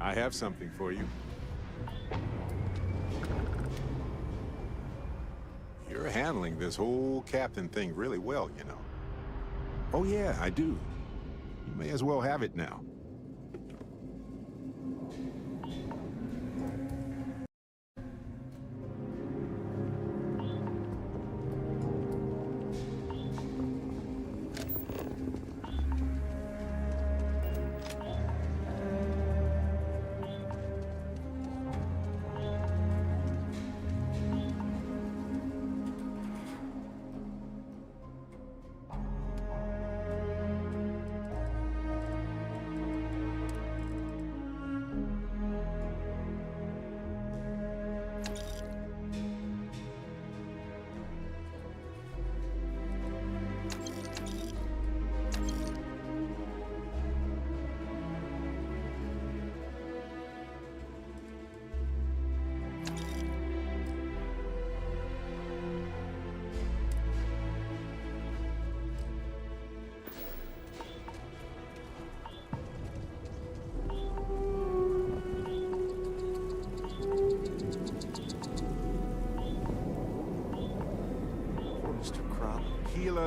I have something for you. You're handling this whole captain thing really well, you know. Oh yeah, I do. You may as well have it now.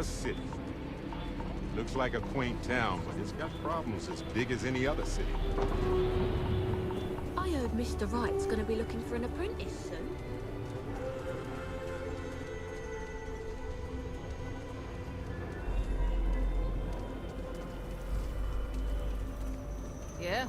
City. Looks like a quaint town, but it's got problems as big as any other city. I heard Mr. Wright's gonna be looking for an apprentice soon. Yeah.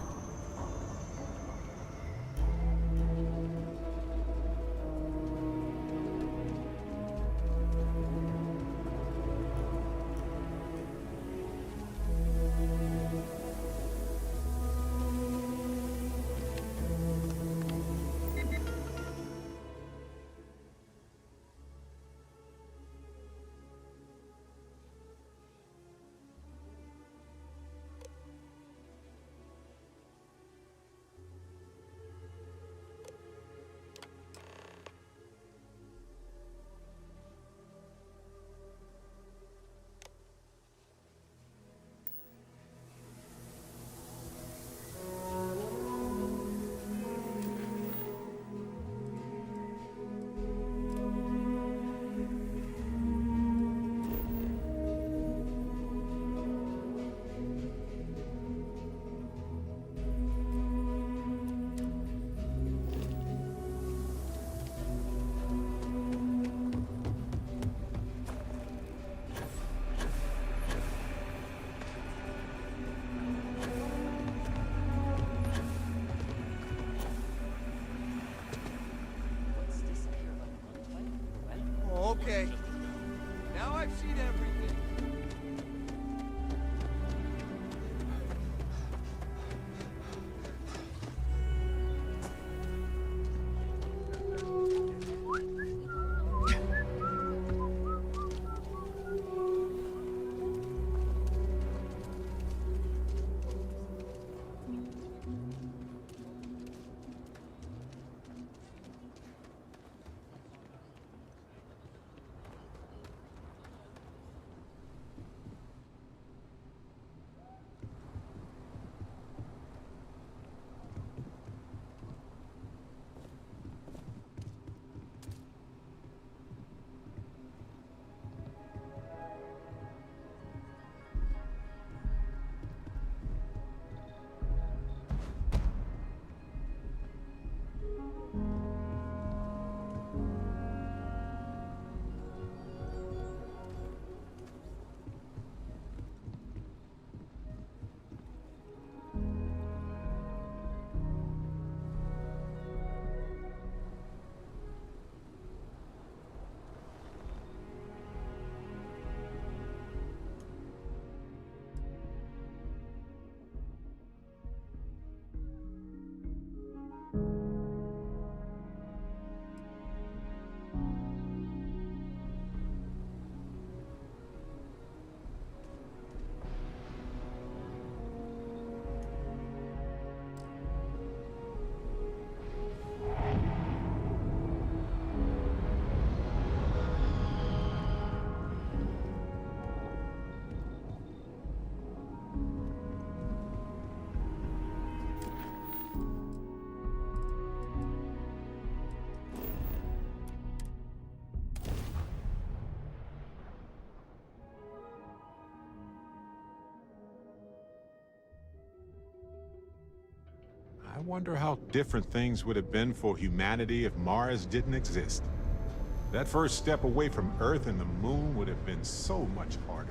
wonder how different things would have been for humanity if Mars didn't exist. That first step away from Earth and the Moon would have been so much harder.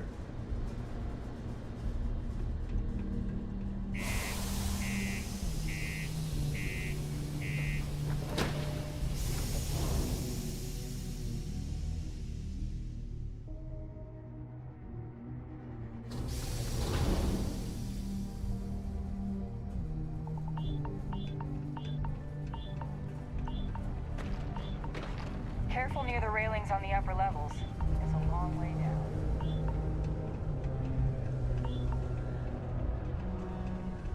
Careful near the railings on the upper levels. It's a long way down.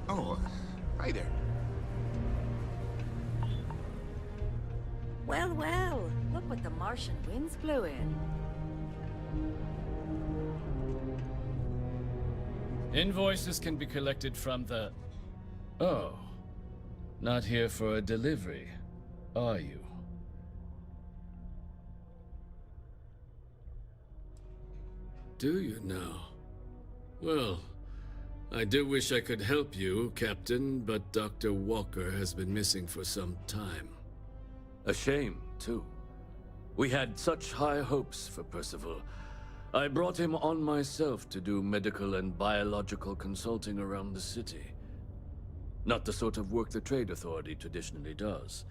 Oh, hi there. Well, well, look what the Martian winds blew in. Invoices can be collected from the... Oh. Not here for a delivery, are you? Do you now? Well, I do wish I could help you, Captain, but Dr. Walker has been missing for some time. A shame, too. We had such high hopes for Percival. I brought him on myself to do medical and biological consulting around the city. Not the sort of work the Trade Authority traditionally does.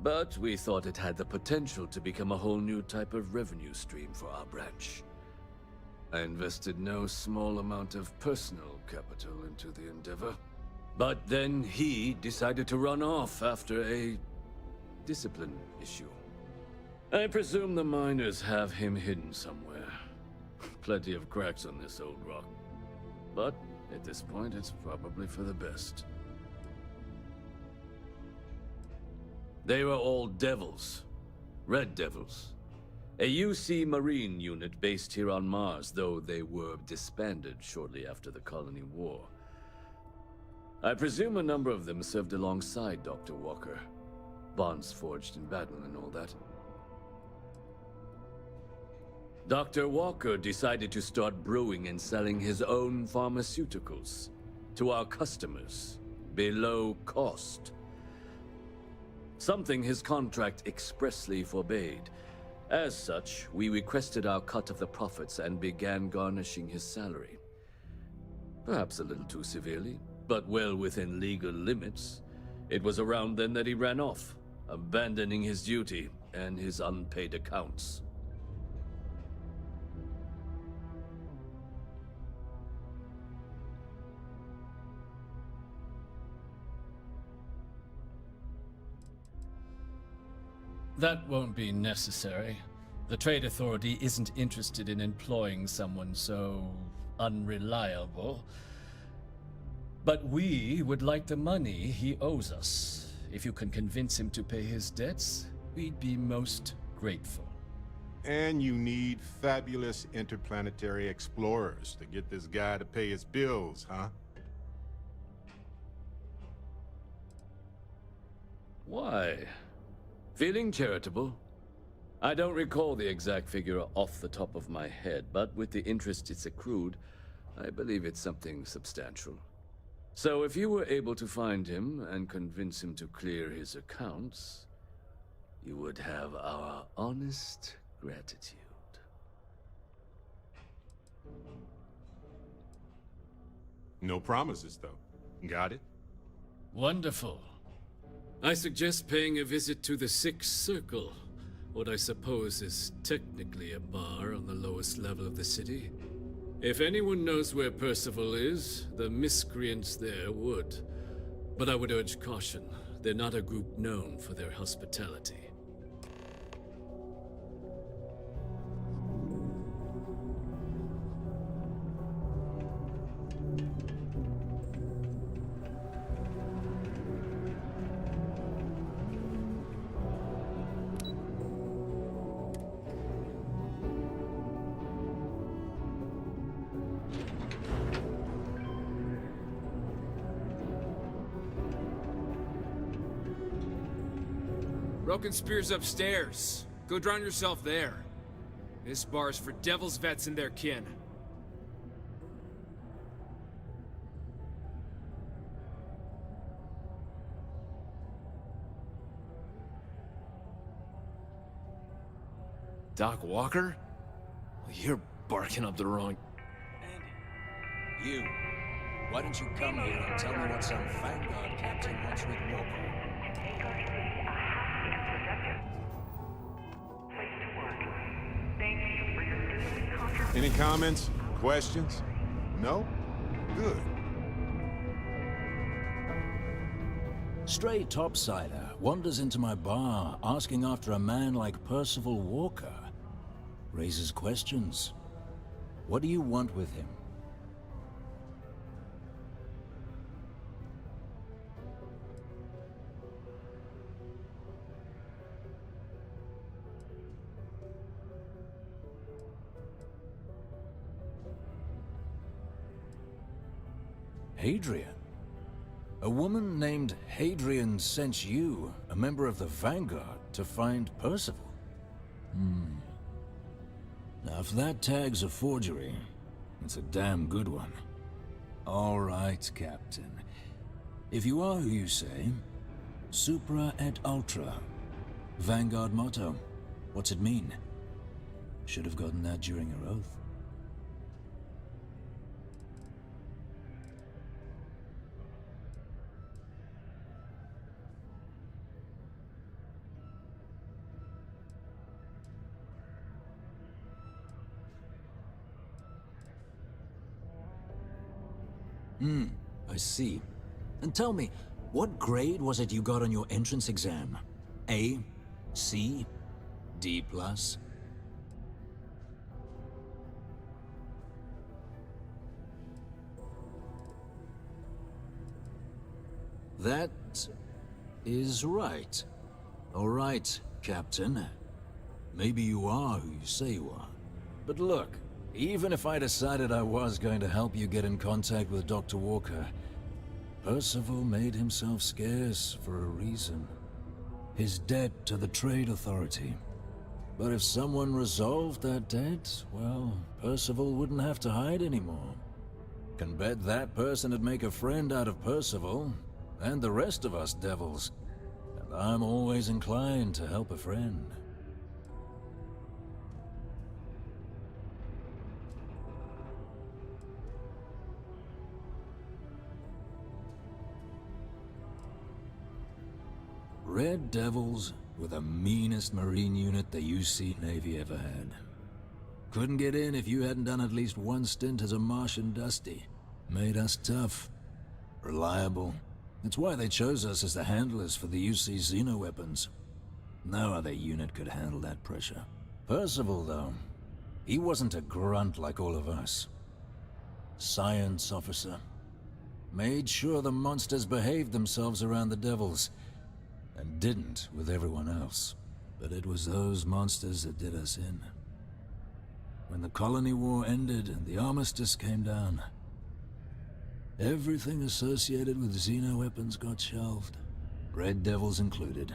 But we thought it had the potential to become a whole new type of revenue stream for our branch. I invested no small amount of personal capital into the endeavor. But then he decided to run off after a discipline issue. I presume the miners have him hidden somewhere. Plenty of cracks on this old rock. But at this point, it's probably for the best. They were all devils. Red devils. A UC Marine unit based here on Mars, though they were disbanded shortly after the Colony War. I presume a number of them served alongside Dr. Walker. Bonds forged in battle and all that. Dr. Walker decided to start brewing and selling his own pharmaceuticals to our customers, below cost. Something his contract expressly forbade. As such, we requested our cut of the profits and began garnishing his salary. Perhaps a little too severely, but well within legal limits. It was around then that he ran off, abandoning his duty and his unpaid accounts. That won't be necessary. The Trade Authority isn't interested in employing someone so unreliable. But we would like the money he owes us. If you can convince him to pay his debts, we'd be most grateful. And you need fabulous interplanetary explorers to get this guy to pay his bills, huh? Why? Feeling charitable? I don't recall the exact figure off the top of my head, but with the interest it's accrued, I believe it's something substantial. So if you were able to find him and convince him to clear his accounts, you would have our honest gratitude. No promises, though. Got it? Wonderful. I suggest paying a visit to the Sixth Circle, what I suppose is technically a bar on the lowest level of the city. If anyone knows where Percival is, the miscreants there would. But I would urge caution. They're not a group known for their hospitality. Broken Spear's upstairs. Go drown yourself there. This bar's for Devil's vets and their kin. Doc Walker? You're barking up the wrong... Andy, you. Why don't you come here and tell me what some Vanguard captain wants with Walker? Any comments? Questions? No? Good. Stray topsider wanders into my bar asking after a man like Percival Walker. Raises questions. What do you want with him? Hadrian? A woman named Hadrian sent you, a member of the Vanguard, to find Percival? Now, if that tag's a forgery, it's a damn good one. All right, Captain. If you are who you say, Supra et Ultra. Vanguard motto. What's it mean? Should have gotten that during your oath. I see. And tell me, what grade was it you got on your entrance exam? A? C? D+? That is right. All right, Captain. Maybe you are who you say you are. But look, even if I decided I was going to help you get in contact with Dr. Walker, Percival made himself scarce for a reason. His debt to the Trade Authority. But if someone resolved that debt, well, Percival wouldn't have to hide anymore. Can bet that person would make a friend out of Percival, and the rest of us devils. And I'm always inclined to help a friend. Red Devils were the meanest Marine unit the UC Navy ever had. Couldn't get in if you hadn't done at least one stint as a Martian Dusty. Made us tough, reliable. That's why they chose us as the handlers for the UC Xeno weapons. No other unit could handle that pressure. Percival, though, he wasn't a grunt like all of us. Science officer. Made sure the monsters behaved themselves around the Devils, and didn't with everyone else. But it was those monsters that did us in. When the colony war ended and the armistice came down, everything associated with Xeno weapons got shelved, Red Devils included.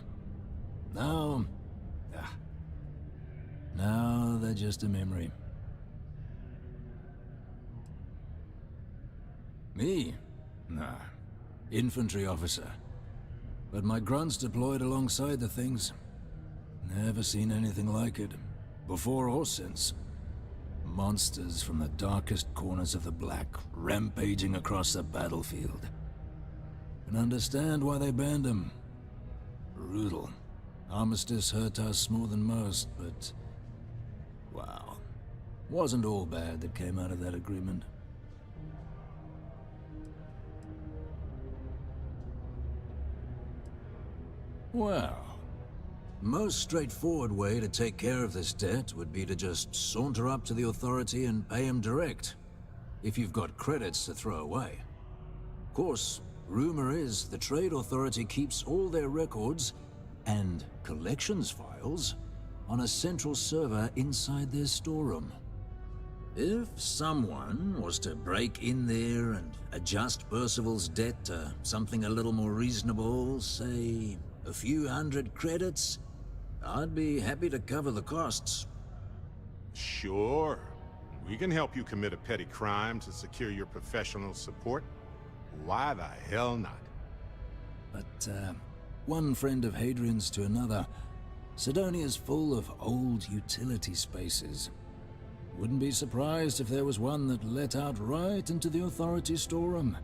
Now they're just a memory. Me? Nah. Infantry officer. But my grunts deployed alongside the things. Never seen anything like it, before or since. Monsters from the darkest corners of the Black, rampaging across the battlefield. Can understand why they banned them. Brutal. Armistice hurt us more than most, but... wow. Wasn't all bad that came out of that agreement. Well, most straightforward way to take care of this debt would be to just saunter up to the Authority and pay him direct, if you've got credits to throw away. Of course, rumor is the Trade Authority keeps all their records and collections files on a central server inside their storeroom. If someone was to break in there and adjust Percival's debt to something a little more reasonable, say a few hundred credits, I'd be happy to cover the costs. Sure. We can help you commit a petty crime to secure your professional support. Why the hell not? But, one friend of Hadrian's to another, Sidonia's full of old utility spaces. Wouldn't be surprised if there was one that let out right into the authority storeroom.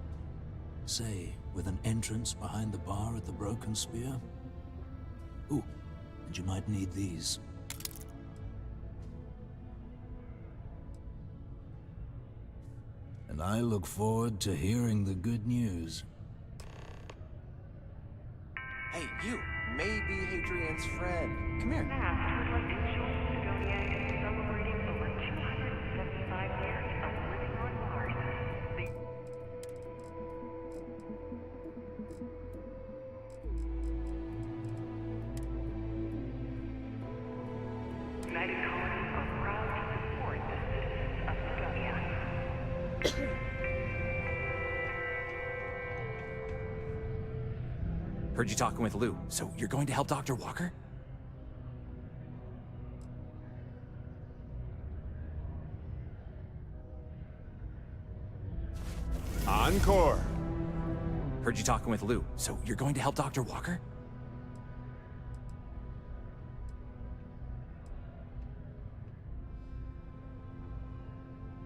Say, with an entrance behind the bar at the Broken Spear. Ooh, and you might need these. And I look forward to hearing the good news. Hey, you! Maybe Hadrian's friend. Come here. Now, would like to join Sidonia in celebrating over 275 years of living on Mars. The United Colonies are proud to support the citizens of Sidonia. Heard you talking with Lou, so you're going to help Dr. Walker? Encore! Heard you talking with Lou, so you're going to help Dr. Walker?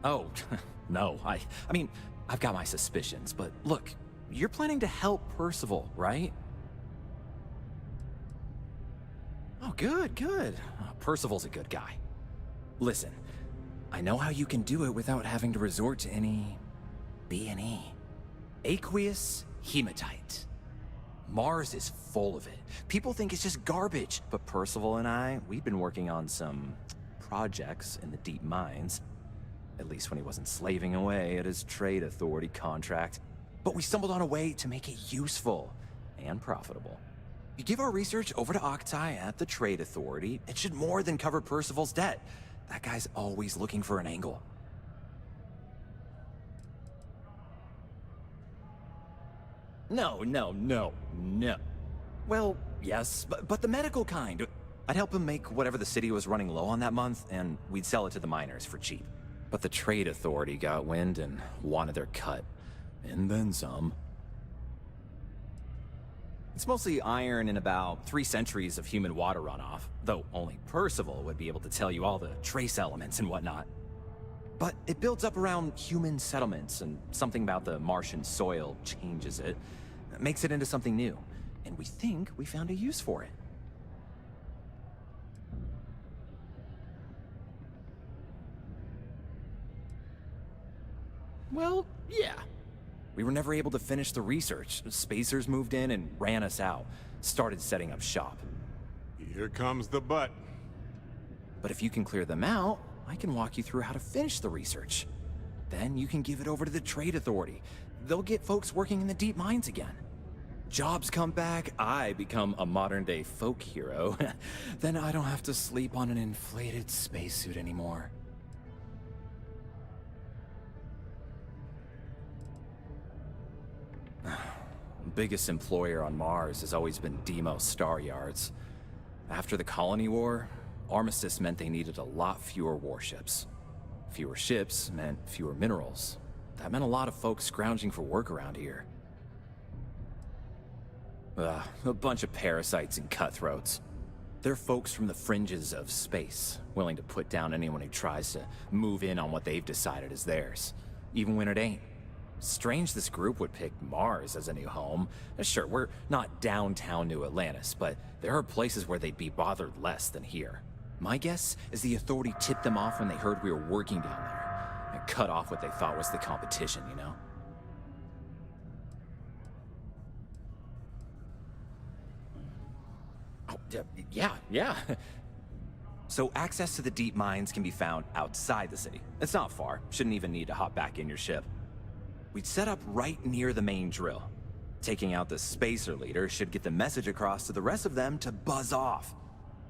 Oh, no, I mean, I've got my suspicions, but look, you're planning to help Percival, right? Oh, good, good. Percival's a good guy. Listen, I know how you can do it without having to resort to any B&E. Aqueous hematite. Mars is full of it. People think it's just garbage, but Percival and I, we've been working on some projects in the deep mines. At least when he wasn't slaving away at his trade authority contract. But we stumbled on a way to make it useful and profitable. You give our research over to Octai at the Trade Authority, it should more than cover Percival's debt. That guy's always looking for an angle. No. Well, yes, but the medical kind. I'd help him make whatever the city was running low on that month, and we'd sell it to the miners for cheap. But the Trade Authority got wind and wanted their cut. And then some. It's mostly iron and about 3 centuries of human water runoff, though only Percival would be able to tell you all the trace elements and whatnot. But it builds up around human settlements, and something about the Martian soil changes it, makes it into something new. And we think we found a use for it. Well, yeah. We were never able to finish the research. Spacers moved in and ran us out. Started setting up shop. Here comes the butt. But if you can clear them out, I can walk you through how to finish the research. Then you can give it over to the Trade Authority. They'll get folks working in the deep mines again. Jobs come back, I become a modern-day folk hero. Then I don't have to sleep on an inflated spacesuit anymore. Biggest employer on Mars has always been Demo Star Yards. After the Colony War, Armistice meant they needed a lot fewer warships. Fewer ships meant fewer minerals. That meant a lot of folks scrounging for work around here. A bunch of parasites and cutthroats. They're folks from the fringes of space, willing to put down anyone who tries to move in on what they've decided is theirs, even when it ain't. Strange this group would pick Mars as a new home. Sure, we're not downtown New Atlantis, but there are places where they'd be bothered less than here. My guess is the Authority tipped them off when they heard we were working down there, and cut off what they thought was the competition, you know? Oh, yeah. So access to the deep mines can be found outside the city. It's not far. Shouldn't even need to hop back in your ship. We'd set up right near the main drill. Taking out the spacer leader should get the message across to the rest of them to buzz off.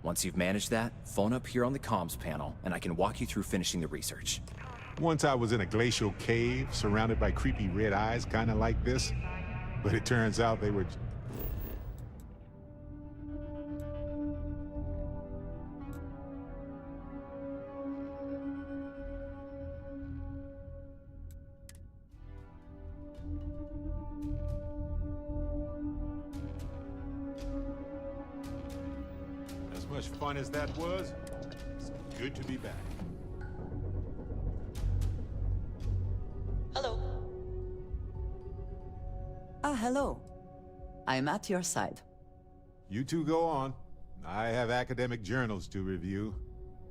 Once you've managed that, phone up here on the comms panel, and I can walk you through finishing the research. Once I was in a glacial cave, surrounded by creepy red eyes, kind of like this. But it turns out they were... much fun as that was, it's good to be back. Hello. Ah, hello. I'm at your side. You two go on. I have academic journals to review,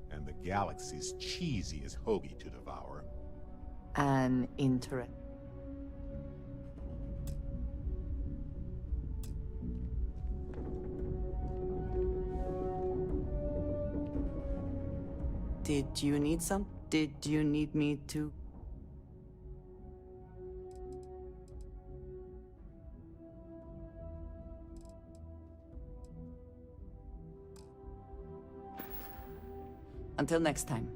and the galaxy's cheesiest hoagie to devour. An interest. Did you need some? Did you need me to? Until next time.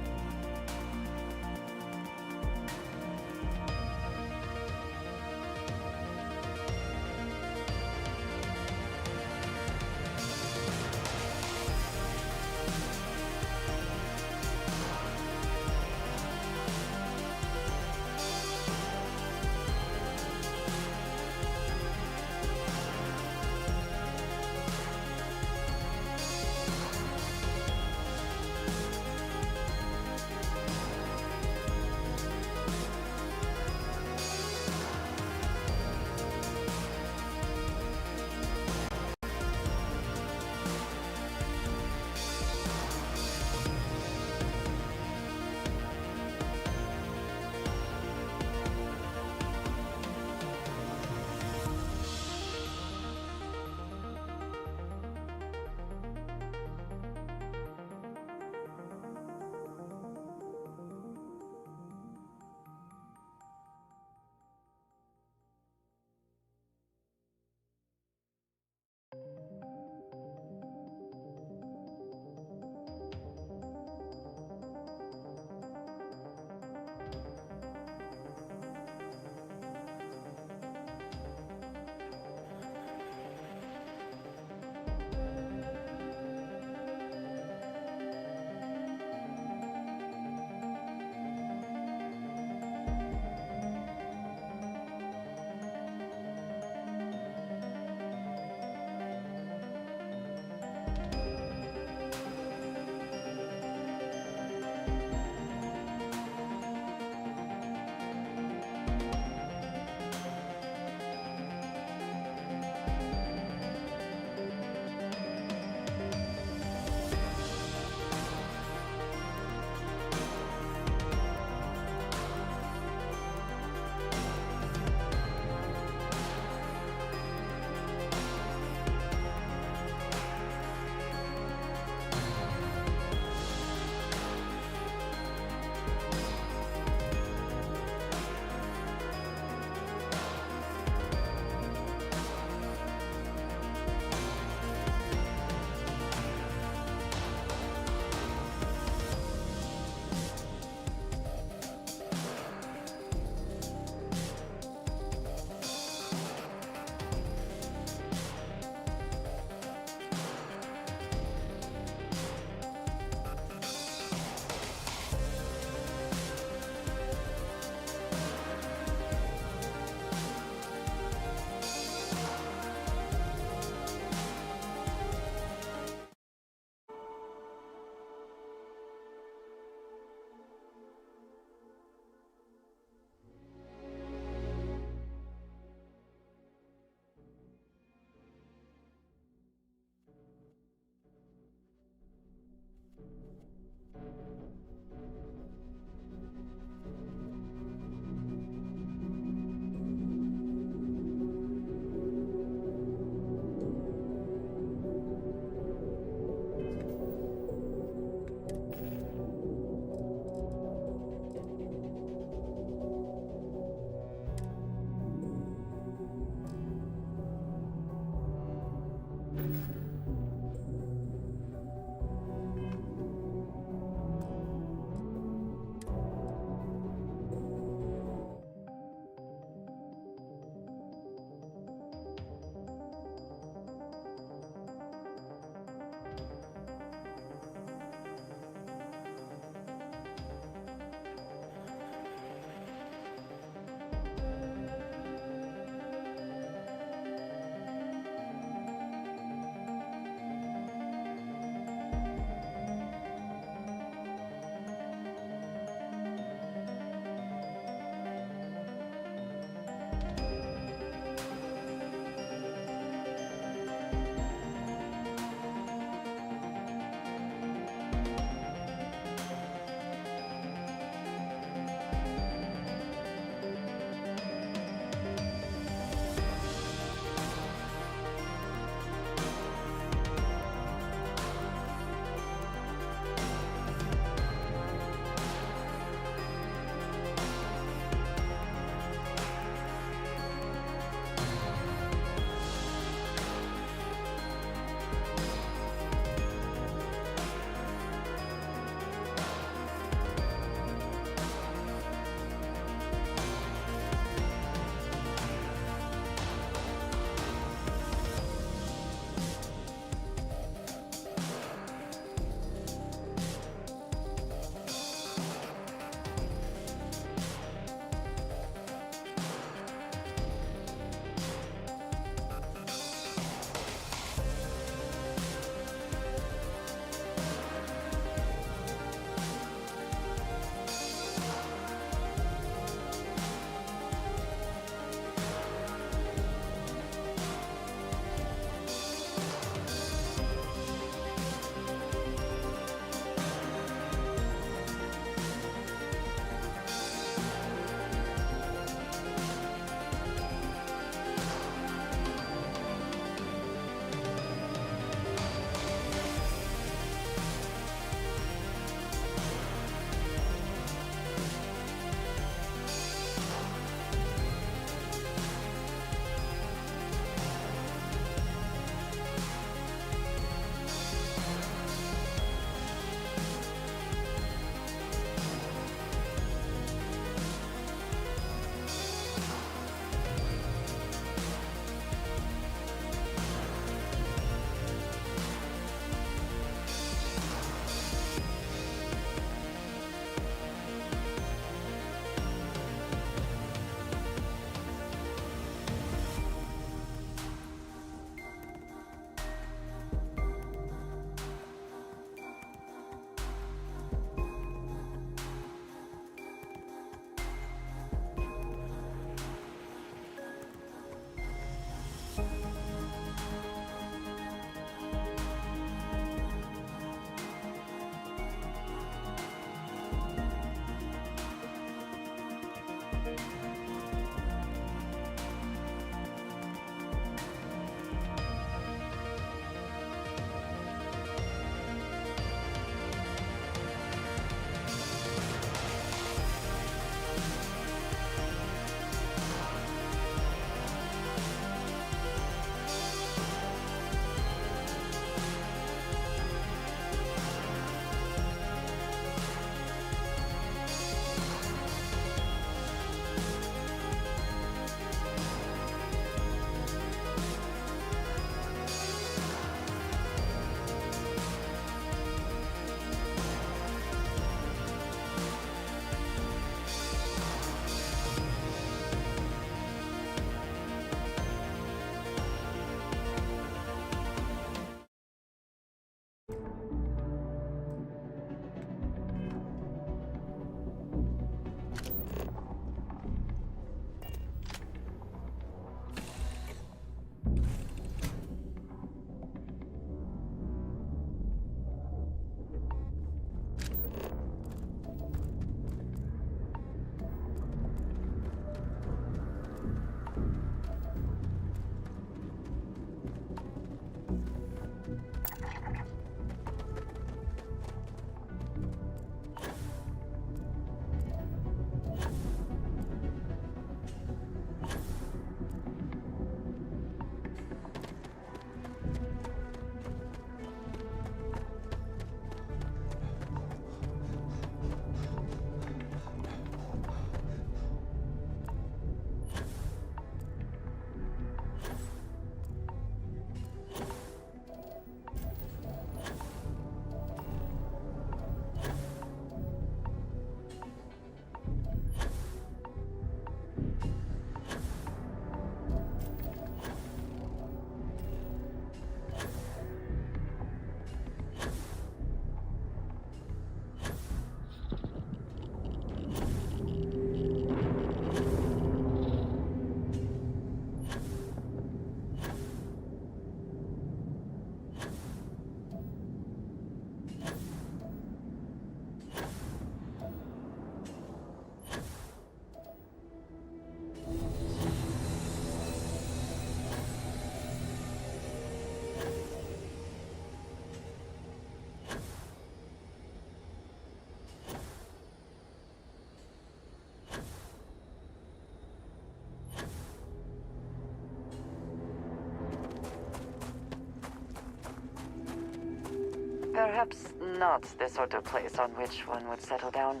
Perhaps not the sort of place on which one would settle down.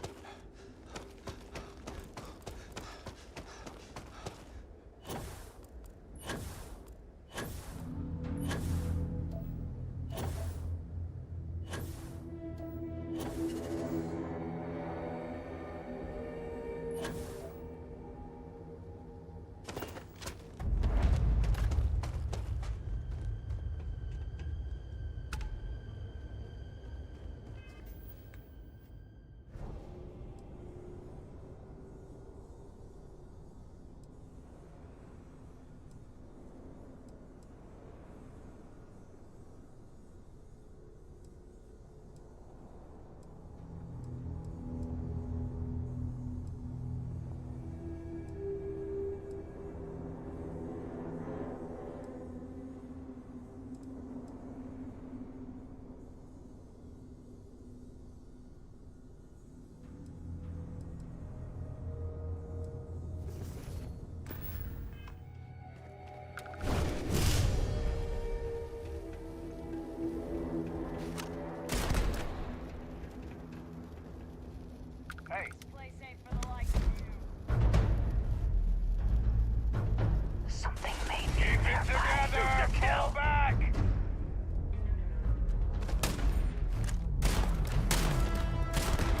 Something made me nearby. To kill back!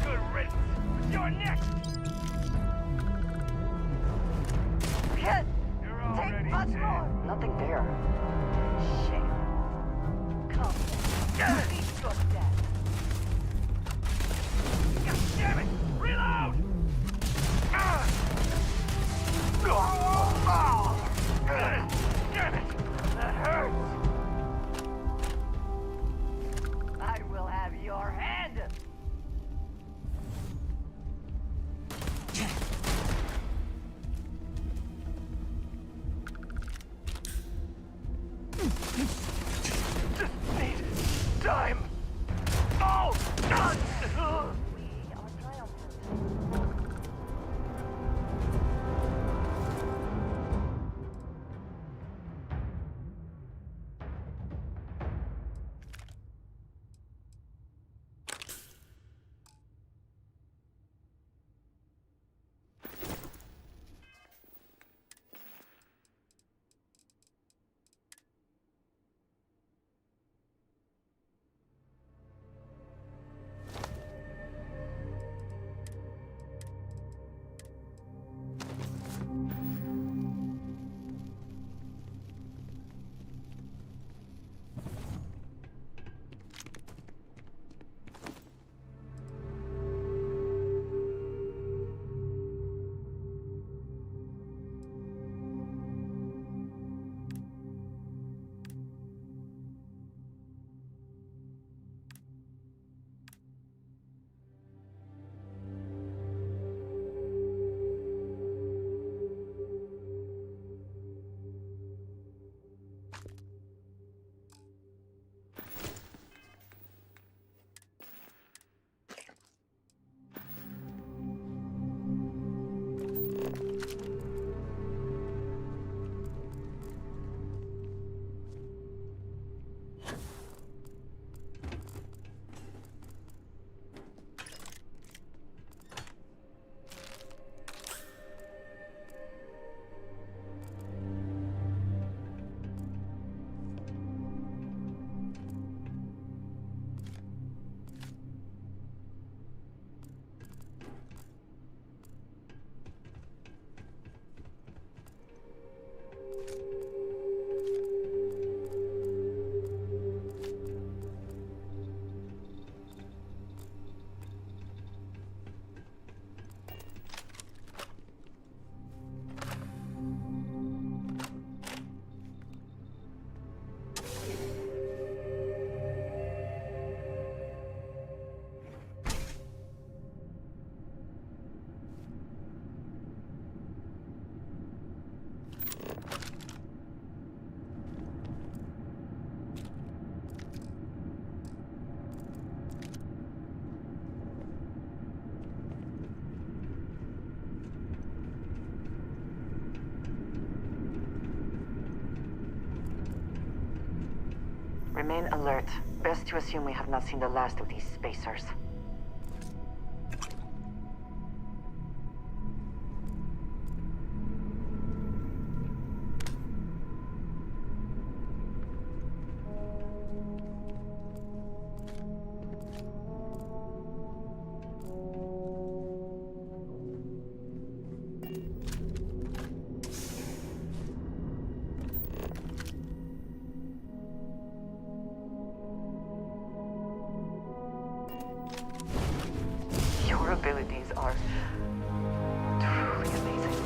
Good riddance. You're next! Hit! Take much more! Nothing there. Shit. Come on. Beat your death. God damn it! Reload! Damn it! That hurts! I will have your head! Just need time! Oh! God! We are triumphant. Remain alert. Best to assume we have not seen the last of these spacers. Your abilities are truly amazing.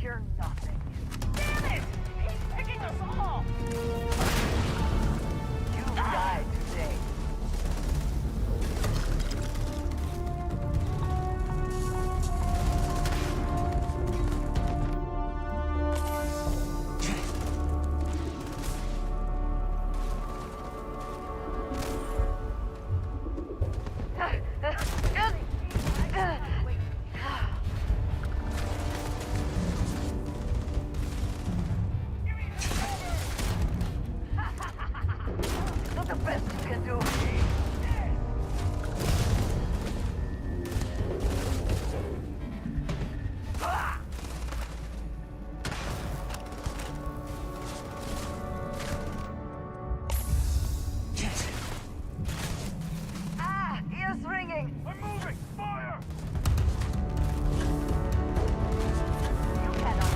You're nothing. Damn it! He's picking us off! You died today. Not the best you can do. Ah, ears ringing. I'm moving. Fire! You cannot.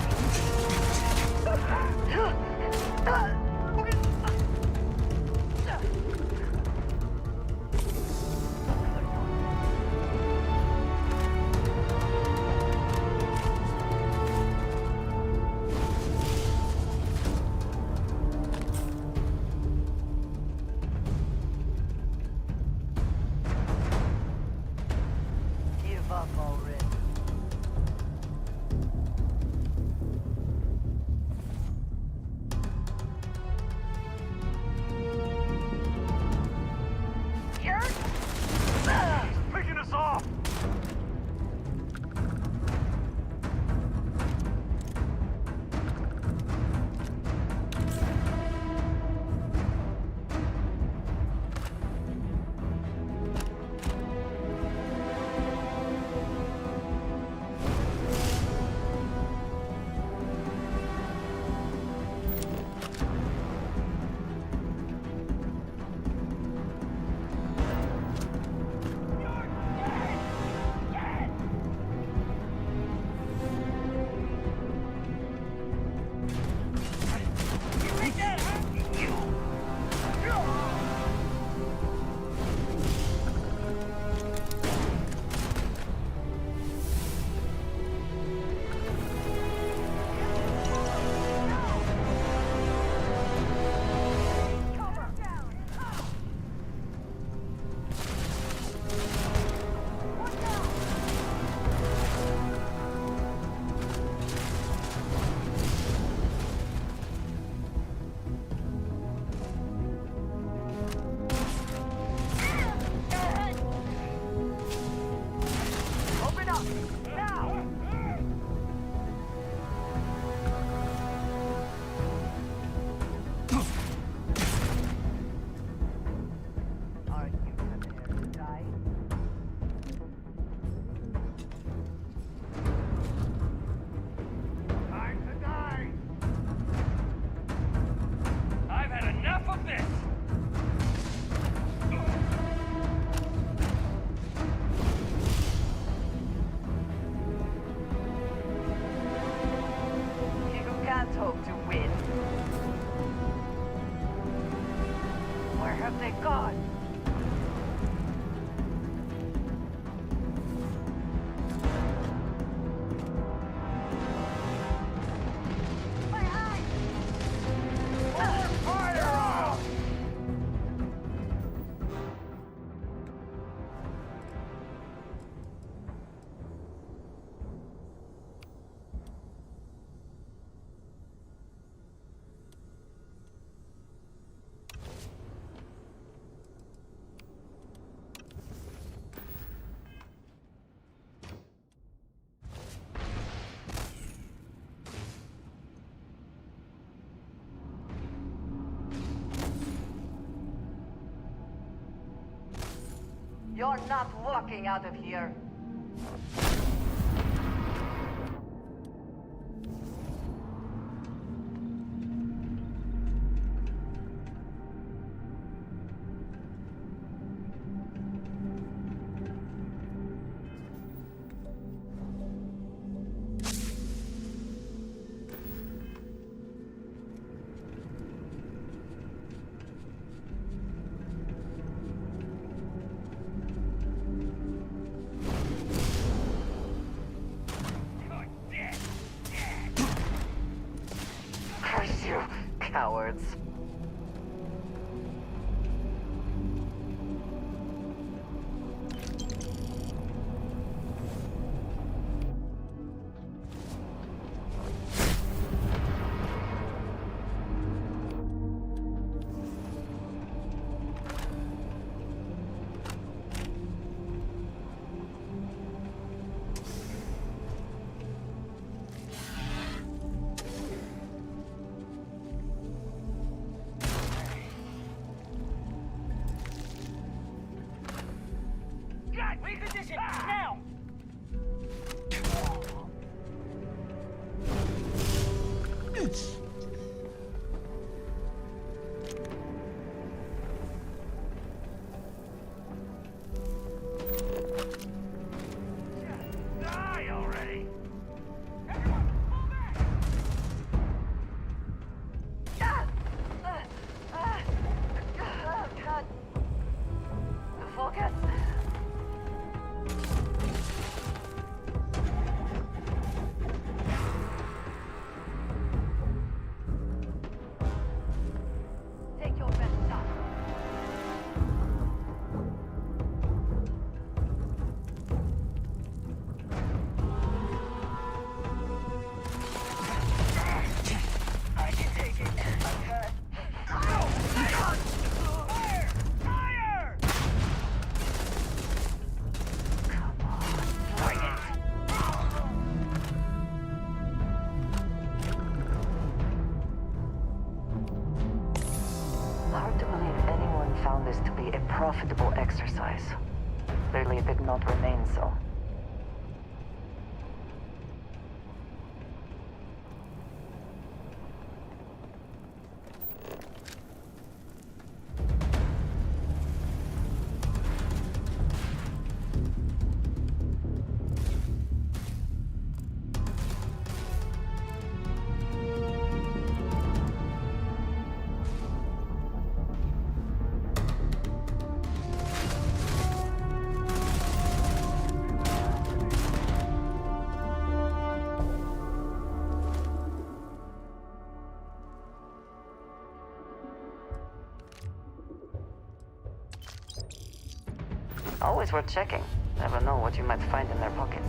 Give up already. Picking us off! Open up! Now! Are you prepared to die? Time to die! I've had enough of this! You can't hope to win. Where have they gone? My eyes! Fire! You're not walking out of here. Curse you, cowards. Reposition, now! Die already! Everyone, pull back! God. Focus. Take your best shot. I can take it. I'm hurt. Fire! Fire! Bring it. Hard to believe anyone found this to be a profitable exercise. Clearly it did not remain so. Always worth checking. Never know what you might find in their pockets.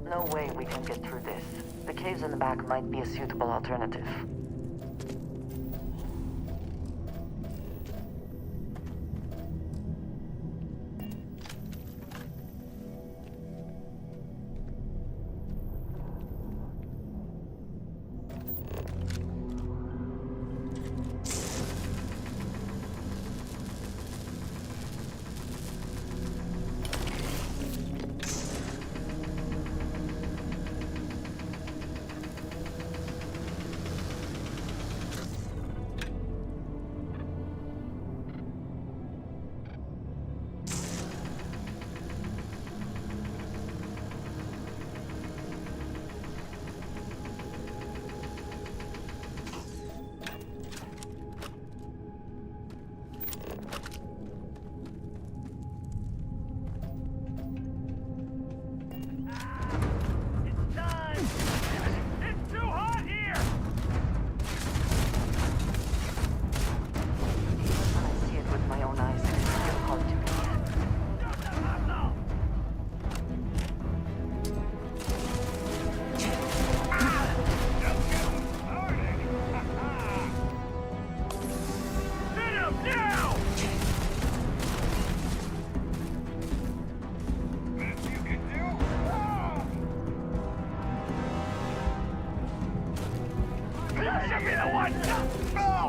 No way we can get through this. The caves in the back might be a suitable alternative. should be the one! Oh!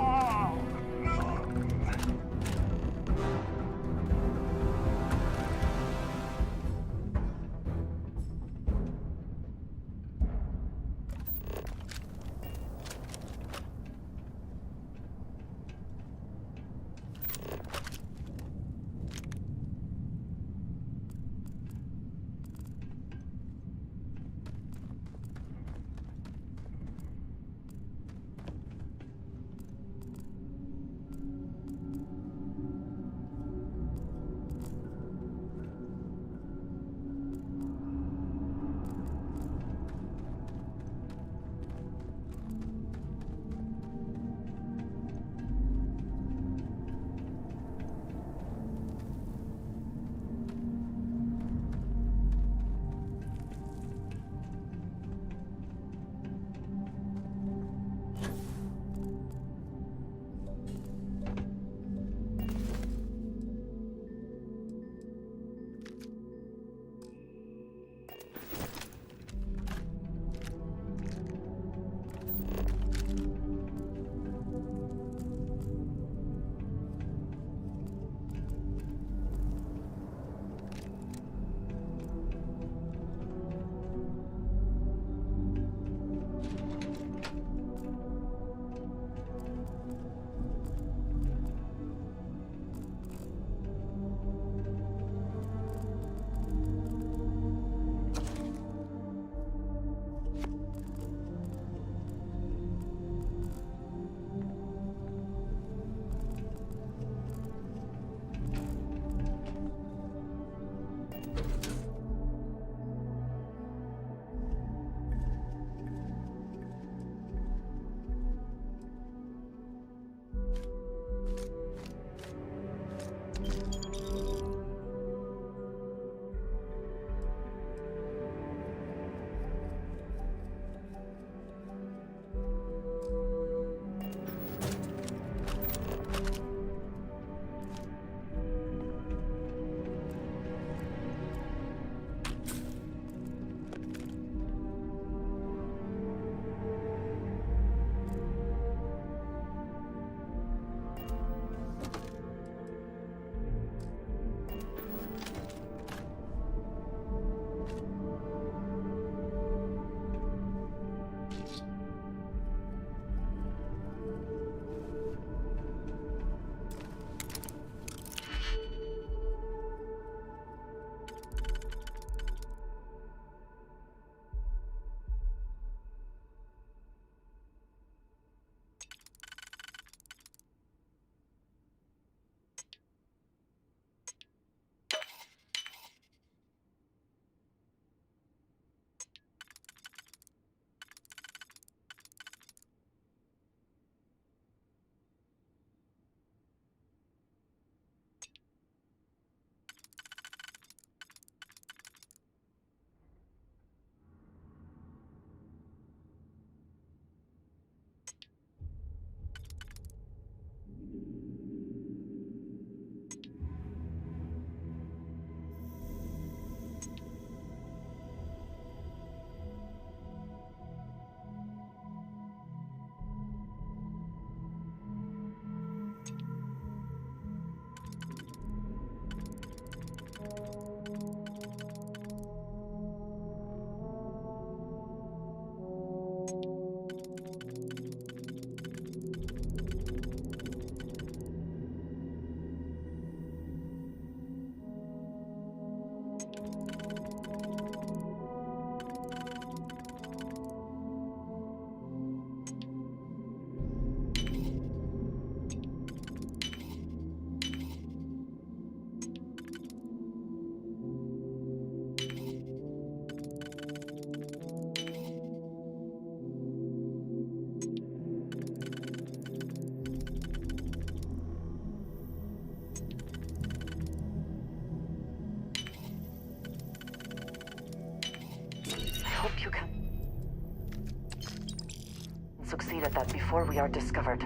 Succeed at that before we are discovered.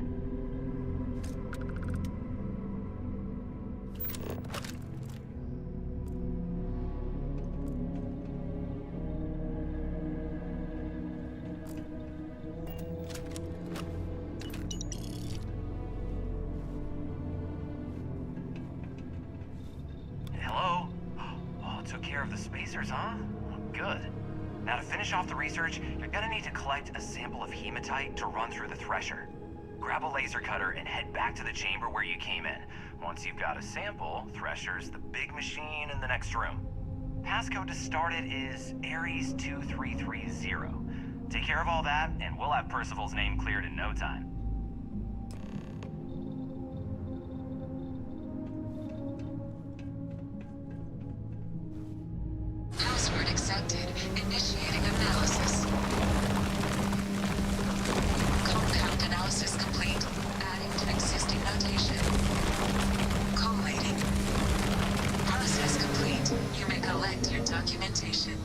spacers, huh? Good. Now to finish off the research, you're gonna need to collect a sample of hematite to run through the thresher. Grab a laser cutter and head back to the chamber where you came in. Once you've got a sample, Thresher's the big machine in the next room. Passcode to start it is Ares 2330. Take care of all that, and we'll have Percival's name cleared in no time. Password accepted. Initiating analysis. Compound analysis complete. Adding to existing notation. Collating. Process complete. You may collect your documentation.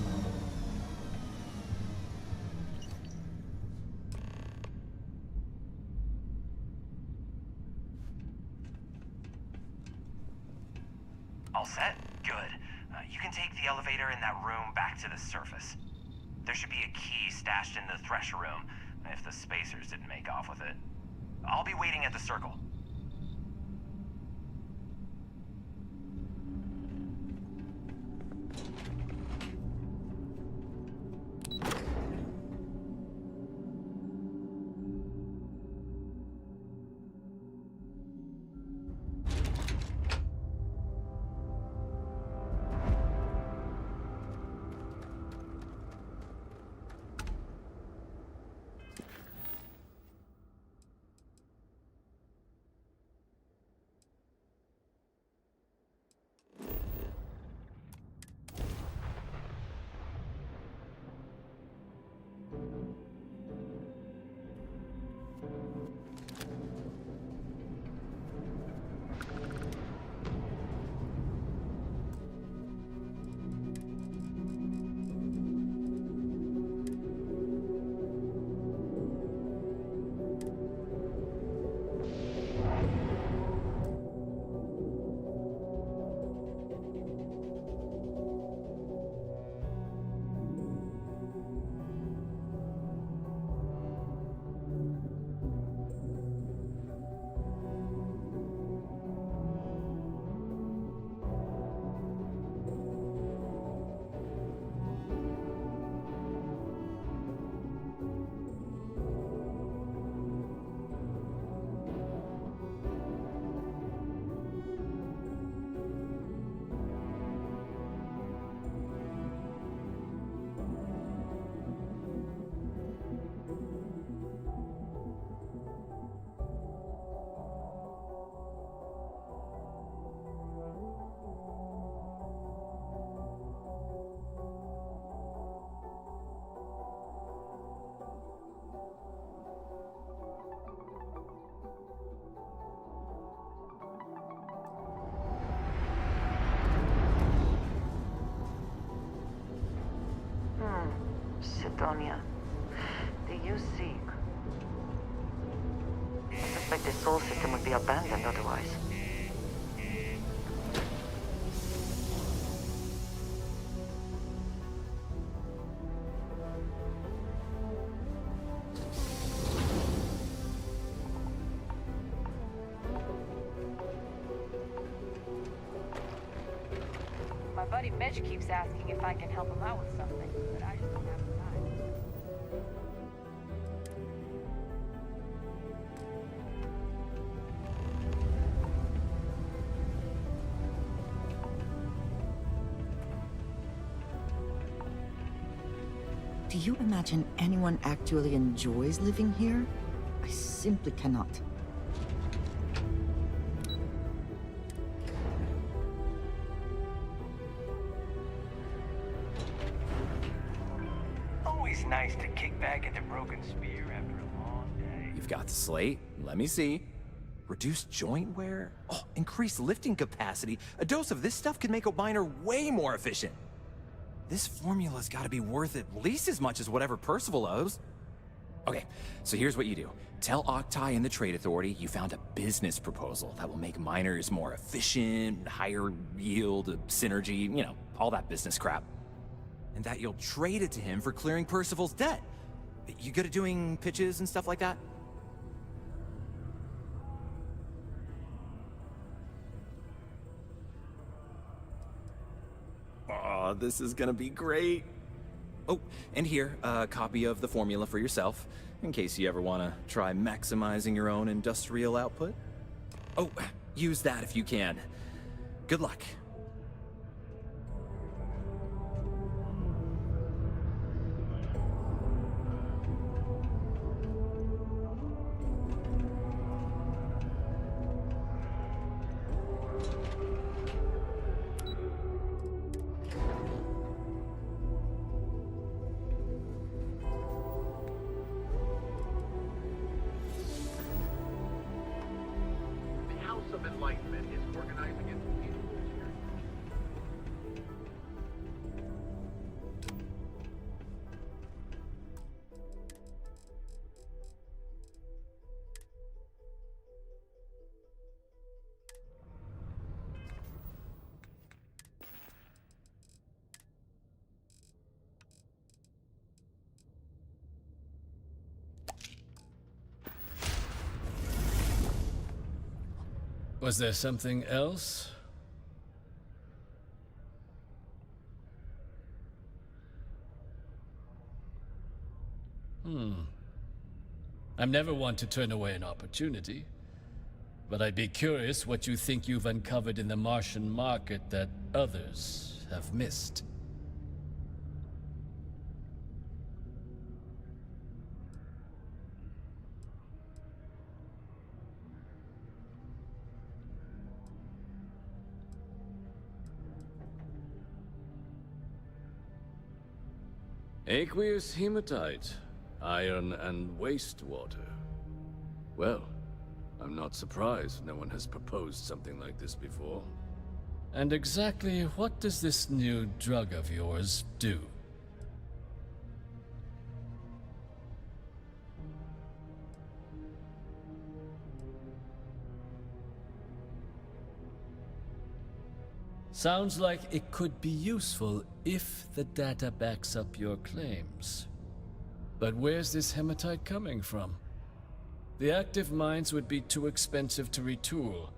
All set? Good. You can take the elevator in that room back to the surface. There should be a key stashed in the Thresher room, if the spacers didn't make off with it. I'll be waiting at the circle. Sidonia. Do you seek? I suspect the soul system would be abandoned otherwise. My buddy Mitch keeps asking if I can help him out with something, but I just don't have the time. Do you imagine anyone actually enjoys living here? I simply cannot. Always nice to kick back at the Broken Spear after a long day. You've got the slate. Let me see. Reduced joint wear? Oh, increased lifting capacity. A dose of this stuff could make a miner way more efficient. This formula's gotta be worth at least as much as whatever Percival owes. Okay, so here's what you do. Tell Octai and the Trade Authority you found a business proposal that will make miners more efficient, higher yield, synergy, you know, all that business crap. And that you'll trade it to him for clearing Percival's debt. You good at doing pitches and stuff like that? Oh, this is gonna be great. Oh, and here, a copy of the formula for yourself, in case you ever want to try maximizing your own industrial output. Oh, use that if you can. Good luck. Was there something else? I'm never one to turn away an opportunity, but I'd be curious what you think you've uncovered in the Martian market that others have missed. Aqueous hematite, iron and wastewater. Well, I'm not surprised no one has proposed something like this before. And exactly what does this new drug of yours do? Sounds like it could be useful if the data backs up your claims. But where's this hematite coming from? The active mines would be too expensive to retool.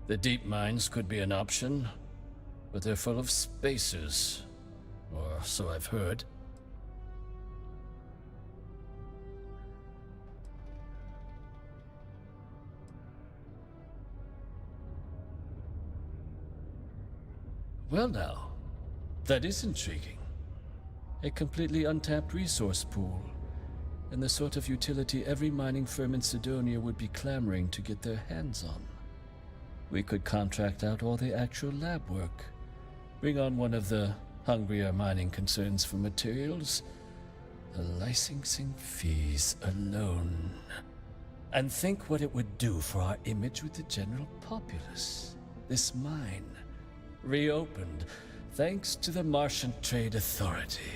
The deep mines could be an option, but they're full of spacers, or so I've heard. Well now, that is intriguing. A completely untapped resource pool, and the sort of utility every mining firm in Sidonia would be clamoring to get their hands on. We could contract out all the actual lab work, bring on one of the hungrier mining concerns for materials, the licensing fees alone. And think what it would do for our image with the general populace. This mine, reopened thanks to the Martian Trade Authority.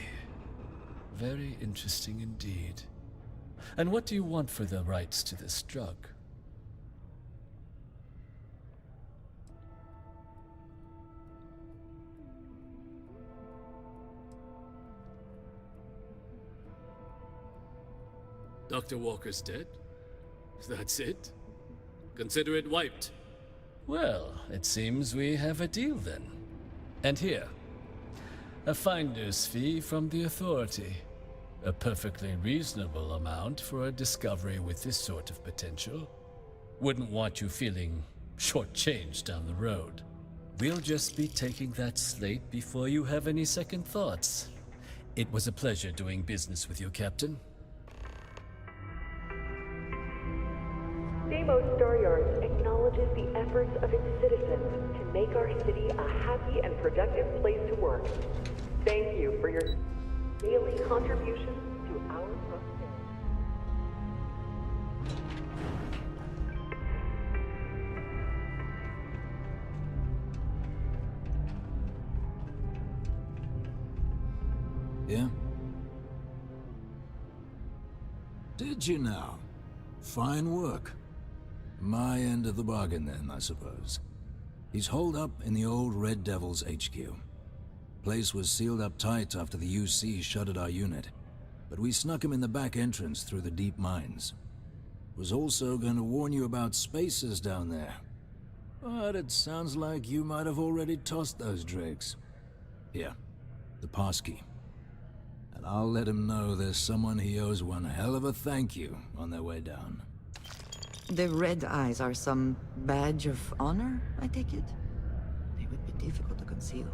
Very interesting indeed. And what do you want for the rights to this drug? Dr. Walker's dead? That's it? Consider it wiped. Well, it seems we have a deal then. And here, a finder's fee from the Authority. A perfectly reasonable amount for a discovery with this sort of potential. Wouldn't want you feeling shortchanged down the road. We'll just be taking that slate before you have any second thoughts. It was a pleasure doing business with you, Captain. Deimos Staryard acknowledges the efforts of its citizens to make our city a happy and productive place to work. Thank you for your daily contributions to our prosperity. Yeah? Did you now? Fine work. My end of the bargain then, I suppose. He's holed up in the old Red Devil's HQ. Place was sealed up tight after the UC shuttered our unit, but we snuck him in the back entrance through the deep mines. Was also going to warn you about spacers down there. But it sounds like you might have already tossed those dregs. Here, the passkey. And I'll let him know there's someone he owes one hell of a thank you on their way down. The red eyes are some badge of honor, I take it? They would be difficult to conceal.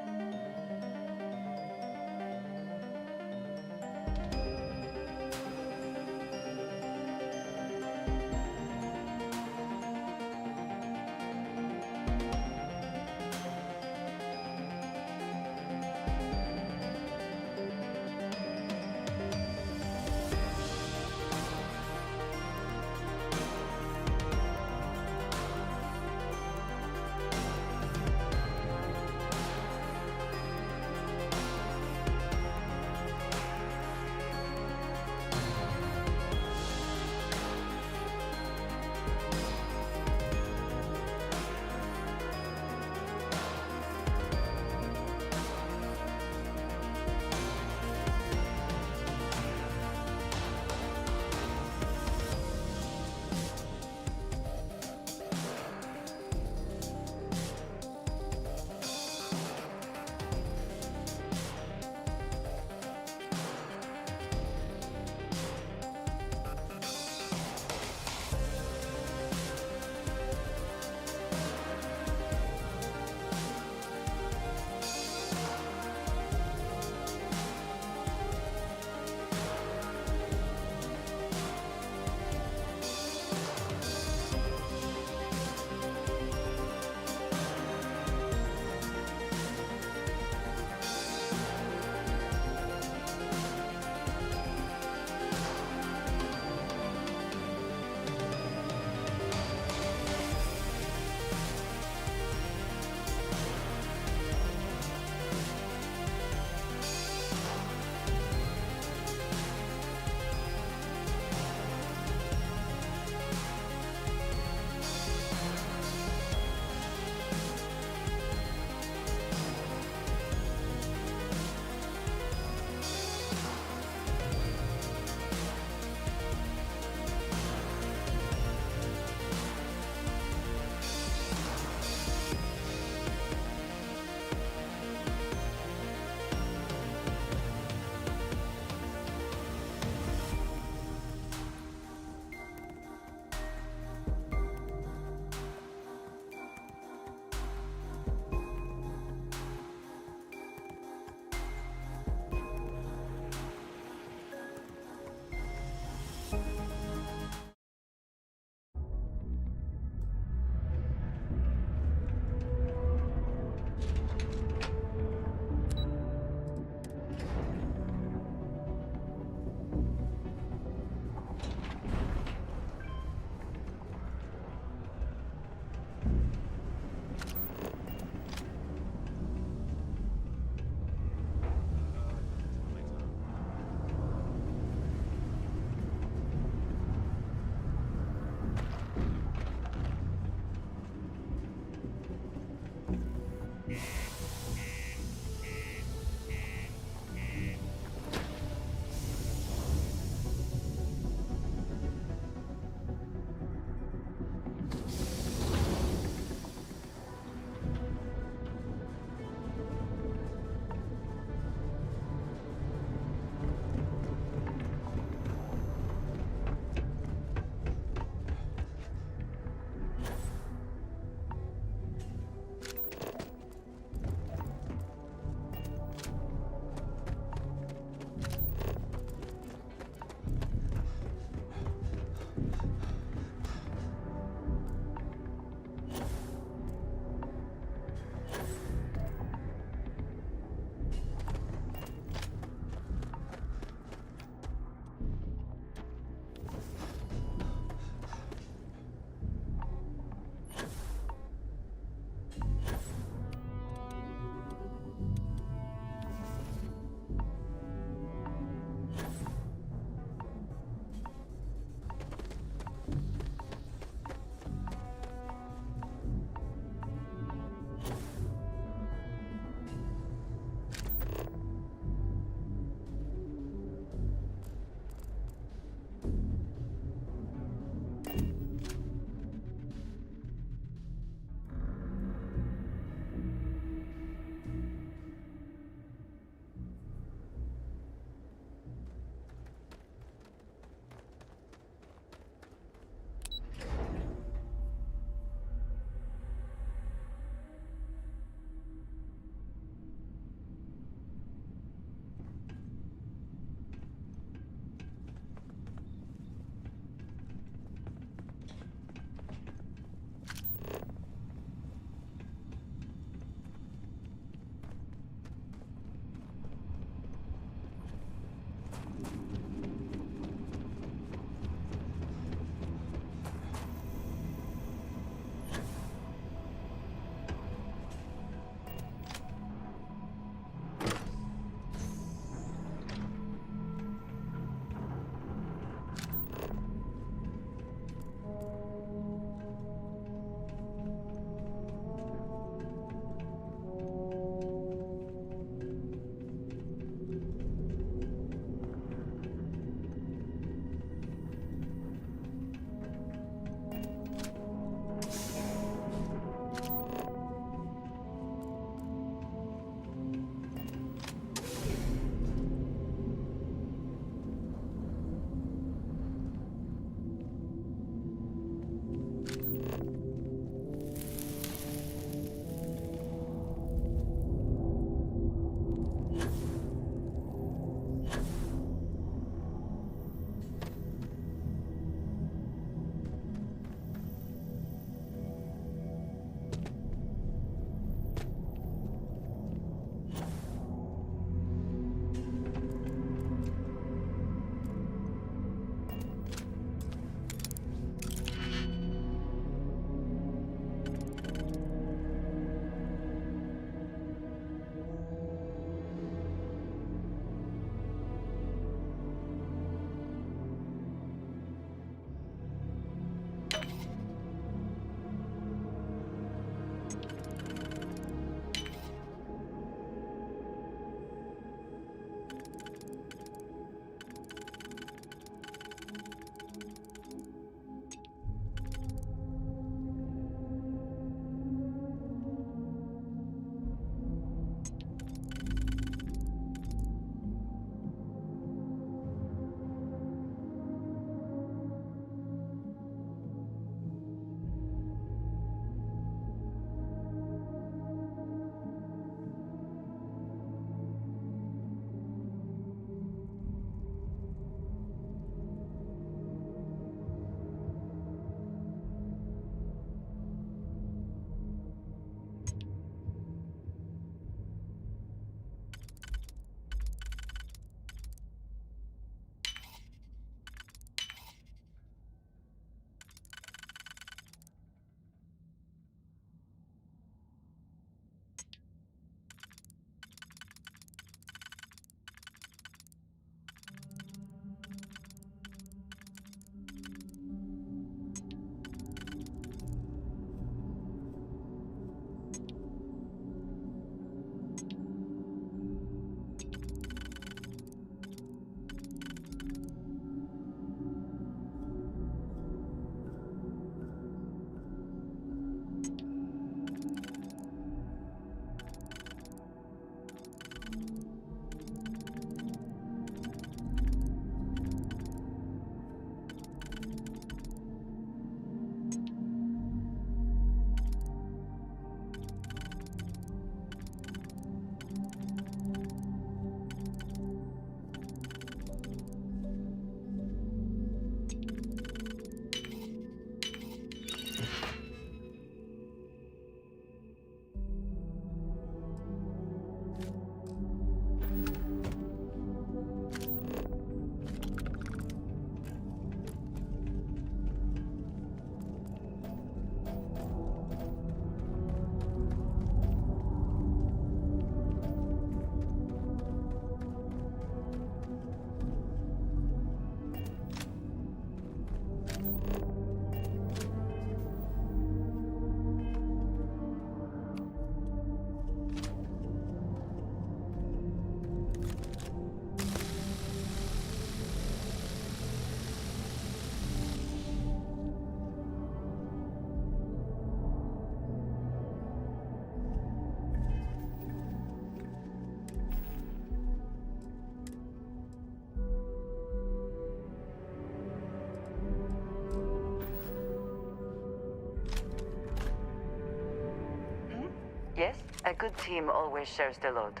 Yes, a good team always shares the load.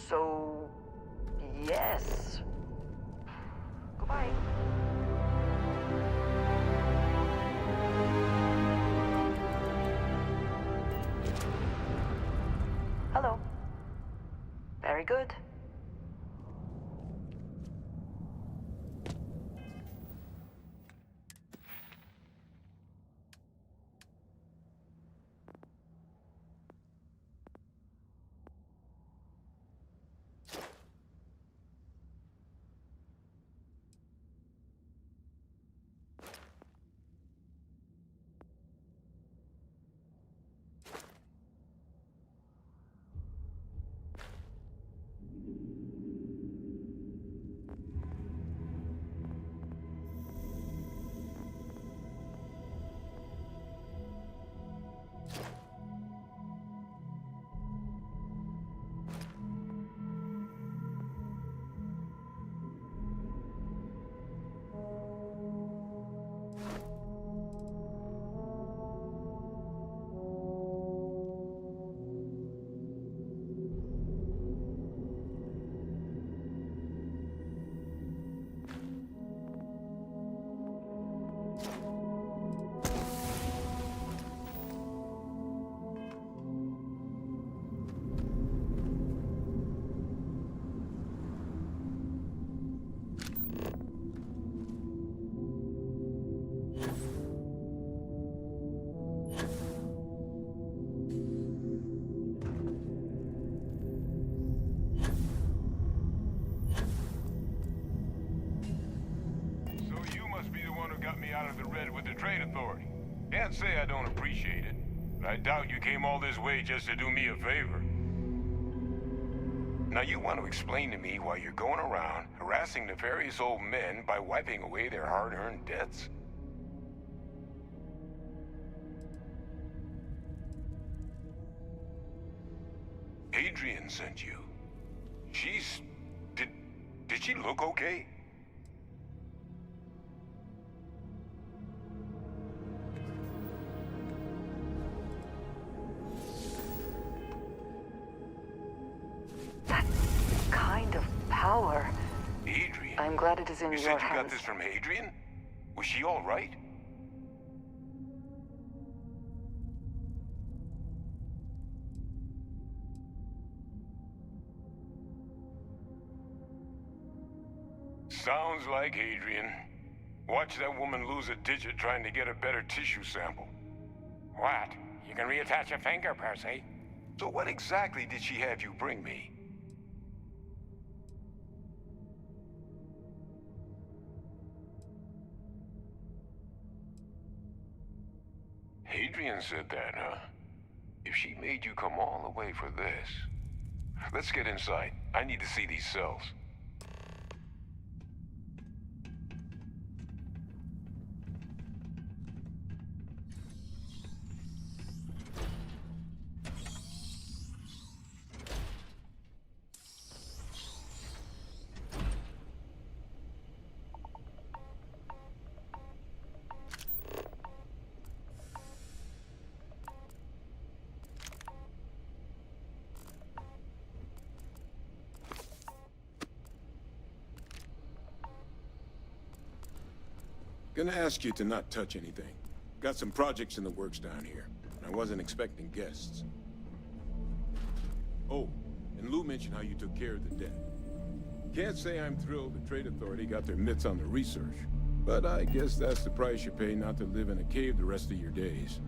So, yes. Goodbye. Hello. Very good. Out of the red with the trade authority. Can't say I don't appreciate it, but I doubt you came all this way just to do me a favor. Now you want to explain to me why you're going around harassing nefarious old men by wiping away their hard-earned debts? Adrian sent you. Did she look okay? Power. Adrian? I'm glad it is in your hands. You said you got this from Adrian? Was she all right? Sounds like Adrian. Watch that woman lose a digit trying to get a better tissue sample. What? You can reattach a finger, Percy. So what exactly did she have you bring me? Adrian said that, huh? If she made you come all the way for this... Let's get inside. I need to see these cells. Gonna ask you to not touch anything. Got some projects in the works down here. I wasn't expecting guests. Oh, and Lou mentioned how you took care of the debt. Can't say I'm thrilled the Trade Authority got their mitts on the research, but I guess that's the price you pay not to live in a cave the rest of your days.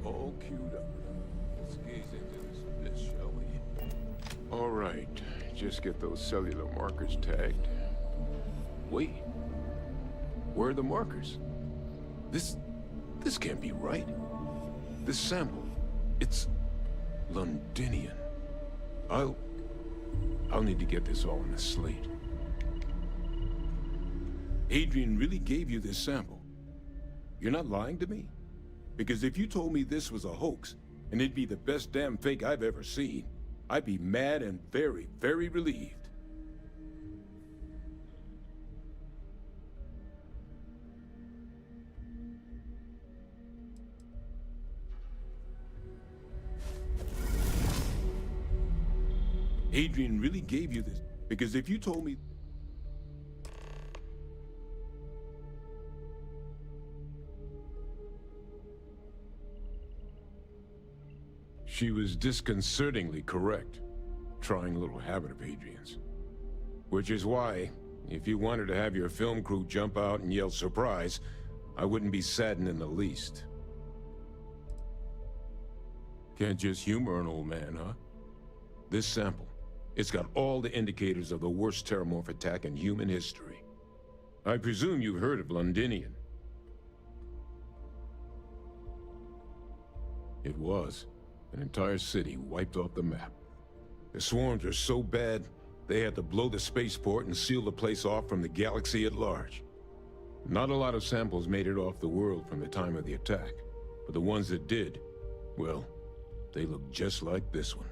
All queued up. Let's gaze into this, shall we? All right, just get those cellular markers tagged. Wait, where are the markers? This can't be right. This sample, it's Londinian. I'll need to get this all on a slate. Adrian really gave you this sample. You're not lying to me? Because if you told me this was a hoax, and it'd be the best damn fake I've ever seen, I'd be mad and very, very relieved. Adrian really gave you this, because if you told me... She was disconcertingly correct, trying a little habit of Adrian's. Which is why, if you wanted to have your film crew jump out and yell surprise, I wouldn't be saddened in the least. Can't just humor an old man, huh? This sample, it's got all the indicators of the worst terramorph attack in human history. I presume you've heard of Londinian. It was. An entire city wiped off the map. The swarms are so bad, they had to blow the spaceport and seal the place off from the galaxy at large. Not a lot of samples made it off the world from the time of the attack, but the ones that did, well, they look just like this one.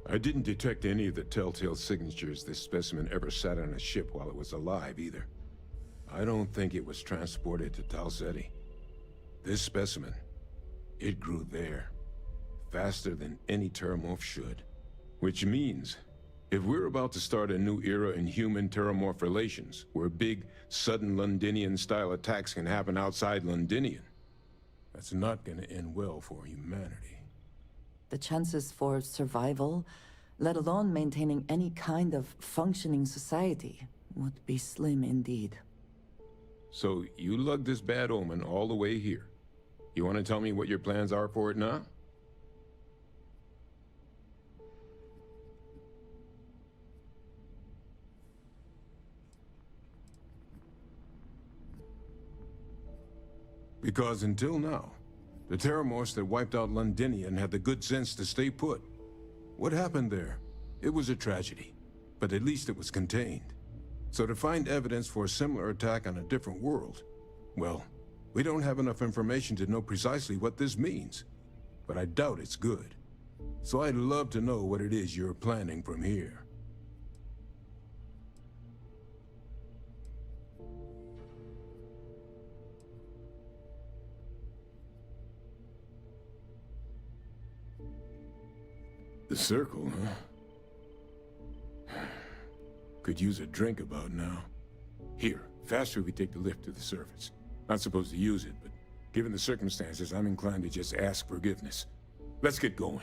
I didn't detect any of the telltale signatures this specimen ever sat on a ship while it was alive, either. I don't think it was transported to Tau Ceti. This specimen, it grew there. Faster than any terramorph should. Which means, if we're about to start a new era in human-terramorph relations, where big, sudden Londinian-style attacks can happen outside Londinian, that's not gonna end well for humanity. The chances for survival, let alone maintaining any kind of functioning society, would be slim indeed. So, you lugged this bad omen all the way here. You want to tell me what your plans are for it now? Because until now, the terramorphs that wiped out Londinian had the good sense to stay put. What happened there? It was a tragedy, but at least it was contained. So to find evidence for a similar attack on a different world, well, we don't have enough information to know precisely what this means. But I doubt it's good. So I'd love to know what it is you're planning from here. The circle, huh? Could use a drink about now. Here, faster we take the lift to the surface. Not supposed to use it, but given the circumstances, I'm inclined to just ask forgiveness. Let's get going.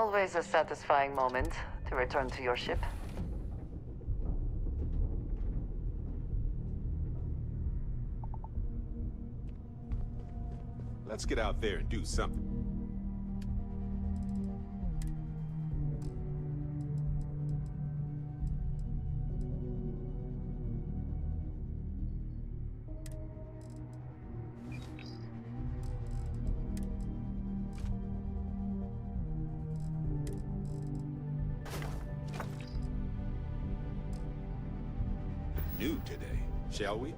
Always a satisfying moment to return to your ship. Let's get out there and do something. New today, shall we?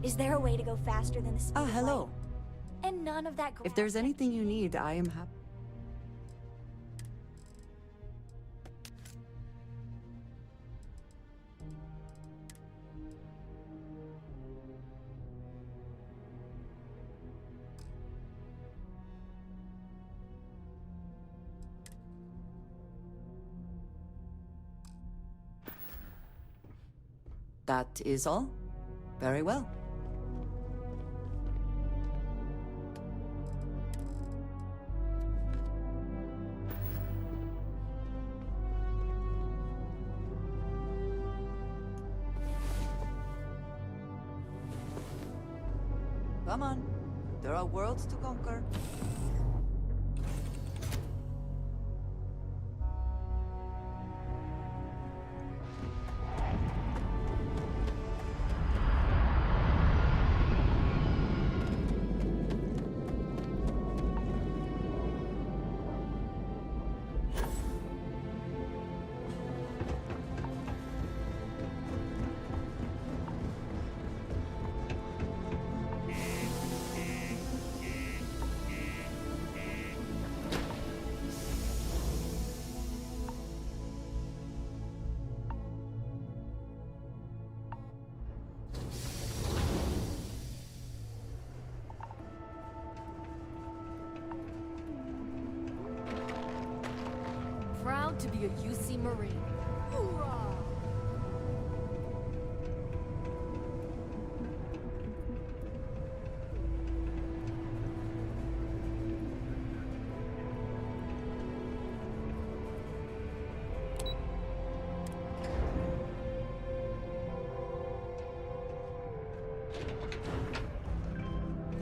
Is there a way to go faster than the speed of hello. light? And none of that If there's anything you need, I am happy. That is all? Very well. Come on. There are worlds to conquer. Proud to be a UC Marine. Hoorah!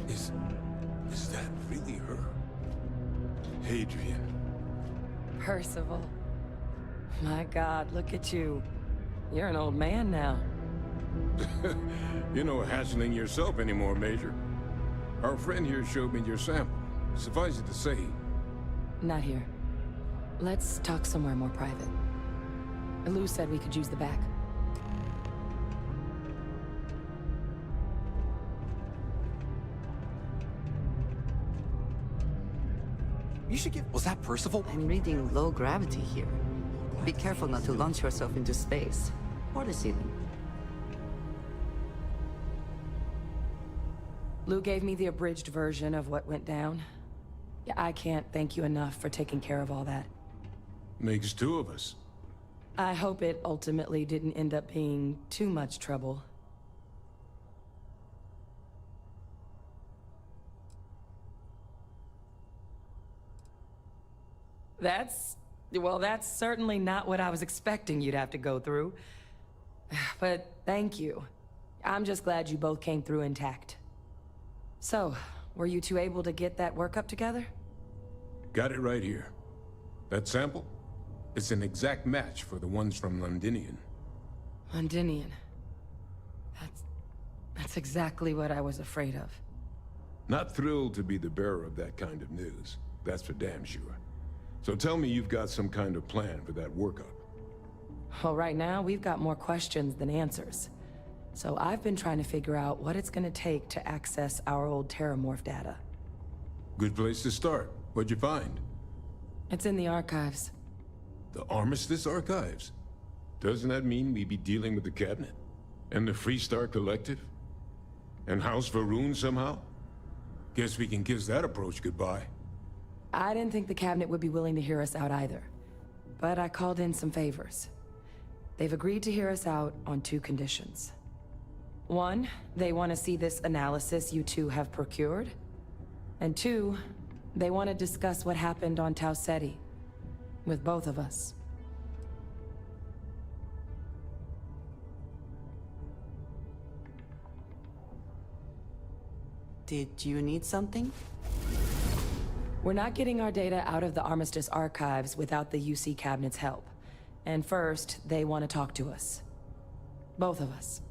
Is that really her? Hadrian. Percival. My God, look at you. You're an old man now. You're no hassling yourself anymore, Major. Our friend here showed me your sample. Suffice it to say... Not here. Let's talk somewhere more private. Lou said we could use the back. You should give... Was that Percival? I'm reading low gravity here. Be careful not to launch yourself into space. Or the ceiling. Lou gave me the abridged version of what went down. Yeah, I can't thank you enough for taking care of all that. Makes two of us. I hope it ultimately didn't end up being too much trouble. Well, that's certainly not what I was expecting you'd have to go through. But thank you. I'm just glad you both came through intact. So, were you two able to get that workup together? Got it right here. That sample? It's an exact match for the ones from Londinian. Londinian. That's exactly what I was afraid of. Not thrilled to be the bearer of that kind of news. That's for damn sure. So tell me you've got some kind of plan for that workup. Well, right now, we've got more questions than answers. So I've been trying to figure out what it's gonna take to access our old Terramorph data. Good place to start. What'd you find? It's in the archives. The Armistice Archives? Doesn't that mean we'd be dealing with the Cabinet? And the Freestar Collective? And House Varun somehow? Guess we can kiss that approach goodbye. I didn't think the Cabinet would be willing to hear us out either. But I called in some favors. They've agreed to hear us out on 2 conditions. 1, they want to see this analysis you two have procured. And 2, They want to discuss what happened on Tau Ceti. With both of us. Did you need something? We're not getting our data out of the Armistice archives without the UC Cabinet's help. And first, they want to talk to us. Both of us.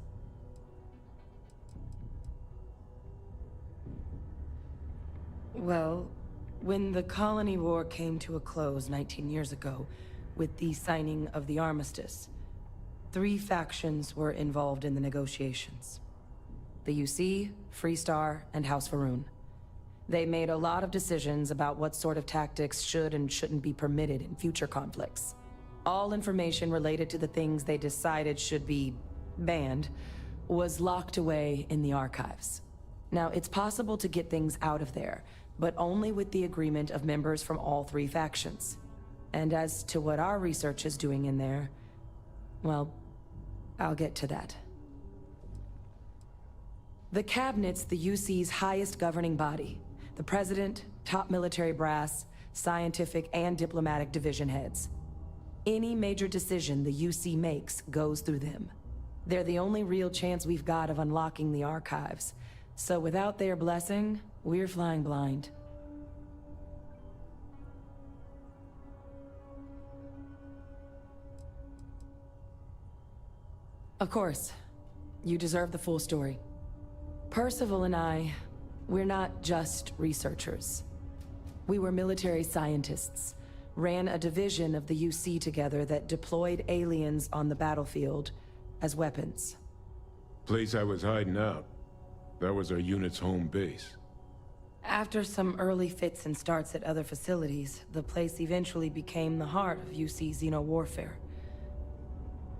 Well, when the Colony War came to a close 19 years ago, with the signing of the Armistice, 3 factions were involved in the negotiations. The UC, Freestar, and House Va'ruun. They made a lot of decisions about what sort of tactics should and shouldn't be permitted in future conflicts. All information related to the things they decided should be banned was locked away in the archives. Now, it's possible to get things out of there, but only with the agreement of members from all 3 factions. And as to what our research is doing in there, well, I'll get to that. The Cabinet's the UC's highest governing body. The President, top military brass, scientific and diplomatic division heads. Any major decision the UC makes goes through them. They're the only real chance we've got of unlocking the archives. So without their blessing, we're flying blind. Of course, you deserve the full story. Percival and I, we're not just researchers. We were military scientists, ran a division of the UC together that deployed aliens on the battlefield as weapons. Place I was hiding out. That was our unit's home base. After some early fits and starts at other facilities, the place eventually became the heart of UC xeno-warfare.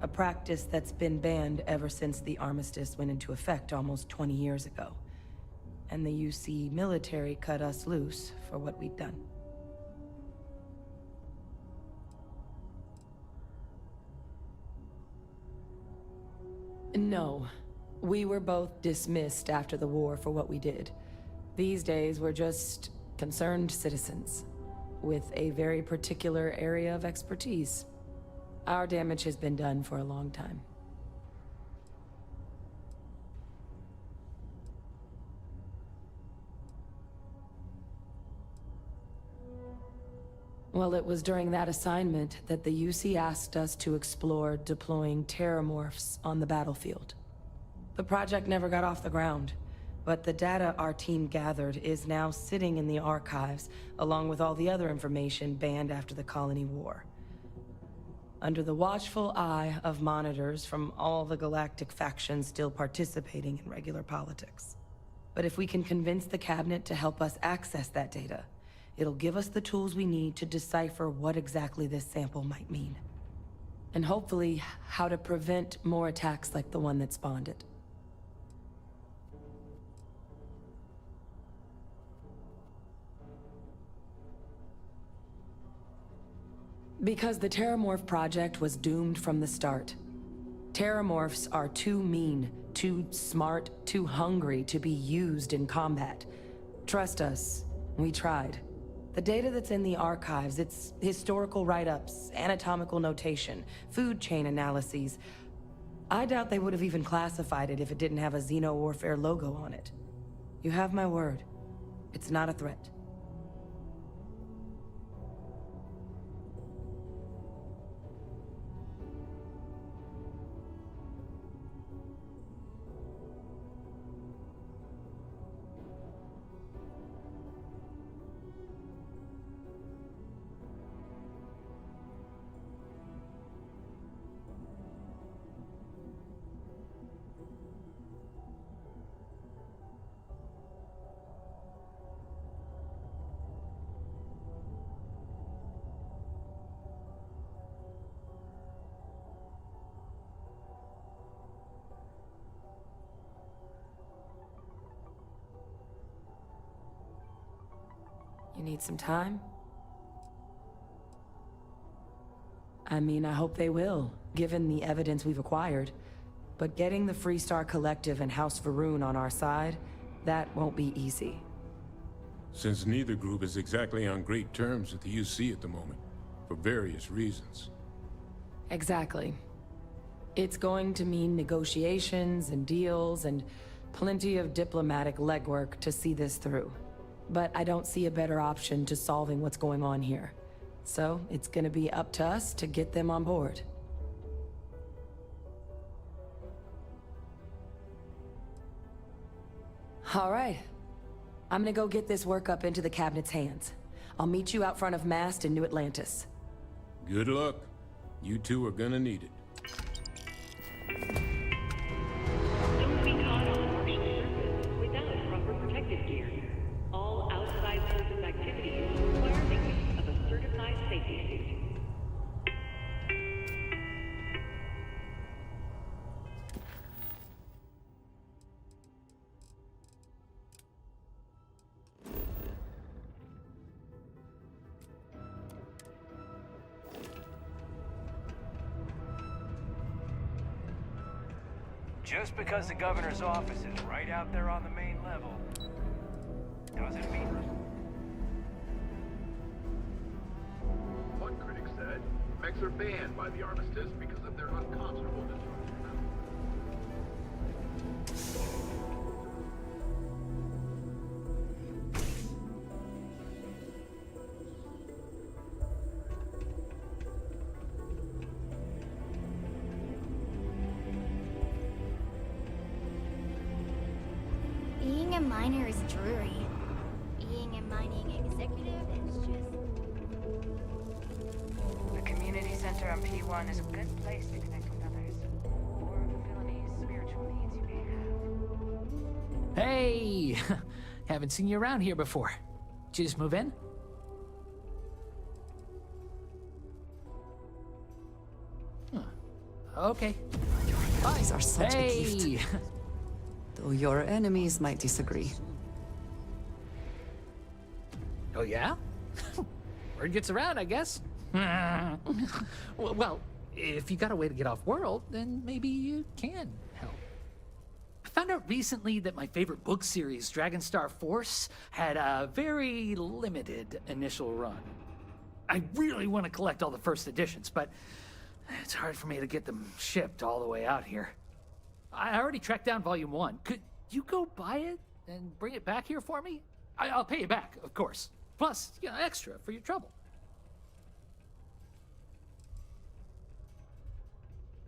A practice that's been banned ever since the Armistice went into effect almost 20 years ago. And the UC military cut us loose for what we'd done. No. We were both dismissed after the war for what we did. These days, we're just concerned citizens with a very particular area of expertise. Our damage has been done for a long time. Well, it was during that assignment that the UC asked us to explore deploying terramorphs on the battlefield. The project never got off the ground, but the data our team gathered is now sitting in the archives, along with all the other information banned after the Colony War. Under the watchful eye of monitors from all the galactic factions still participating in regular politics. But if we can convince the Cabinet to help us access that data, it'll give us the tools we need to decipher what exactly this sample might mean. And hopefully, how to prevent more attacks like the one that spawned it. Because the Terramorph project was doomed from the start. Terramorphs are too mean, too smart, too hungry to be used in combat. Trust us, we tried. The data that's in the archives, it's historical write-ups, anatomical notation, food chain analyses. I doubt they would have even classified it if it didn't have a Xeno-Warfare logo on it. You have my word. It's not a threat. You need some time? I mean, I hope they will, given the evidence we've acquired. But getting the Freestar Collective and House Va'ruun on our side, that won't be easy. since neither group is exactly on great terms with the UC at the moment, for various reasons. Exactly. It's going to mean negotiations and deals and plenty of diplomatic legwork to see this through. But I don't see a better option to solving what's going on here. So it's gonna be up to us to get them on board. All right. I'm gonna go get this work up into the cabinet's hands. I'll meet you out front of Mast in New Atlantis. Good luck. You two are gonna need it. Don't be caught on the Martian surface without proper protective gear. All outside surface activities require the use of a certified safety suit. Just because the governor's office is right out there on the main level, doesn't mean... One critic said, mechs are banned by the armistice because of their unconscionable destruction. Being a miner is dreary. Being a mining executive is just... The community center on P1 is a good place to connect with others, or fulfill any spiritual needs you may have. Hey! Haven't seen you around here before. Did you just move in? Okay. Your eyes are such a Hey! gift. Though your enemies might disagree. Oh, yeah? Word gets around, I guess. Well, if you got a way to get off world, then maybe you can help. I found out recently that my favorite book series, Dragonstar Force, had a very limited initial run. I really want to collect all the first editions, but it's hard for me to get them shipped all the way out here. I already tracked down Volume 1. Could you go buy it and bring it back here for me? I'll pay you back, of course. Plus, you know, extra for your trouble.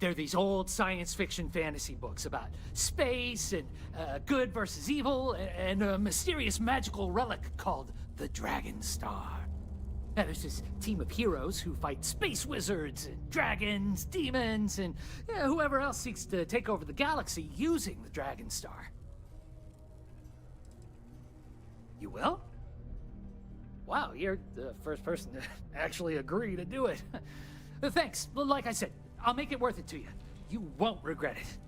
They're these old science fiction fantasy books about space and good versus evil and a mysterious magical relic called the Dragon Star. Now, there's this team of heroes who fight space wizards and dragons, demons, and whoever else seeks to take over the galaxy using the Dragon Star. You will? Wow, you're the first person to actually agree to do it. Thanks. Like I said, I'll make it worth it to you. You won't regret it.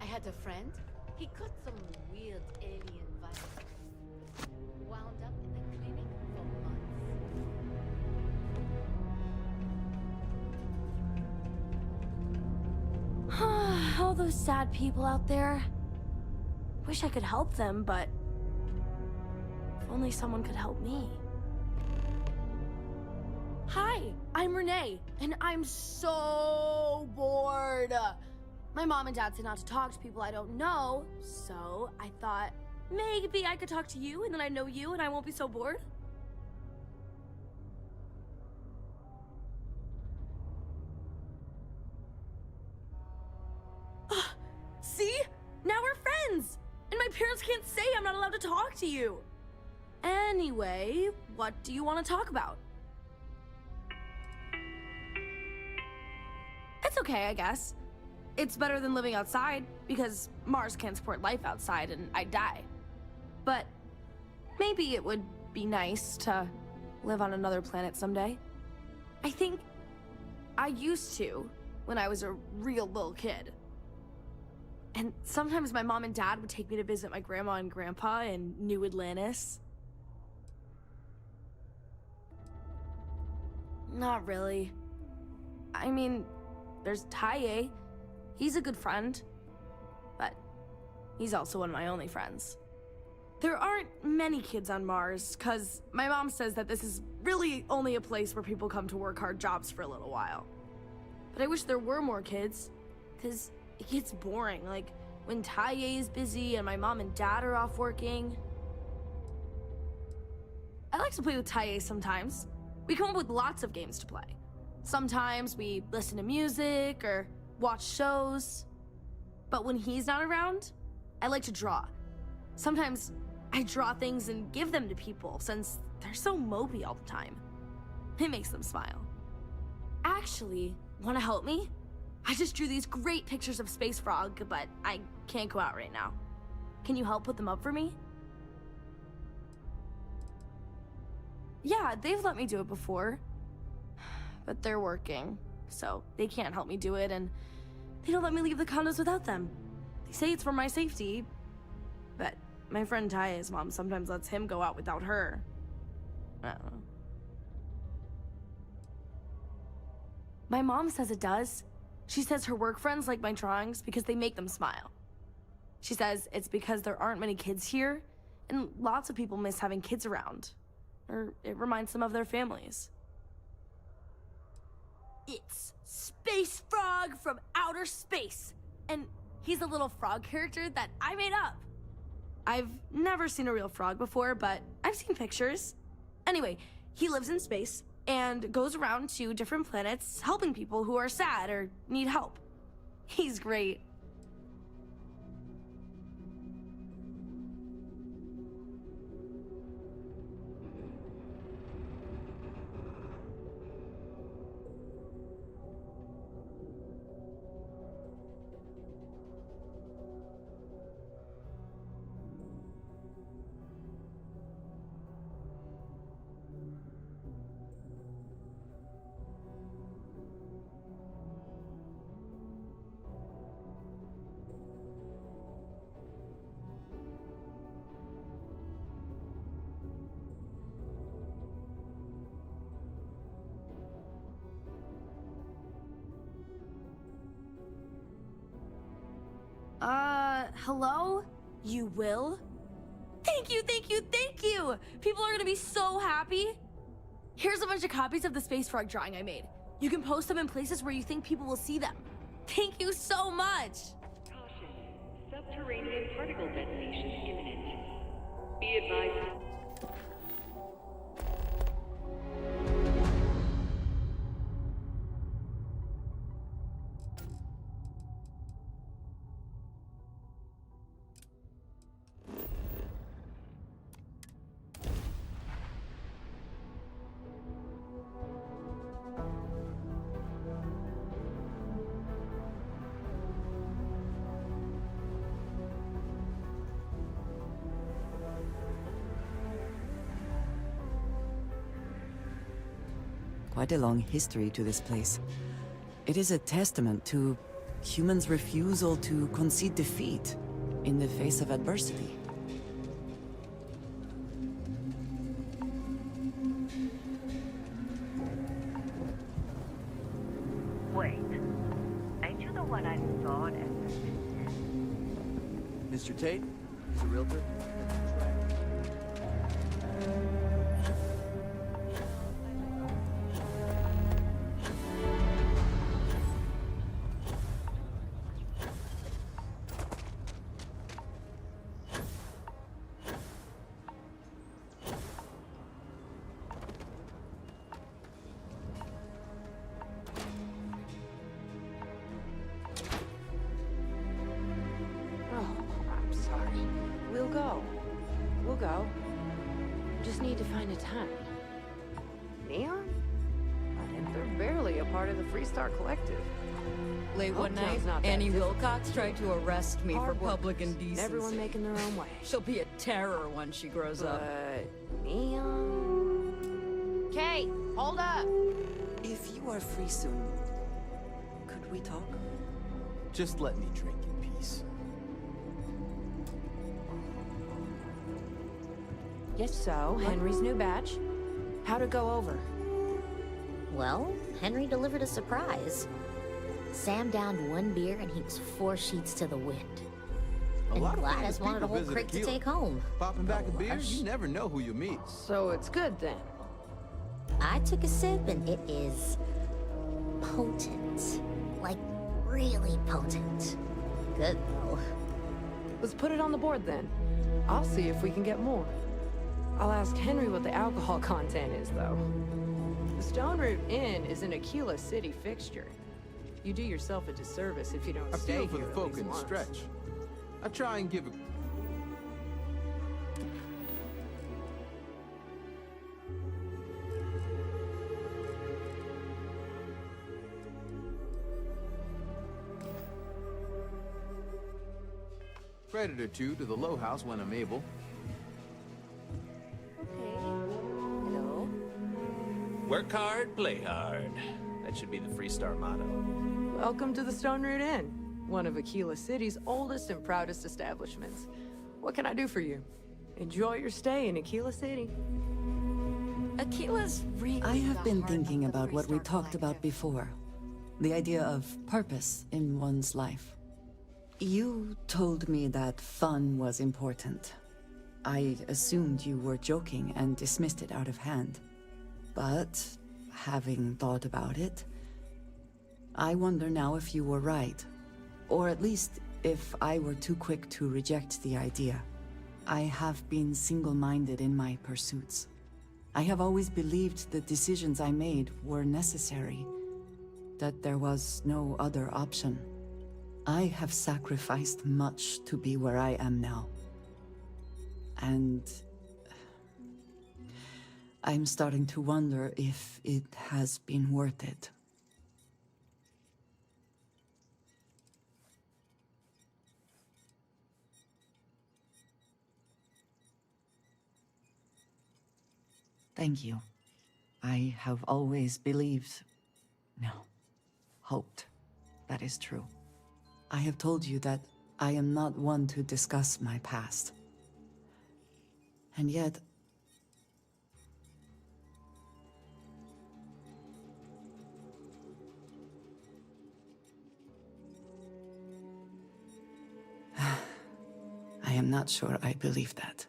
I had a friend. He caught some weird alien virus. Wound up in the clinic for months. All those sad people out there. Wish I could help them, but if only someone could help me. Hi, I'm Renee, and I'm so bored. My mom and dad say not to talk to people I don't know, so I thought maybe I could talk to you, and then I know you, and I won't be so bored. See? Now we're friends! And my parents can't say I'm not allowed to talk to you. Anyway, what do you want to talk about? It's okay, I guess. It's better than living outside, because Mars can't support life outside and I'd die. But maybe it would be nice to live on another planet someday. I think I used to when I was a real little kid. And sometimes my mom and dad would take me to visit my grandma and grandpa in New Atlantis. Not really. I mean, there's Taiye. He's a good friend. But he's also one of my only friends. There aren't many kids on Mars, because my mom says that this is really only a place where people come to work hard jobs for a little while. But I wish there were more kids, because it gets boring, like when Taiye is busy and my mom and dad are off working. I like to play with Taiye sometimes. We come up with lots of games to play. Sometimes we listen to music or watch shows. But when he's not around, I like to draw. Sometimes I draw things and give them to people since they're so mopey all the time. It makes them smile. Actually, want to help me? I just drew these great pictures of Space Frog, but I can't go out right now. Can you help put them up for me? Yeah, they've let me do it before. But they're working, so they can't help me do it, and they don't let me leave the condos without them. They say it's for my safety, but my friend Taiye's mom sometimes lets him go out without her. I don't know. My mom says it does. She says her work friends like my drawings because they make them smile. She says it's because there aren't many kids here, and lots of people miss having kids around. Or it reminds them of their families. It's Space Frog from outer space, and he's a little frog character that I made up. I've never seen a real frog before, but I've seen pictures. Anyway, he lives in space and goes around to different planets helping people who are sad or need help. He's great. Hello? You will? Thank you, thank you, thank you! People are gonna be so happy. Here's a bunch of copies of the Space Frog drawing I made. You can post them in places where you think people will see them. Thank you so much! Caution. Subterranean particle detonation imminent. Be advised. Quite a long history to this place. It is a testament to humans' refusal to concede defeat in the face of adversity. Wait. Ain't you the one I saw at Mr. Tate? He's a realtor? We'll go. Just need to find a time. Neon? I think they're barely a part of the Freestar Collective. Late one night, Hotel's not that Annie different. Wilcox tried to arrest me for Hard public workers. indecency. Everyone making their own way. She'll be a terror when she grows up. Neon... Kate, hold up! If you are free soon, could we talk? Just let me drink in peace. Yes, so, Henry's new batch. How'd it go over? Well, Henry delivered a surprise. Sam downed one beer and he was 4 sheets to the wind. And Gladys wanted a whole crate to take home. Popping back a beer, you never know who you meet. So it's good then. I took a sip and it is potent. Like, really potent. Good though. Let's put it on the board then. I'll see if we can get more. I'll ask Henry what the alcohol content is, though. The Stone Root Inn is an Aquila City fixture. You do yourself a disservice if you don't stay here I feel for the folk in the stretch. I try and give a... credit or two to the Low House when I'm able. Hello. Work hard, play hard. That should be the Freestar motto. Welcome to the Stone Root Inn, one of Aquila City's oldest and proudest establishments. What can I do for you? Enjoy your stay in Aquila City. Aquila's really I have been thinking about what we talked about before. The idea of purpose in one's life. You told me that fun was important. I assumed you were joking and dismissed it out of hand. But, having thought about it, I wonder now if you were right. Or at least, if I were too quick to reject the idea. I have been single-minded in my pursuits. I have always believed the decisions I made were necessary, that there was no other option. I have sacrificed much to be where I am now. And I'm starting to wonder if it has been worth it. Thank you. I have always believed, no, hoped that is true. I have told you that I am not one to discuss my past. And yet, I am not sure I believe that.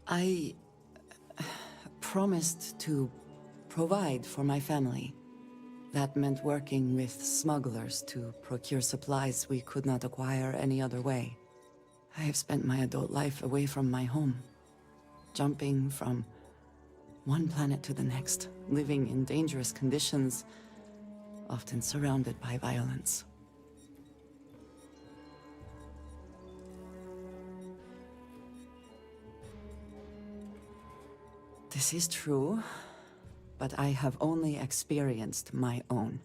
I promised to provide for my family. That meant working with smugglers to procure supplies we could not acquire any other way. I have spent my adult life away from my home, jumping from one planet to the next, living in dangerous conditions, often surrounded by violence. This is true, but I have only experienced my own.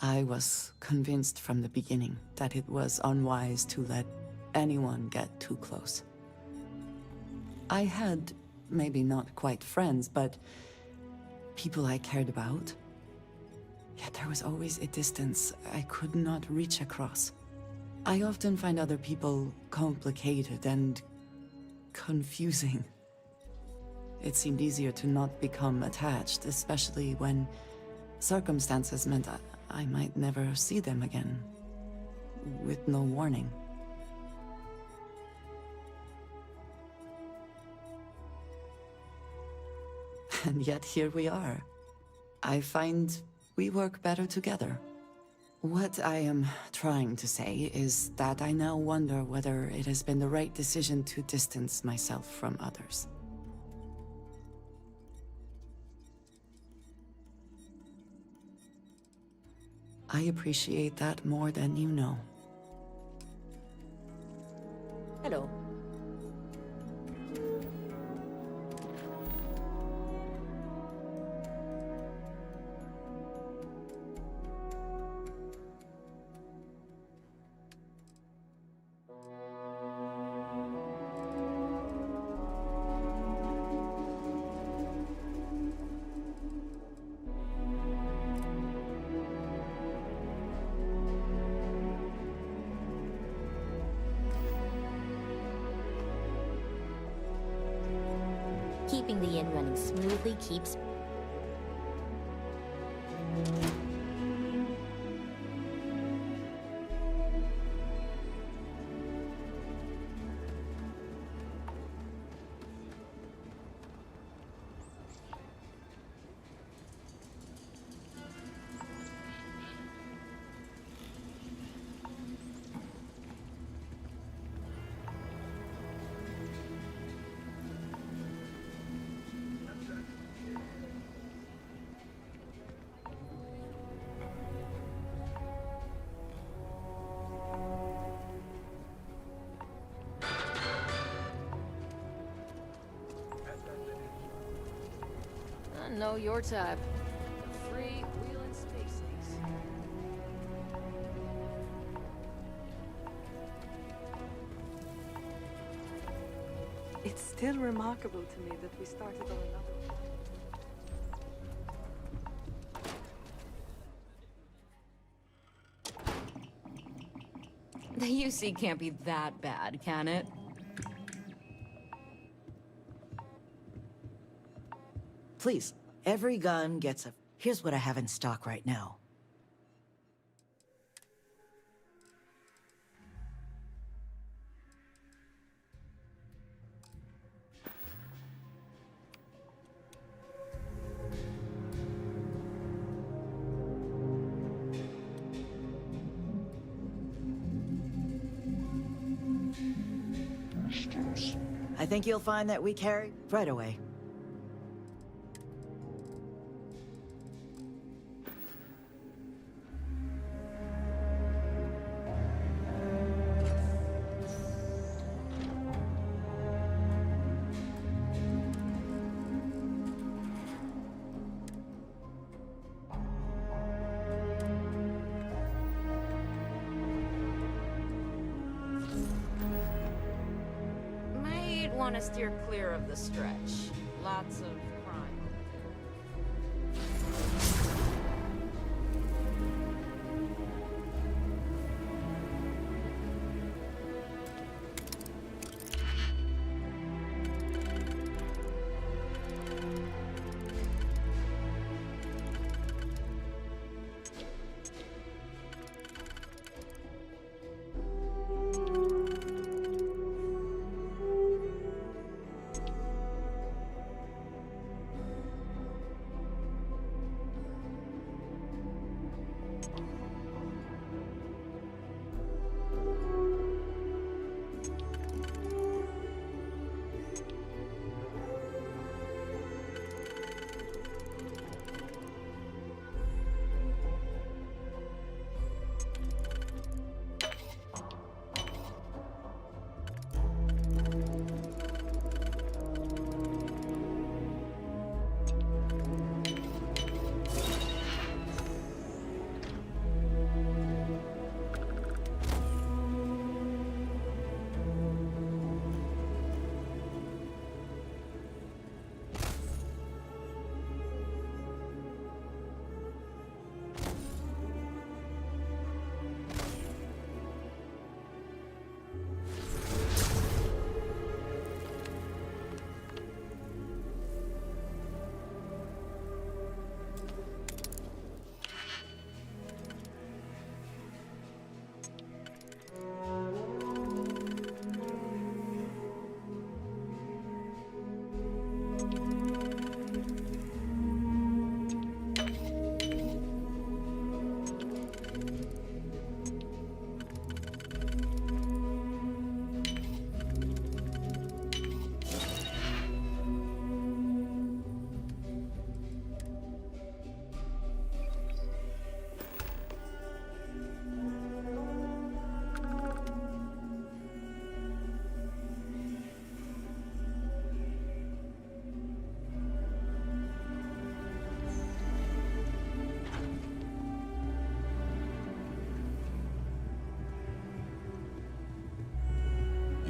I was convinced from the beginning that it was unwise to let anyone get too close. I had, maybe not quite friends, but people I cared about. Yet there was always a distance I could not reach across. I often find other people complicated and confusing. It seemed easier to not become attached, especially when circumstances meant I might never see them again, with no warning. And yet here we are. I find we work better together. What I am trying to say is that I now wonder whether it has been the right decision to distance myself from others. I appreciate that more than you know. Hello. Keeping the inn running smoothly keeps... know your type. Free-wheeling spaces. It's still remarkable to me that we started on another. The UC can't be that bad, can it? Please, every gun gets a... Here's what I have in stock right now. I think you'll find that we carry right away. Want to steer clear of the stretch. Lots of crime.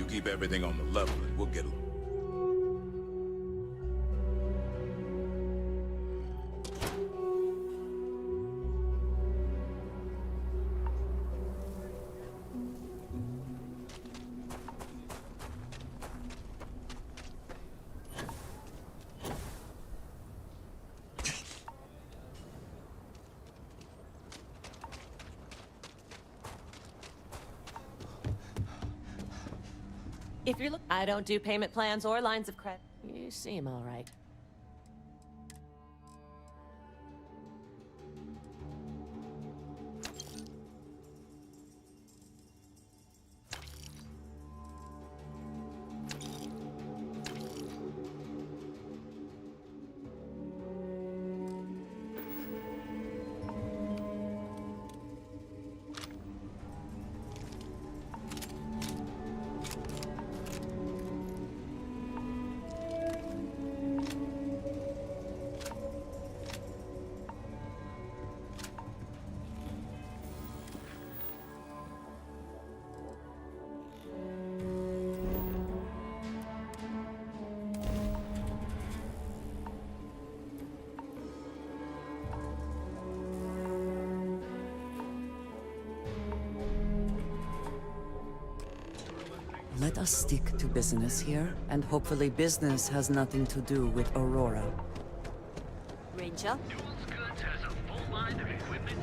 Keep everything on the level and we'll get along. If you're I don't do payment plans or lines of credit. You seem all right. Let us stick to business here, and hopefully business has nothing to do with Aurora. Ranger? Goods has a full line of equipment.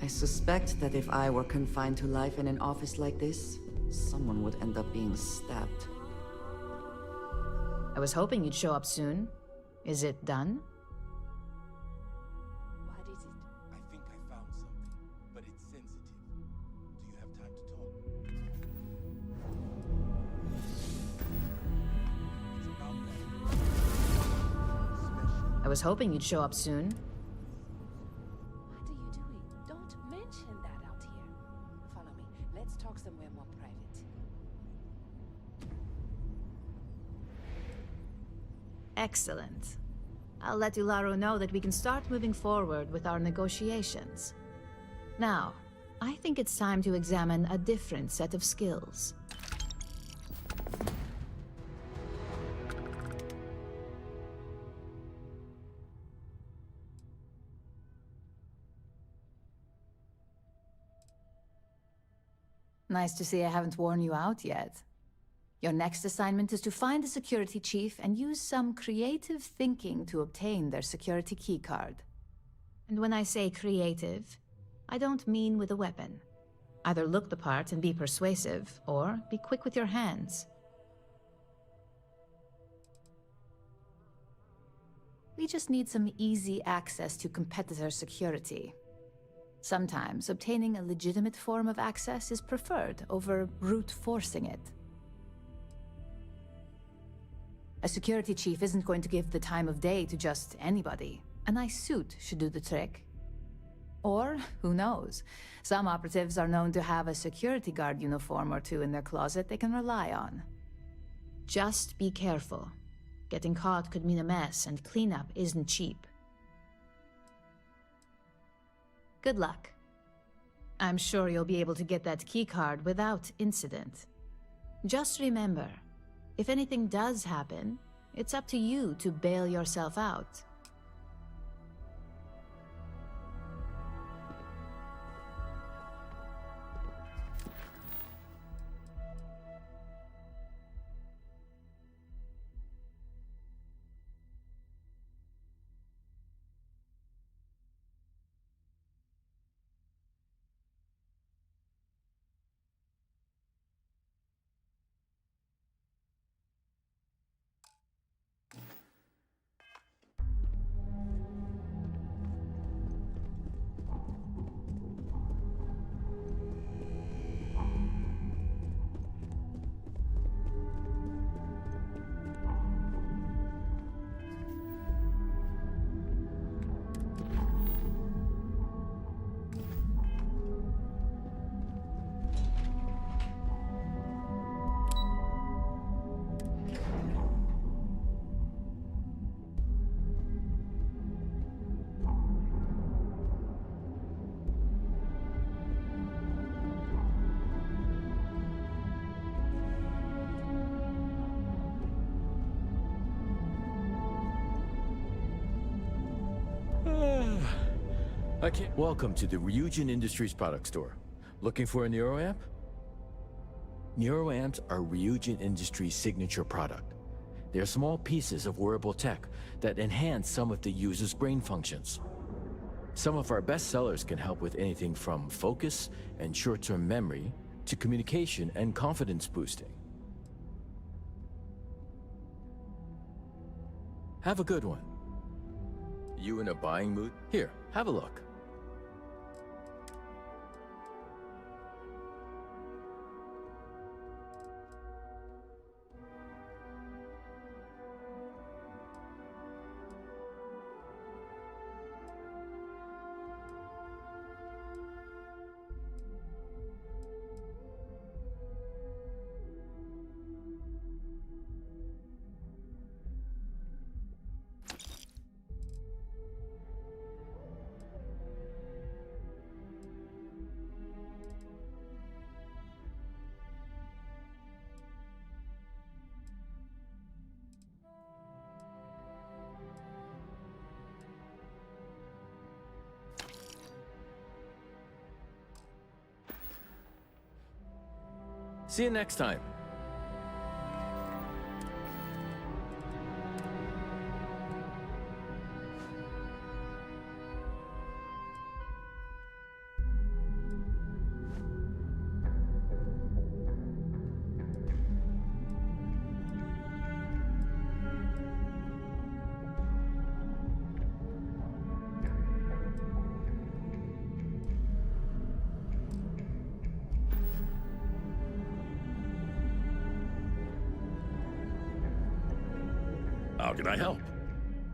I suspect that if I were confined to life in an office like this, someone would end up being stabbed. I was hoping you'd show up soon. Is it done? What is it? I think I found something, but it's sensitive. Do you have time to talk? It's about that. I was hoping you'd show up soon. What are you doing? Don't mention that out here. Follow me. Let's talk somewhere more private. Excellent. I'll let Ularo know that we can start moving forward with our negotiations. Now, I think it's time to examine a different set of skills. Nice to see I haven't worn you out yet. Your next assignment is to find a security chief and use some creative thinking to obtain their security keycard. And when I say creative, I don't mean with a weapon. Either look the part and be persuasive, or be quick with your hands. We just need some easy access to competitor security. Sometimes obtaining a legitimate form of access is preferred over brute forcing it. A security chief isn't going to give the time of day to just anybody. A nice suit should do the trick. Or, who knows, some operatives are known to have a security guard uniform or two in their closet they can rely on. Just be careful. Getting caught could mean a mess, and cleanup isn't cheap. Good luck. I'm sure you'll be able to get that keycard without incident. Just remember, if anything does happen, it's up to you to bail yourself out. Welcome to the Ryujin Industries product store. Looking for a neuroamp? Neuroamps are Ryujin Industries' signature product. They are small pieces of wearable tech that enhance some of the user's brain functions. Some of our best sellers can help with anything from focus and short-term memory to communication and confidence boosting. Have a good one. You in a buying mood? Here, have a look. See you next time. How can I help?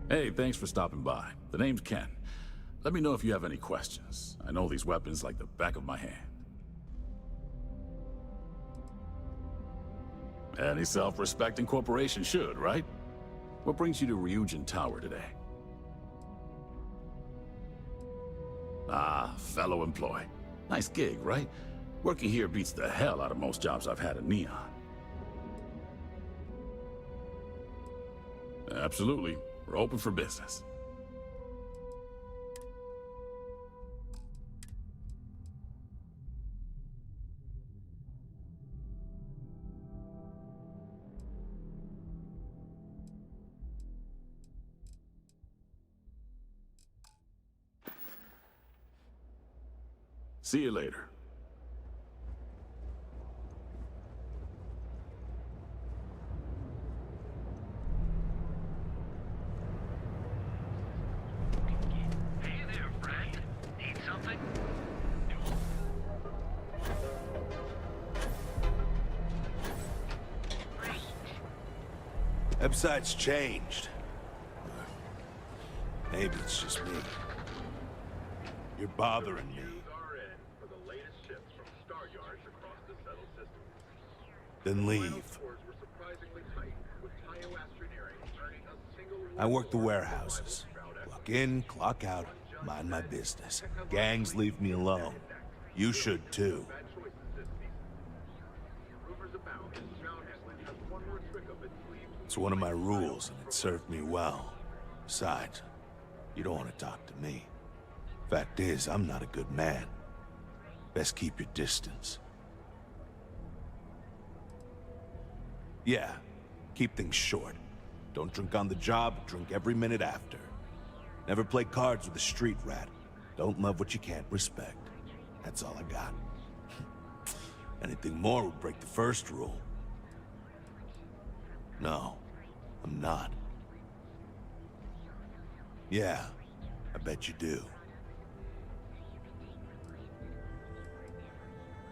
Hey, thanks for stopping by. The name's Ken. Let me know if you have any questions. I know these weapons like the back of my hand. Any self-respecting corporation should, right? What brings you to Ryujin Tower today? Ah, fellow employee. Nice gig, right? Working here beats the hell out of most jobs I've had in Neon. Absolutely. We're open for business. See you later. Website's changed. Maybe it's just me. You're bothering me. Then leave. I work the warehouses. Clock in, clock out, mind my business. Gangs leave me alone. You should too. It's one of my rules, and it served me well. Besides, you don't want to talk to me. Fact is, I'm not a good man. Best keep your distance. Yeah, keep things short. Don't drink on the job, drink every minute after. Never play cards with a street rat. Don't love what you can't respect. That's all I got. Anything more would break the first rule. No, I'm not. Yeah, I bet you do.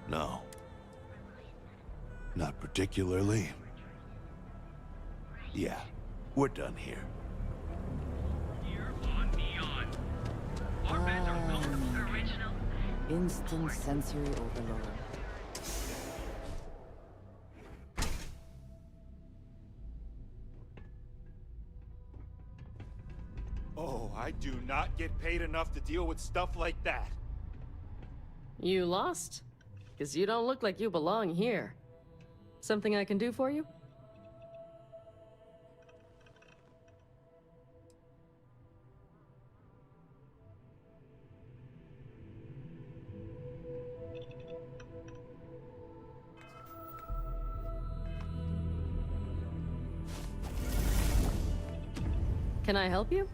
No. Not particularly. Yeah, we're done here. Instant sensory overload. Oh, I do not get paid enough to deal with stuff like that. You lost? Because you don't look like you belong here. Something I can do for you? Can I help you?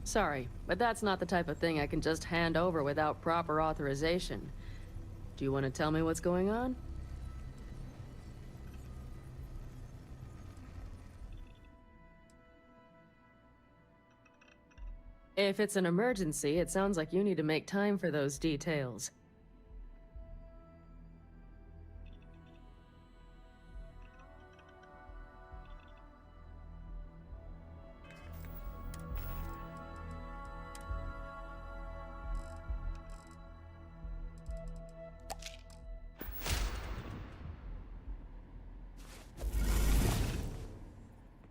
Sorry, but that's not the type of thing I can just hand over without proper authorization. Do you want to tell me what's going on? If it's an emergency, it sounds like you need to make time for those details.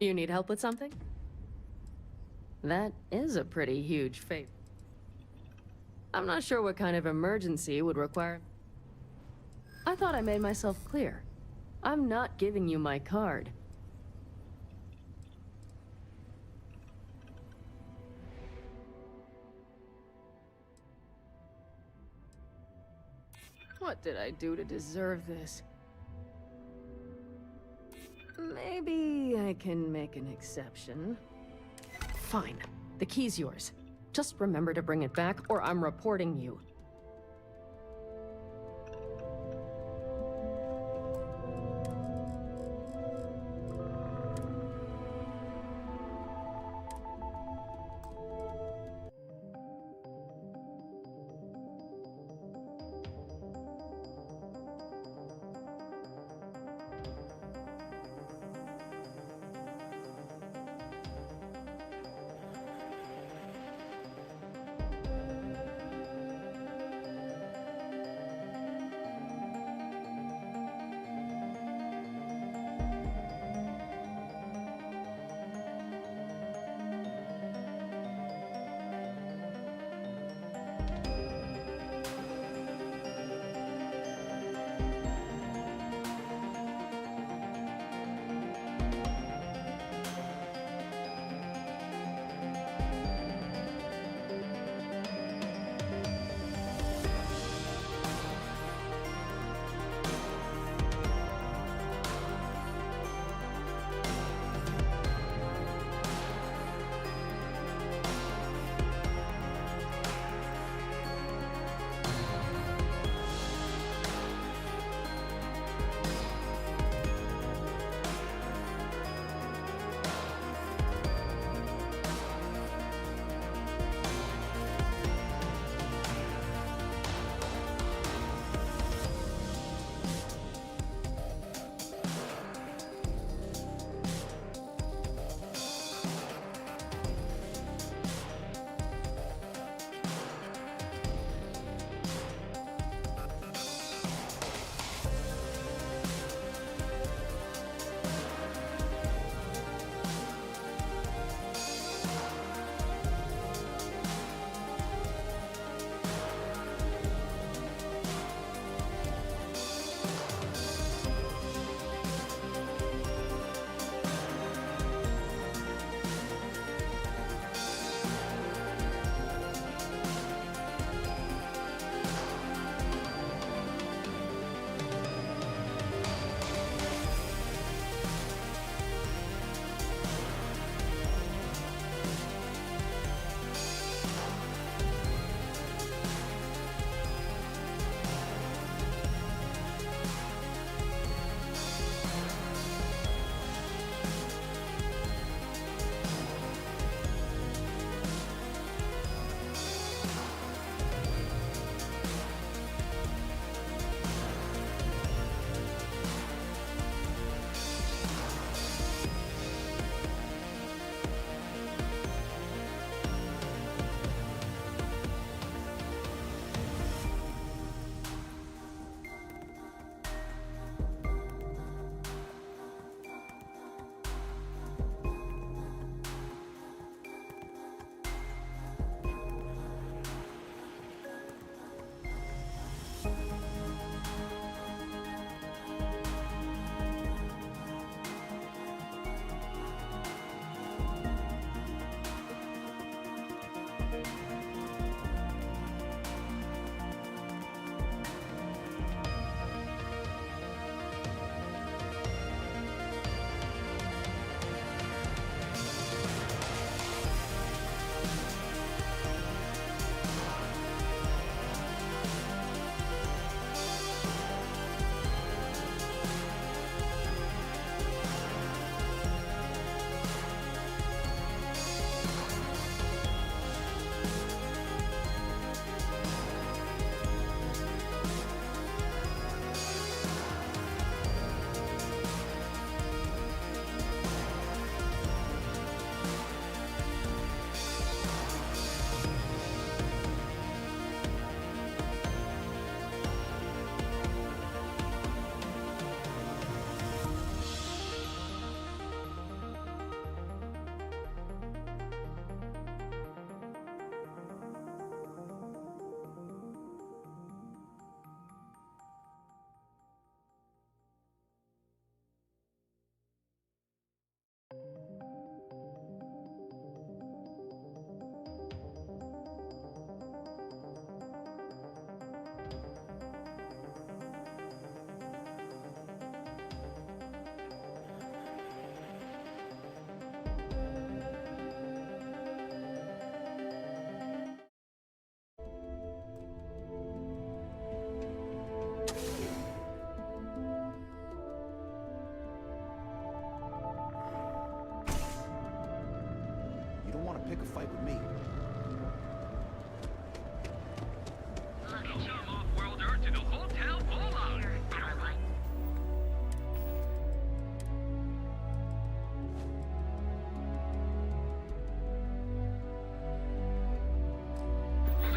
You need help with something? That is a pretty huge favor. I'm not sure what kind of emergency would require... I thought I made myself clear. I'm not giving you my card. What did I do to deserve this? Maybe I can make an exception. Fine. The key's yours. Just remember to bring it back, or I'm reporting you.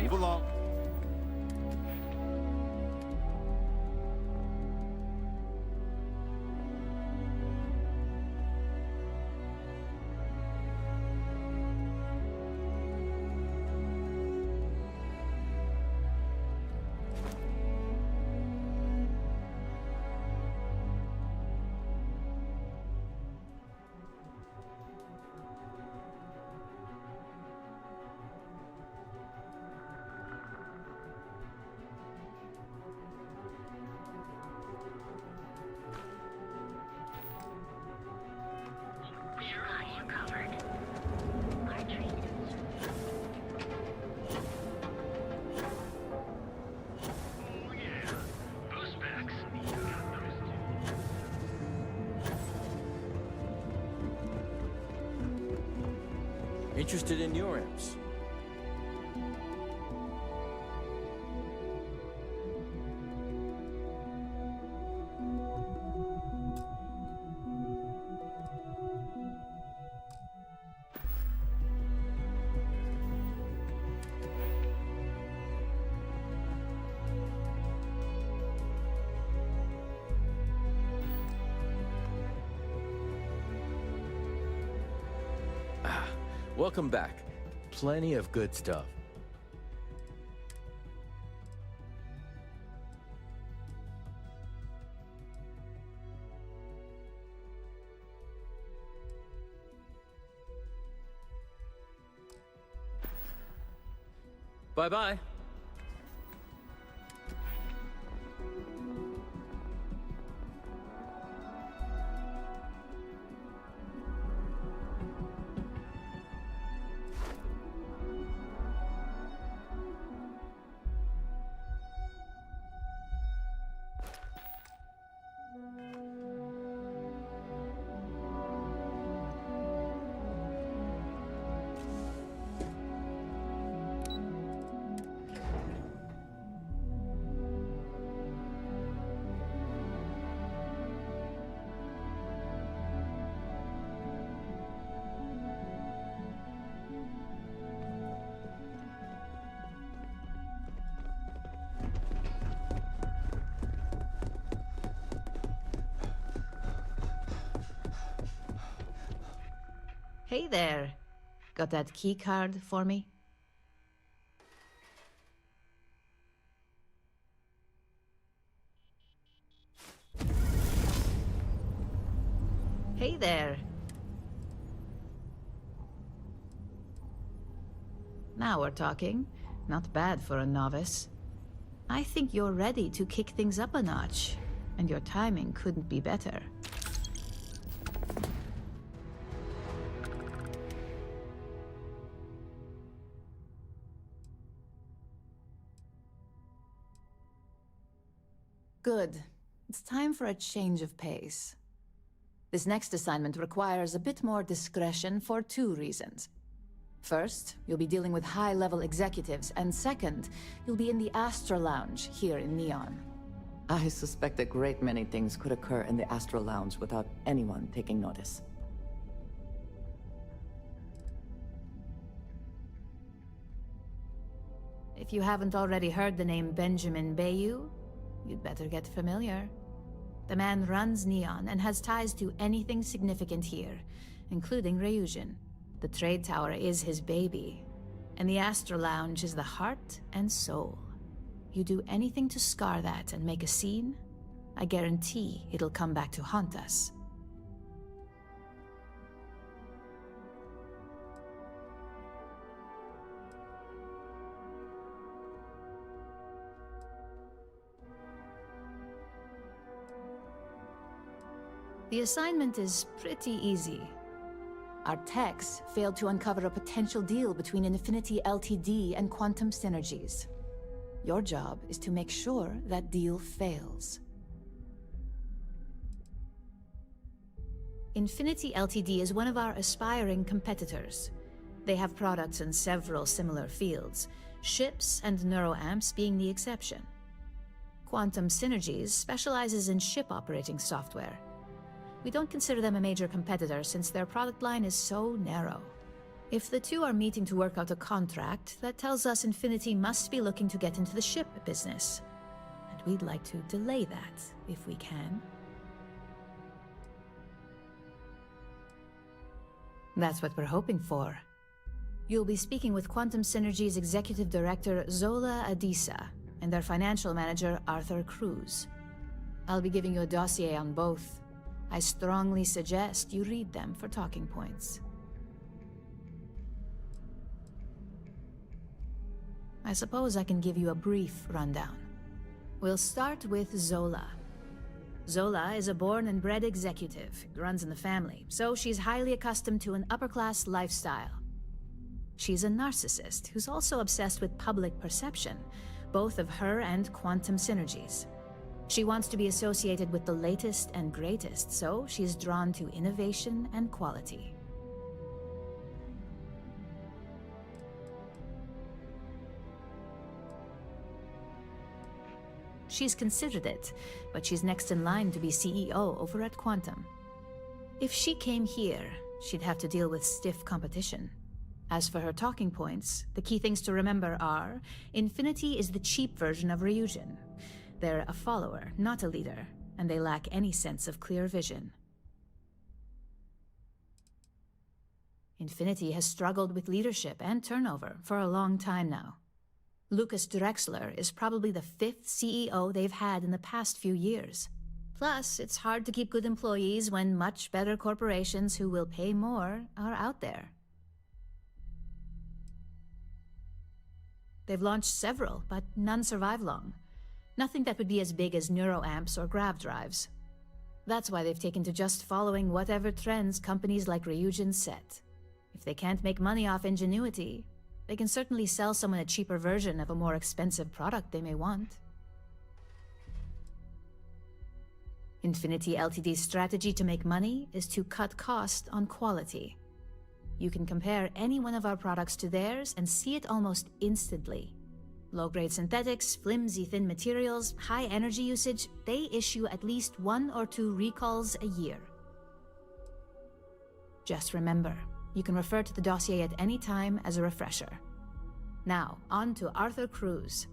Move along. Interested in your imps? Welcome back. Plenty of good stuff. Bye-bye. Hey there. Got that key card for me? Hey there. Now we're talking. Not bad for a novice. I think you're ready to kick things up a notch, and your timing couldn't be better. Good. It's time for a change of pace. This next assignment requires a bit more discretion for 2 reasons. First, you'll be dealing with high-level executives, and second, you'll be in the Astra Lounge here in Neon. I suspect a great many things could occur in the Astra Lounge without anyone taking notice. If you haven't already heard the name Benjamin Bayou, you'd better get familiar. The man runs Neon and has ties to anything significant here, including Ryujin. The trade tower is his baby, and the Astra Lounge is the heart and soul. You do anything to scar that and make a scene, I guarantee it'll come back to haunt us. The assignment is pretty easy. Our techs failed to uncover a potential deal between Infinity Ltd and Quantum Synergies. Your job is to make sure that deal fails. Infinity Ltd is one of our aspiring competitors. They have products in several similar fields, ships and neuroamps being the exception. Quantum Synergies specializes in ship operating software. We don't consider them a major competitor since their product line is so narrow. If the two are meeting to work out a contract, that tells us Infinity must be looking to get into the ship business. And we'd like to delay that, if we can. That's what we're hoping for. You'll be speaking with Quantum Synergy's Executive Director, Zola Adisa, and their Financial Manager, Arthur Cruz. I'll be giving you a dossier on both. I strongly suggest you read them for talking points. I suppose I can give you a brief rundown. We'll start with Zola. Zola is a born and bred executive. It runs in the family, so she's highly accustomed to an upper-class lifestyle. She's a narcissist who's also obsessed with public perception, both of her and Quantum Synergies. She wants to be associated with the latest and greatest, so she's drawn to innovation and quality. She's considered it, but she's next in line to be CEO over at Quantum. If she came here, she'd have to deal with stiff competition. As for her talking points, the key things to remember are, Infinity is the cheap version of Ryujin. They're a follower, not a leader, and they lack any sense of clear vision. Infinity has struggled with leadership and turnover for a long time now. Lucas Drexler is probably the 5th CEO they've had in the past few years. Plus, it's hard to keep good employees when much better corporations who will pay more are out there. They've launched several, but none survive long. Nothing that would be as big as neuroamps or grav drives. That's why they've taken to just following whatever trends companies like Ryujin set. If they can't make money off ingenuity, they can certainly sell someone a cheaper version of a more expensive product they may want. Infinity Ltd's strategy to make money is to cut cost on quality. You can compare any one of our products to theirs and see it almost instantly. Low-grade synthetics, flimsy thin materials, high energy usage, they issue at least 1 or 2 recalls a year. Just remember, you can refer to the dossier at any time as a refresher. Now, on to Arthur Cruz.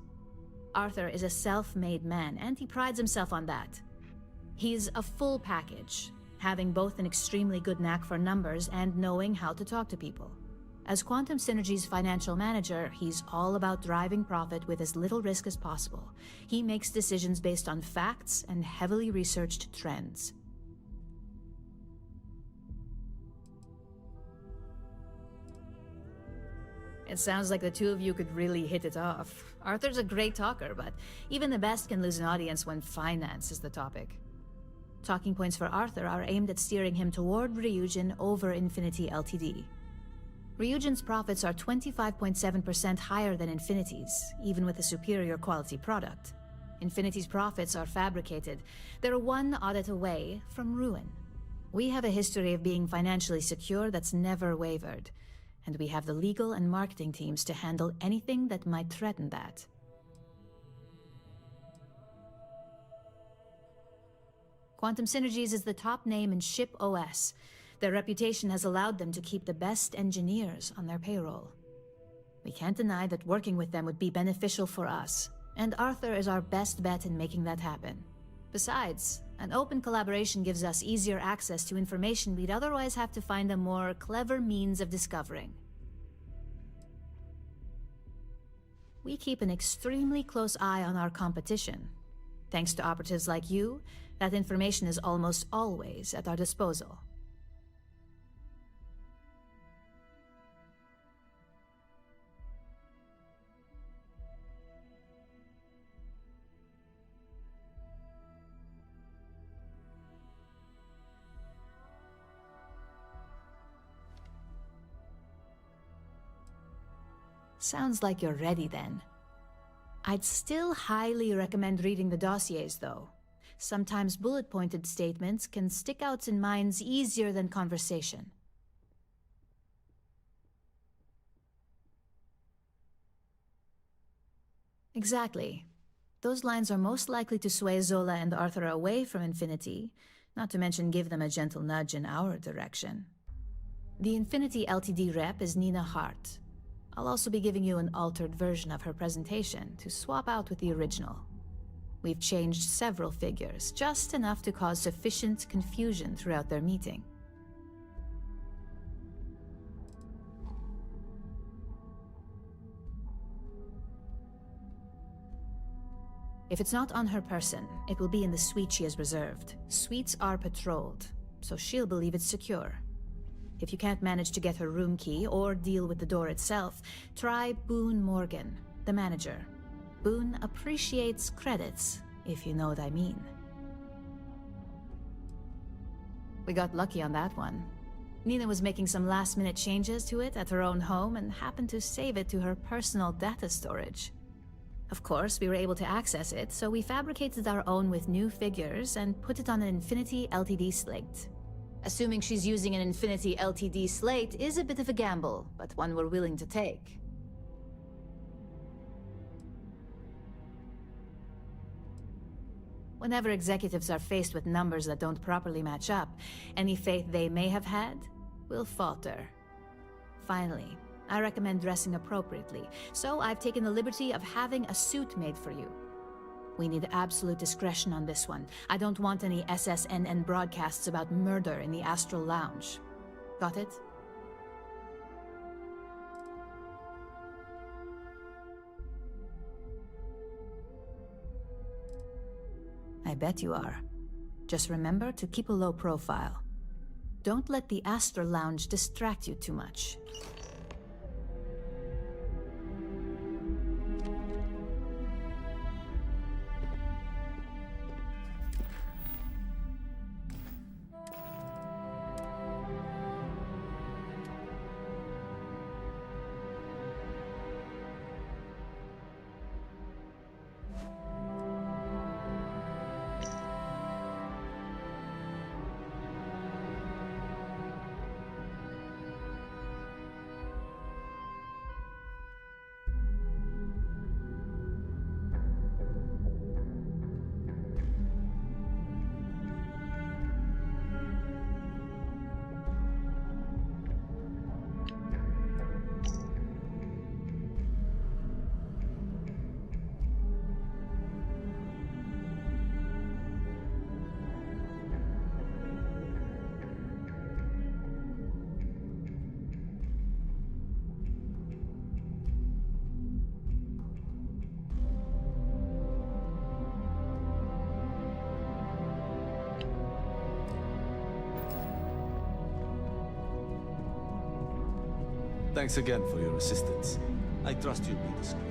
Arthur is a self-made man, and he prides himself on that. He's a full package, having both an extremely good knack for numbers and knowing how to talk to people. As Quantum Synergy's financial manager, he's all about driving profit with as little risk as possible. He makes decisions based on facts and heavily researched trends. It sounds like the two of you could really hit it off. Arthur's a great talker, but even the best can lose an audience when finance is the topic. Talking points for Arthur are aimed at steering him toward Ryujin over Infinity Ltd. Ryujin's profits are 25.7% higher than Infinity's, even with a superior quality product. Infinity's profits are fabricated. They're one audit away from ruin. We have a history of being financially secure that's never wavered, and we have the legal and marketing teams to handle anything that might threaten that. Quantum Synergies is the top name in ship OS. Their reputation has allowed them to keep the best engineers on their payroll. We can't deny that working with them would be beneficial for us, and Arthur is our best bet in making that happen. Besides, an open collaboration gives us easier access to information we'd otherwise have to find a more clever means of discovering. We keep an extremely close eye on our competition. Thanks to operatives like you, that information is almost always at our disposal. Sounds like you're ready then. I'd still highly recommend reading the dossiers, though. Sometimes bullet-pointed statements can stick out in minds easier than conversation. Exactly. Those lines are most likely to sway Zola and Arthur away from Infinity, not to mention give them a gentle nudge in our direction. The Infinity Ltd rep is Nina Hart. I'll also be giving you an altered version of her presentation to swap out with the original. We've changed several figures, just enough to cause sufficient confusion throughout their meeting. If it's not on her person, it will be in the suite she has reserved. Suites are patrolled, so she'll believe it's secure. If you can't manage to get her room key or deal with the door itself, try Boone Morgan, the manager. Boone appreciates credits, if you know what I mean. We got lucky on that one. Nina was making some last-minute changes to it at her own home and happened to save it to her personal data storage. Of course, we were able to access it, so we fabricated our own with new figures and put it on an Infinity Ltd slate. Assuming she's using an Infinity Ltd slate is a bit of a gamble, but one we're willing to take. Whenever executives are faced with numbers that don't properly match up, any faith they may have had will falter. Finally, I recommend dressing appropriately, so I've taken the liberty of having a suit made for you. We need absolute discretion on this one. I don't want any SSNN broadcasts about murder in the Astral Lounge. Got it? I bet you are. Just remember to keep a low profile. Don't let the Astral Lounge distract you too much. Thanks again for your assistance. I trust you'll be discreet.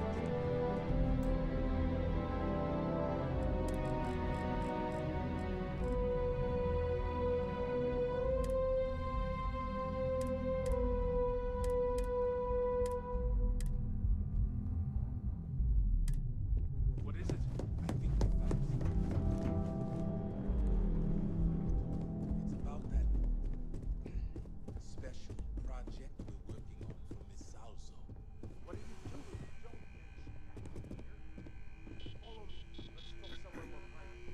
What is it? It's about that special project we're working on for Miss Salzo. What are you doing? Don't follow me. Let's go somewhere more private.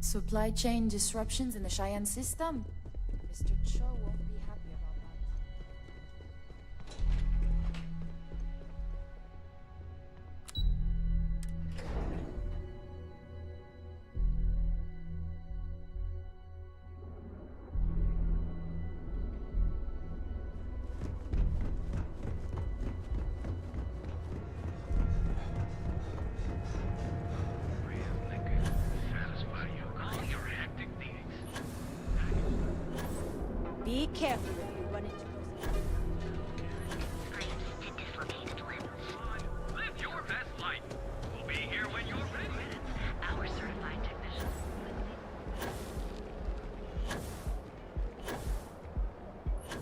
Supply chain disruptions in the Cheyenne system? Mr. Cho won't be happy about that. Be careful if you run into those. Live your best life. We'll be here when you're ready. Our certified technicians.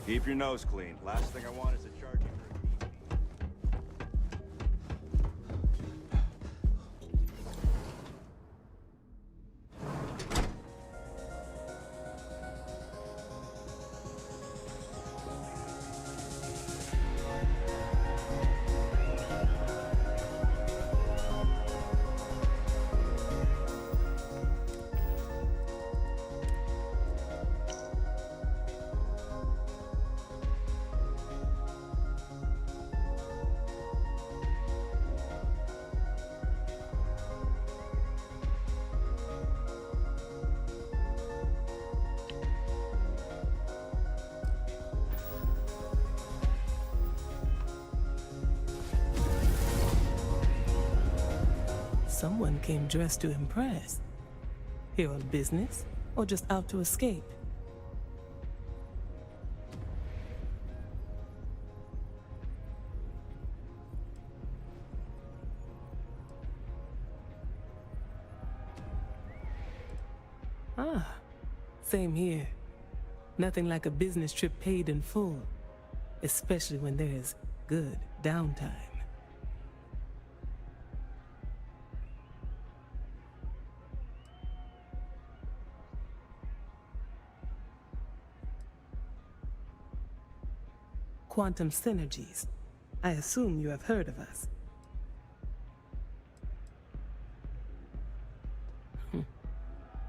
Keep your nose clean. Last thing I want is to charge you for a key. Someone came dressed to impress. Here on business, or just out to escape? Ah, same here. Nothing like a business trip paid in full, especially when there is good downtime. Quantum synergies. I assume you have heard of us.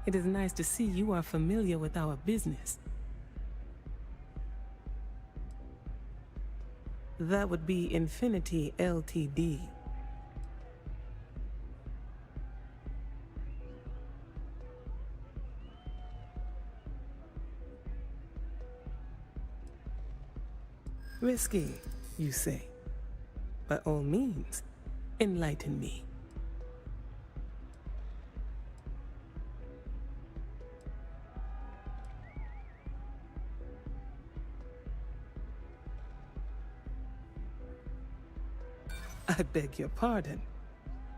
It is nice to see you are familiar with our business. That would be Infinity Ltd. Risky, you say? By all means, enlighten me. I beg your pardon.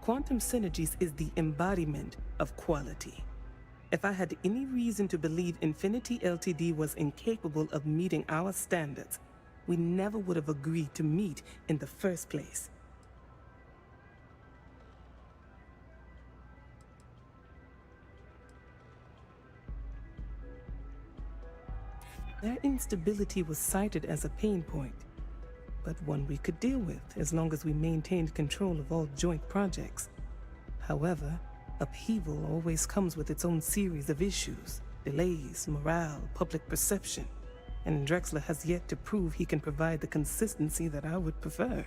Quantum synergies is the embodiment of quality. If I had any reason to believe Infinity Ltd was incapable of meeting our standards, we never would have agreed to meet in the first place. Their instability was cited as a pain point, but one we could deal with as long as we maintained control of all joint projects. However, upheaval always comes with its own series of issues, delays, morale, public perception, and Drexler has yet to prove he can provide the consistency that I would prefer.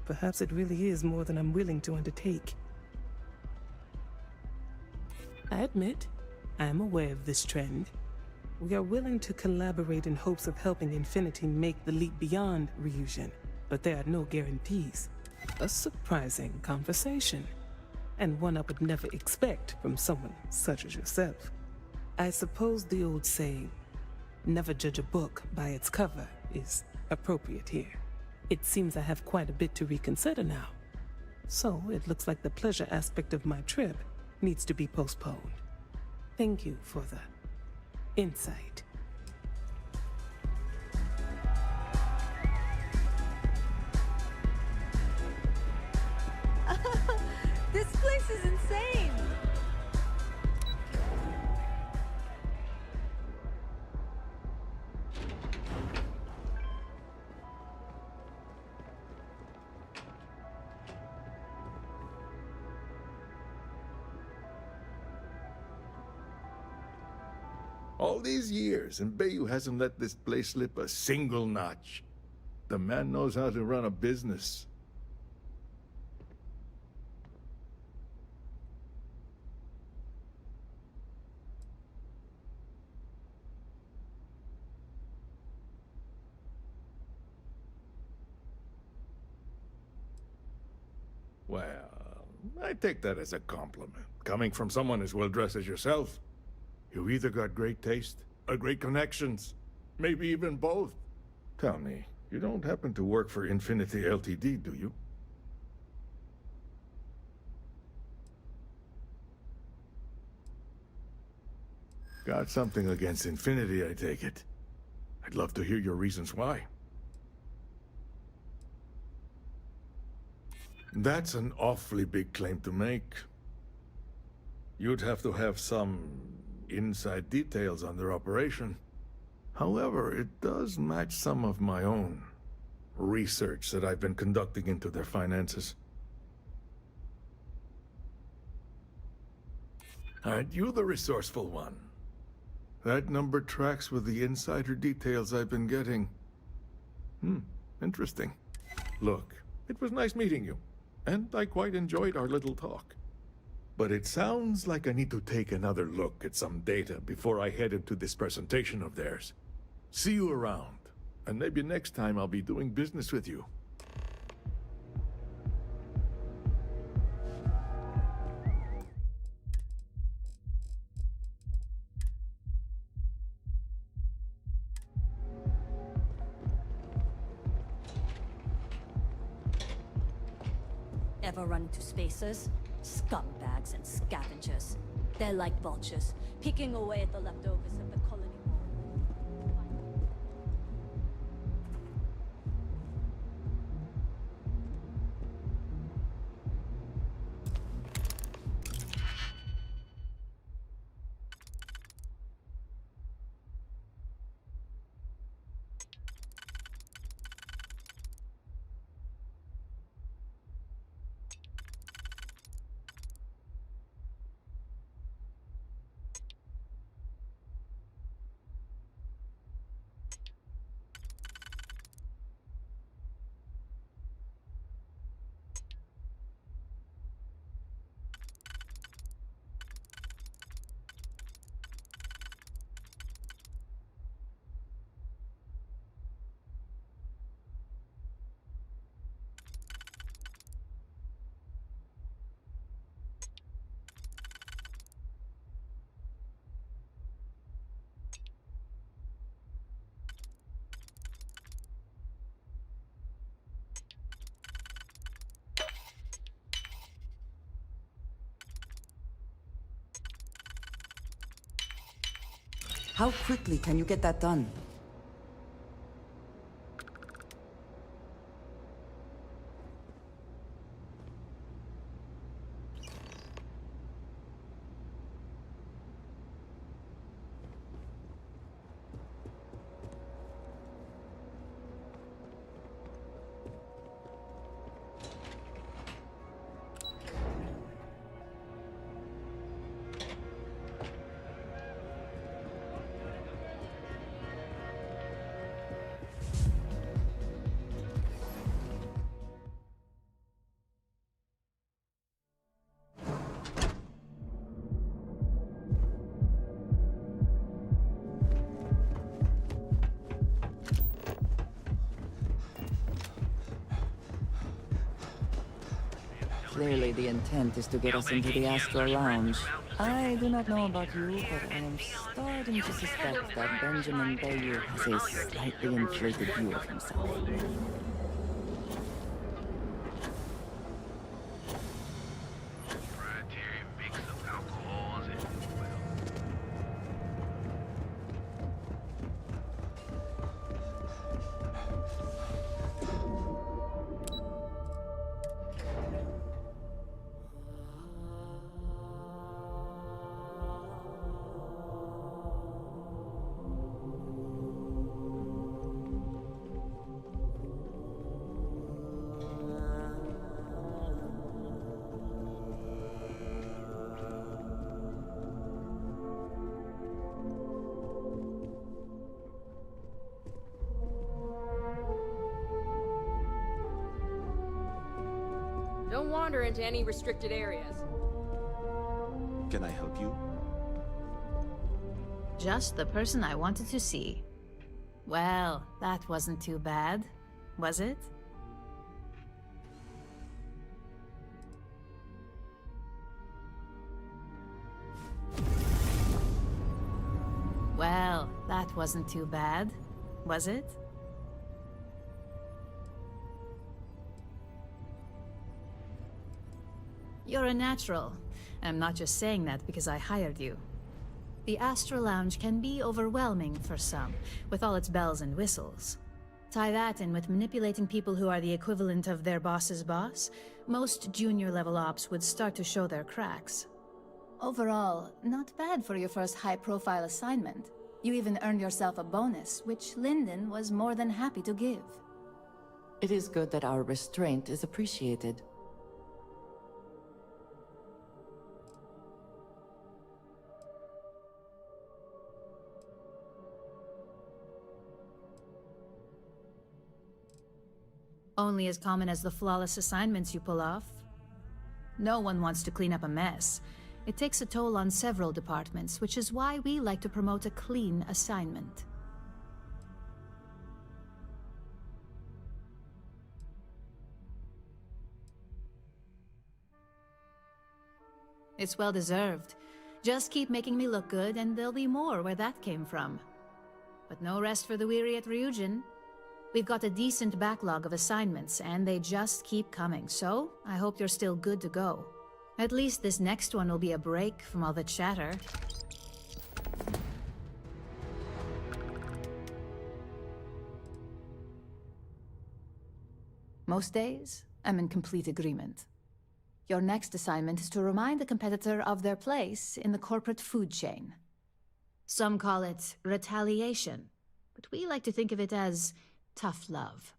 Perhaps it really is more than I'm willing to undertake. I admit, I am aware of this trend. We are willing to collaborate in hopes of helping Infinity make the leap beyond Ryujin, but there are no guarantees. A surprising conversation, and one I would never expect from someone such as yourself. I suppose the old saying, never judge a book by its cover, is appropriate here. It seems I have quite a bit to reconsider now. So it looks like the pleasure aspect of my trip needs to be postponed. Thank you for the insight. This place is insane! All these years, and Bayou hasn't let this place slip a single notch. The man knows how to run a business. Well, I take that as a compliment. Coming from someone as well-dressed as yourself. You either got great taste or great connections. Maybe even both. Tell me, you don't happen to work for Infinity Ltd, do you? Got something against Infinity, I take it. I'd love to hear your reasons why. That's an awfully big claim to make. You'd have to have some inside details on their operation. However, it does match some of my own research that I've been conducting into their finances. Aren't you the resourceful one? That number tracks with the insider details I've been getting. Interesting. Look, it was nice meeting you, and I quite enjoyed our little talk. But it sounds like I need to take another look at some data before I head into this presentation of theirs. See you around, and maybe next time I'll be doing business with you. ever run into spacers? Scumbags and scavengers. They're like vultures, picking away at the leftovers of the colony. How quickly can you get that done? Clearly the intent is to get us into the Astral Lounge. I do not know about you, but I am starting to suspect that Benjamin Bayou has a slightly inflated view of himself. Don't wander into any restricted areas. Can I help you? Just the person I wanted to see. Well, that wasn't too bad, was it? Well, that wasn't too bad, was it? You're a natural. I'm not just saying that because I hired you. The Astral Lounge can be overwhelming for some, with all its bells and whistles. Tie that in with manipulating people who are the equivalent of their boss's boss, most junior-level ops would start to show their cracks. Overall, not bad for your first high-profile assignment. You even earned yourself a bonus, which Lyndon was more than happy to give. It is good that our restraint is appreciated. Only as common as the flawless assignments you pull off. No one wants to clean up a mess. It takes a toll on several departments, which is why we like to promote a clean assignment. It's well deserved. Just keep making me look good, and there'll be more where that came from. But no rest for the weary at Ryujin. We've got a decent backlog of assignments, and they just keep coming, so I hope you're still good to go. At least this next one will be a break from all the chatter. Most days, I'm in complete agreement. Your next assignment is to remind the competitor of their place in the corporate food chain. Some call it retaliation, but we like to think of it as tough love.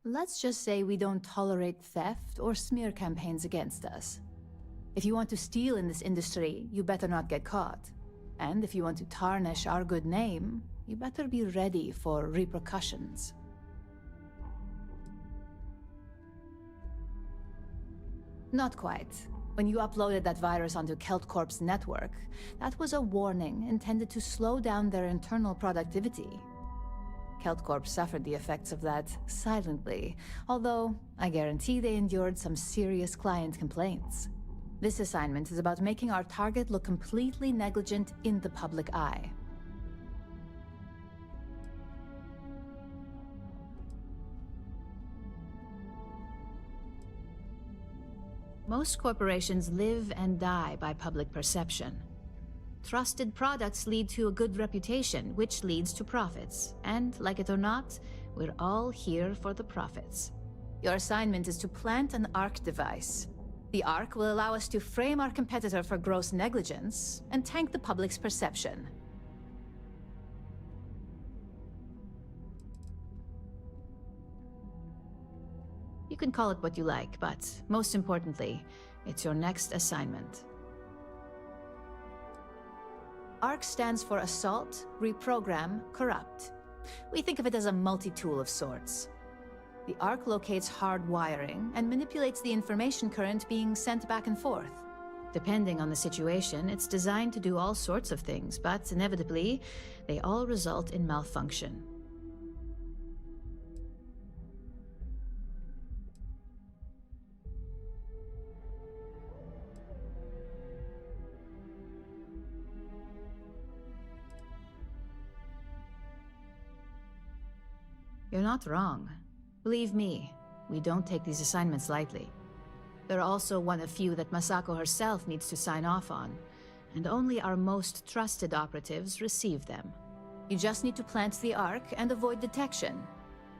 Let's just say we don't tolerate theft or smear campaigns against us. If you want to steal in this industry, you better not get caught. And if you want to tarnish our good name, you better be ready for repercussions. Not quite. When you uploaded that virus onto KeltCorp's network, that was a warning intended to slow down their internal productivity. KeltCorp suffered the effects of that silently, although I guarantee they endured some serious client complaints. This assignment is about making our target look completely negligent in the public eye. Most corporations live and die by public perception. Trusted products lead to a good reputation, which leads to profits. And, like it or not, we're all here for the profits. Your assignment is to plant an ARC device. The ARC will allow us to frame our competitor for gross negligence and tank the public's perception. You can call it what you like, but most importantly, it's your next assignment. ARC stands for Assault, Reprogram, Corrupt. We think of it as a multi-tool of sorts. The ARC locates hard wiring and manipulates the information current being sent back and forth. Depending on the situation, it's designed to do all sorts of things, but inevitably, they all result in malfunction. You're not wrong. Believe me, we don't take these assignments lightly. They're also one of few that Masako herself needs to sign off on, and only our most trusted operatives receive them. You just need to plant the ARC and avoid detection.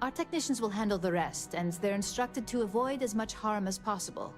Our technicians will handle the rest, and they're instructed to avoid as much harm as possible.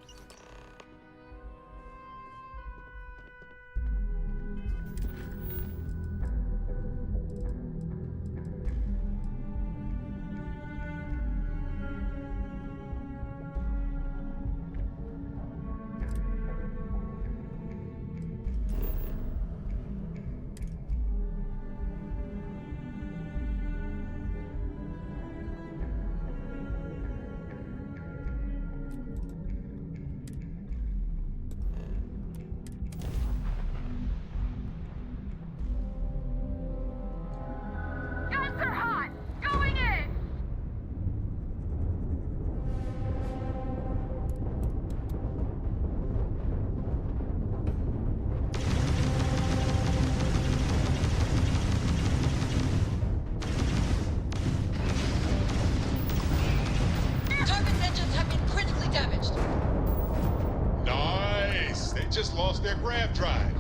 just lost their grav drive.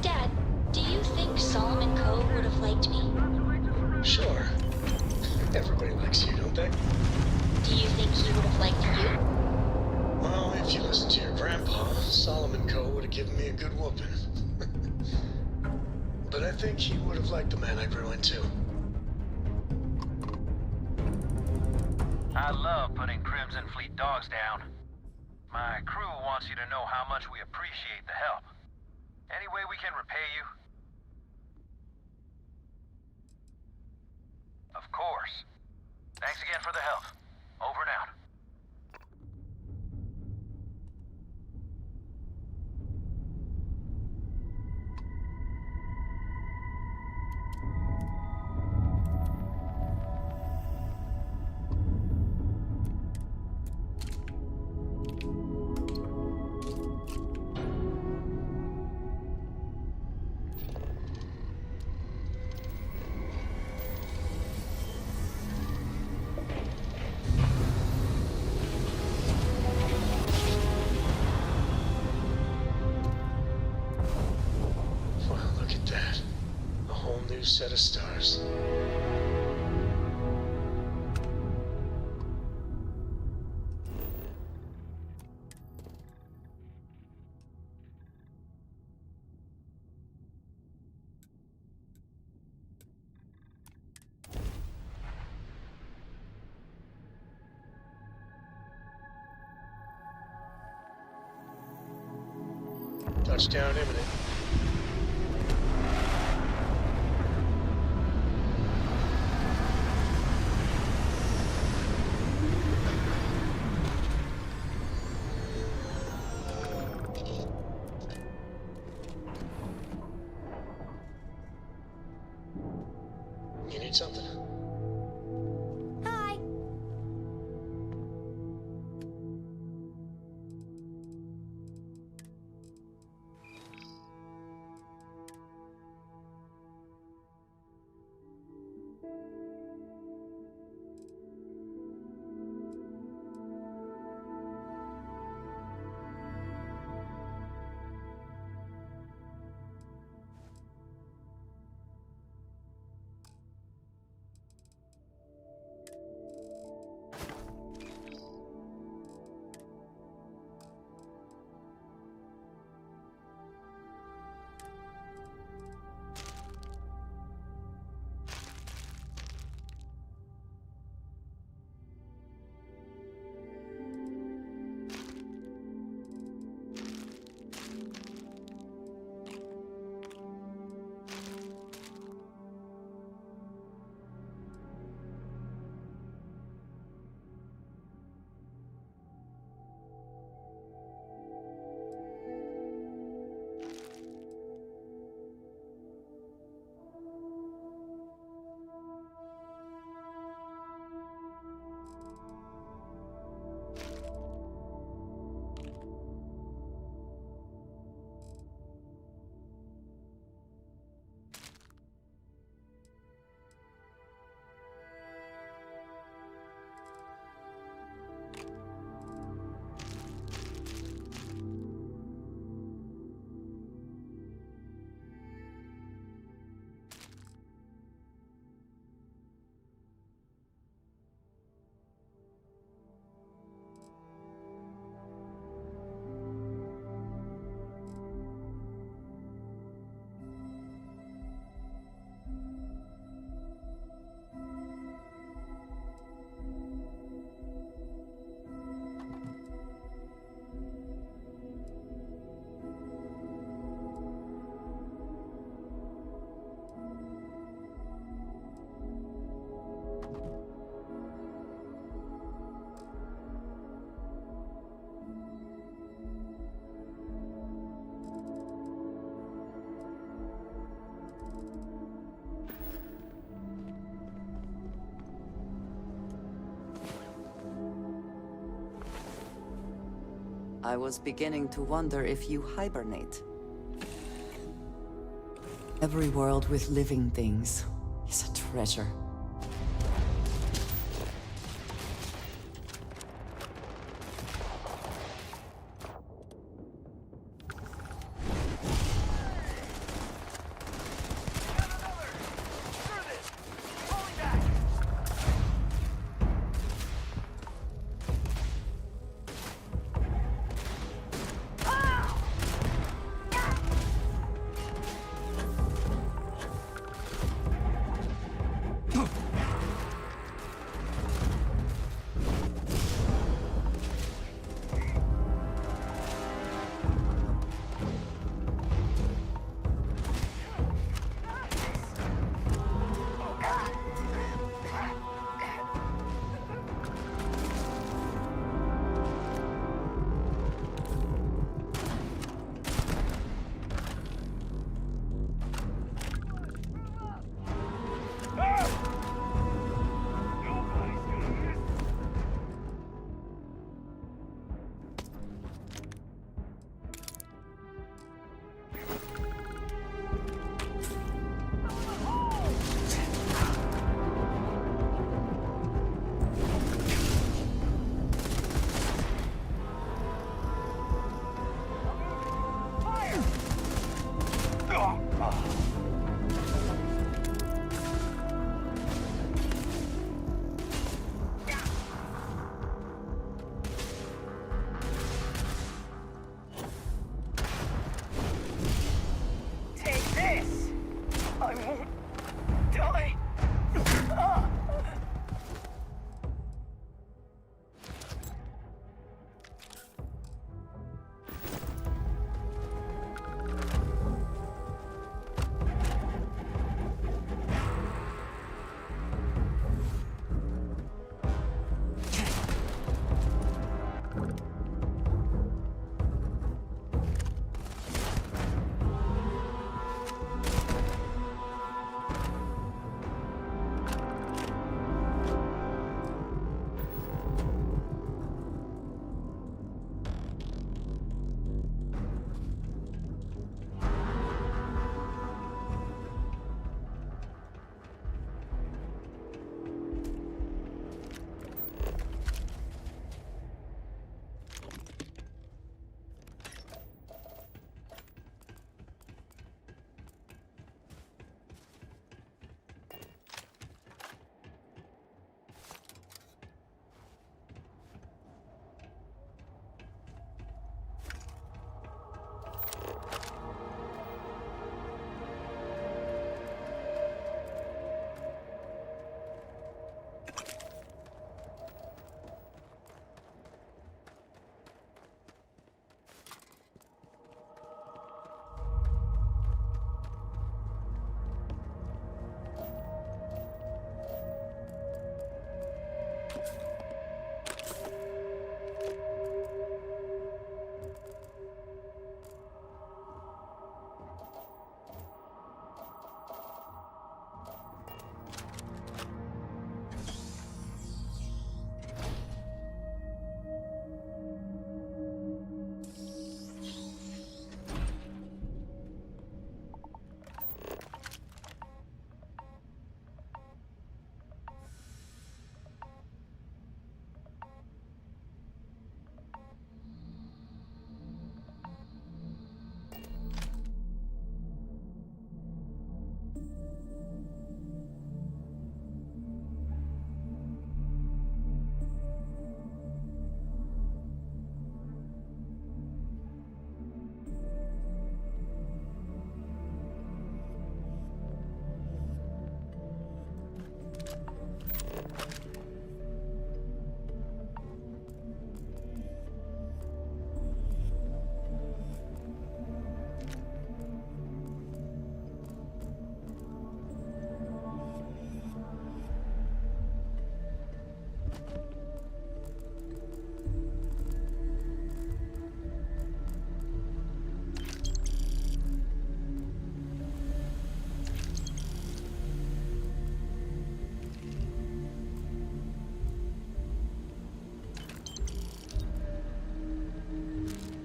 Dad, do you think Solomon Coe would have liked me? Sure. Everybody likes you, don't they? Do you think he would have liked you? Well, if you listen to your grandpa, Solomon Coe would have given me a good whooping. But I think he would have liked the man I grew into. I love putting Crimson Fleet dogs down. My crew wants you to know how much we appreciate the help. Any way we can repay you? Of course. Thanks again for the help. Over and out. set of stars. Touchdown imminent. You need something? Hi. I was beginning to wonder if you hibernate. Every world with living things is a treasure.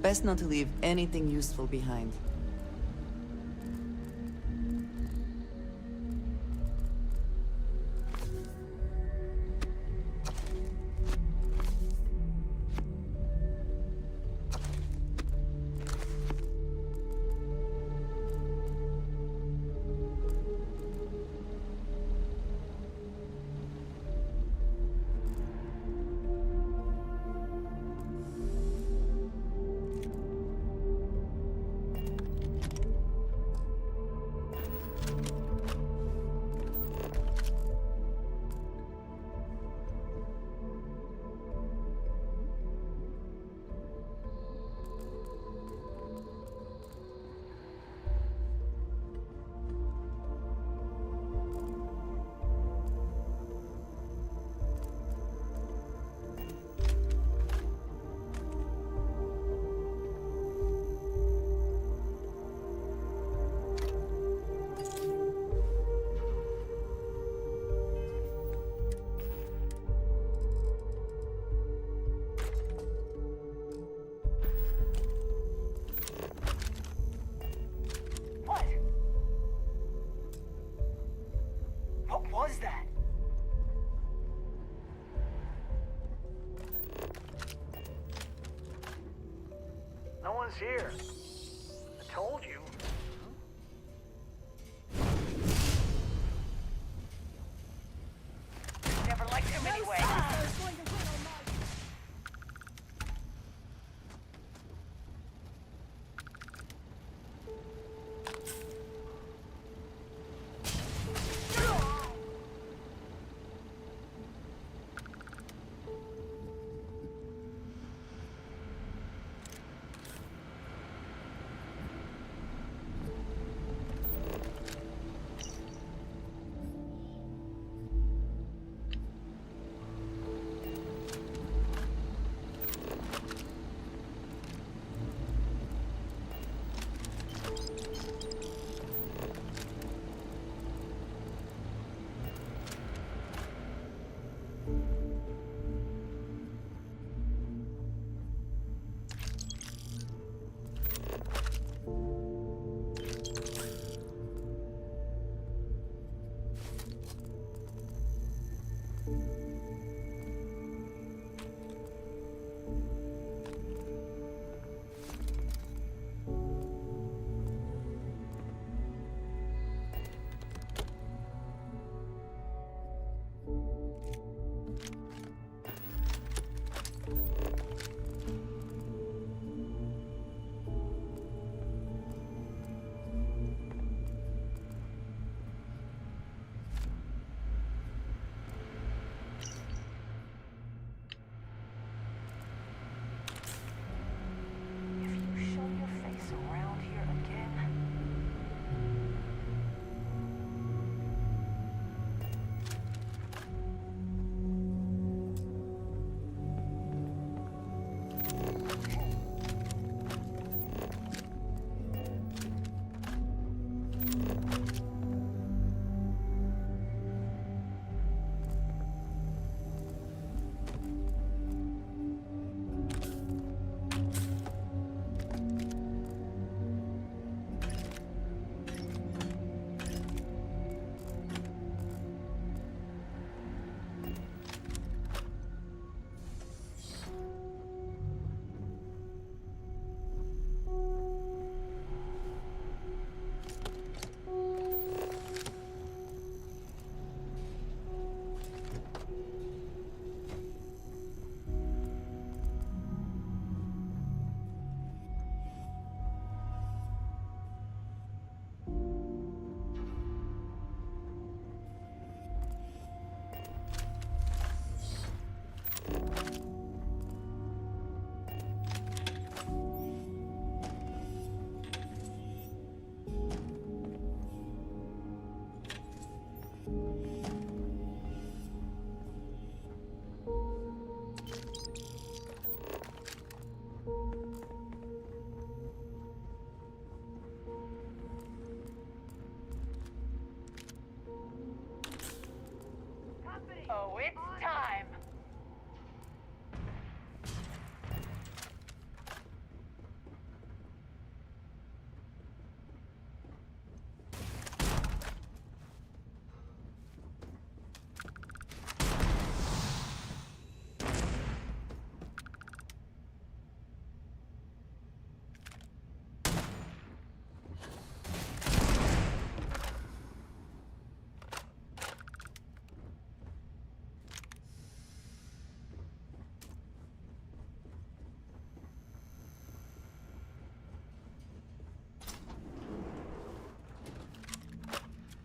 Best not to leave anything useful behind. What was that? No one's here. I told you. Never liked him anyway.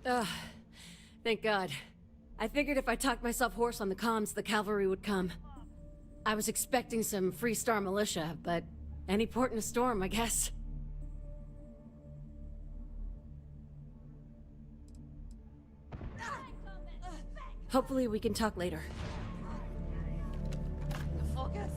Ugh. Thank God. I figured if I talked myself hoarse on the comms, the cavalry would come. I was expecting some Freestar militia, but any port in a storm, I guess. Hopefully we can talk later. Focus.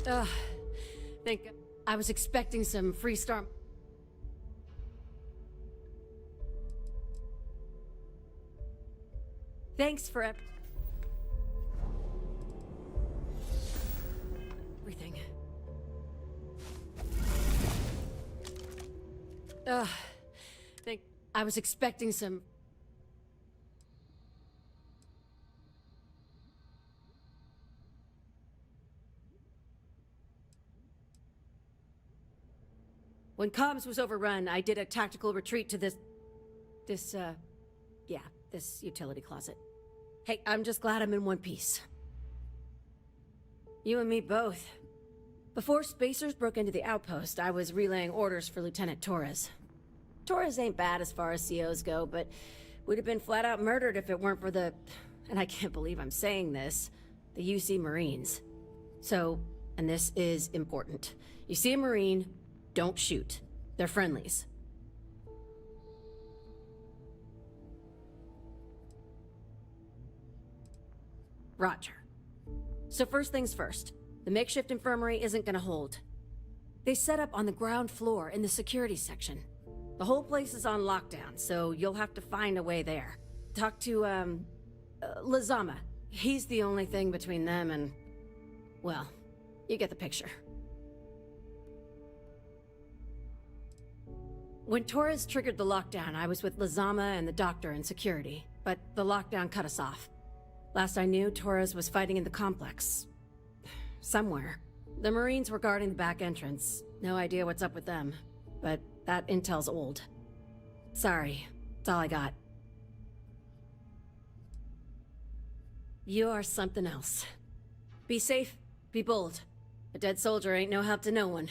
Ugh. Thank God. I was expecting some Freestar. Thanks for everything. Ugh. I was expecting some. When comms was overrun, I did a tactical retreat to this utility closet. Hey, I'm just glad I'm in one piece. You and me both. Before Spacers broke into the outpost, I was relaying orders for Lieutenant Torres. Torres ain't bad as far as COs go, but we'd have been flat out murdered if it weren't for the, and I can't believe I'm saying this, the UC Marines. So, and this is important. You see a Marine, don't shoot. They're friendlies. Roger. So first things first, the makeshift infirmary isn't gonna hold. They set up on the ground floor in the security section. The whole place is on lockdown, so you'll have to find a way there. Talk to, Lazama. He's the only thing between them and... well, you get the picture. When Torres triggered the lockdown, I was with Lazama and the doctor in security, but the lockdown cut us off. Last I knew, Torres was fighting in the complex. Somewhere. The Marines were guarding the back entrance. No idea what's up with them. But that intel's old. Sorry. That's all I got. You are something else. Be safe. Be bold. A dead soldier ain't no help to no one.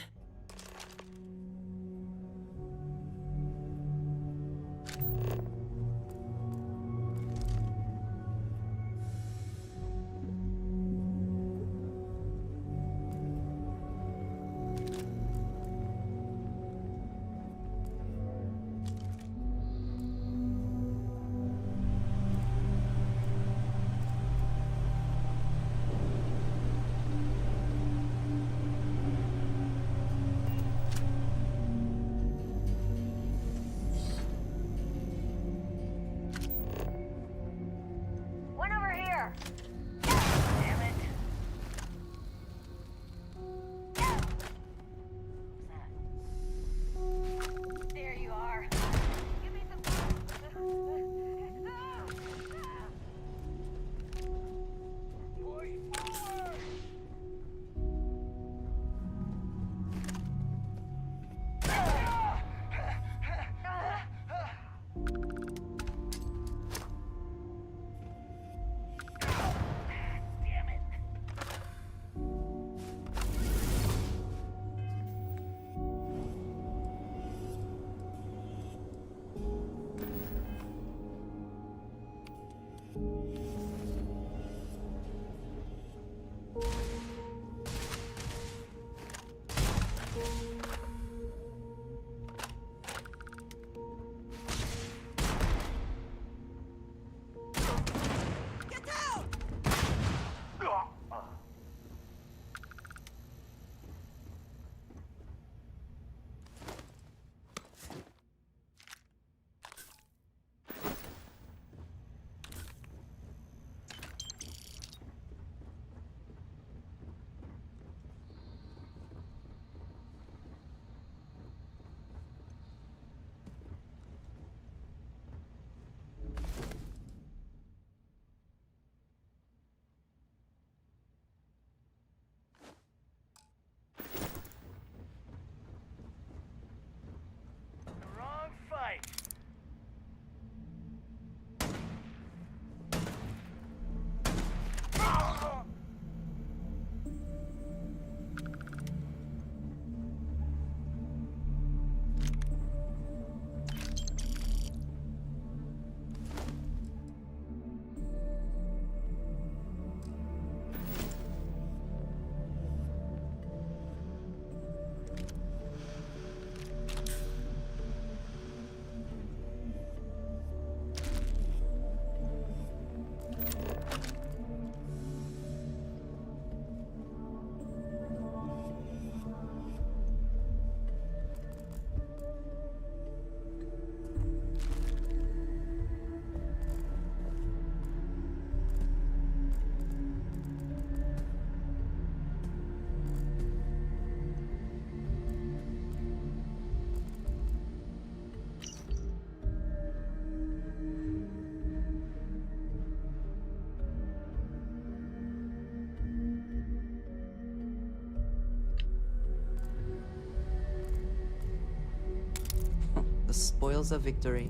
spoils of victory.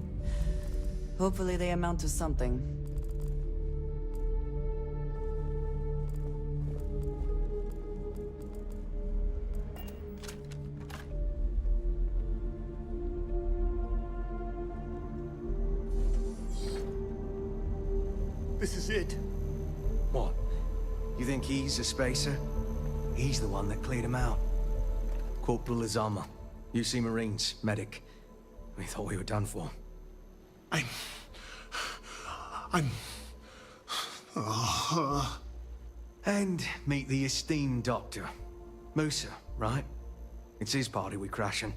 Hopefully they amount to something. This is it. What? You think he's a spacer? He's the one that cleared him out. Corporal Azama, UC Marines, medic. We thought we were done for. And meet the esteemed doctor. Musa, right? It's his party we're crashing.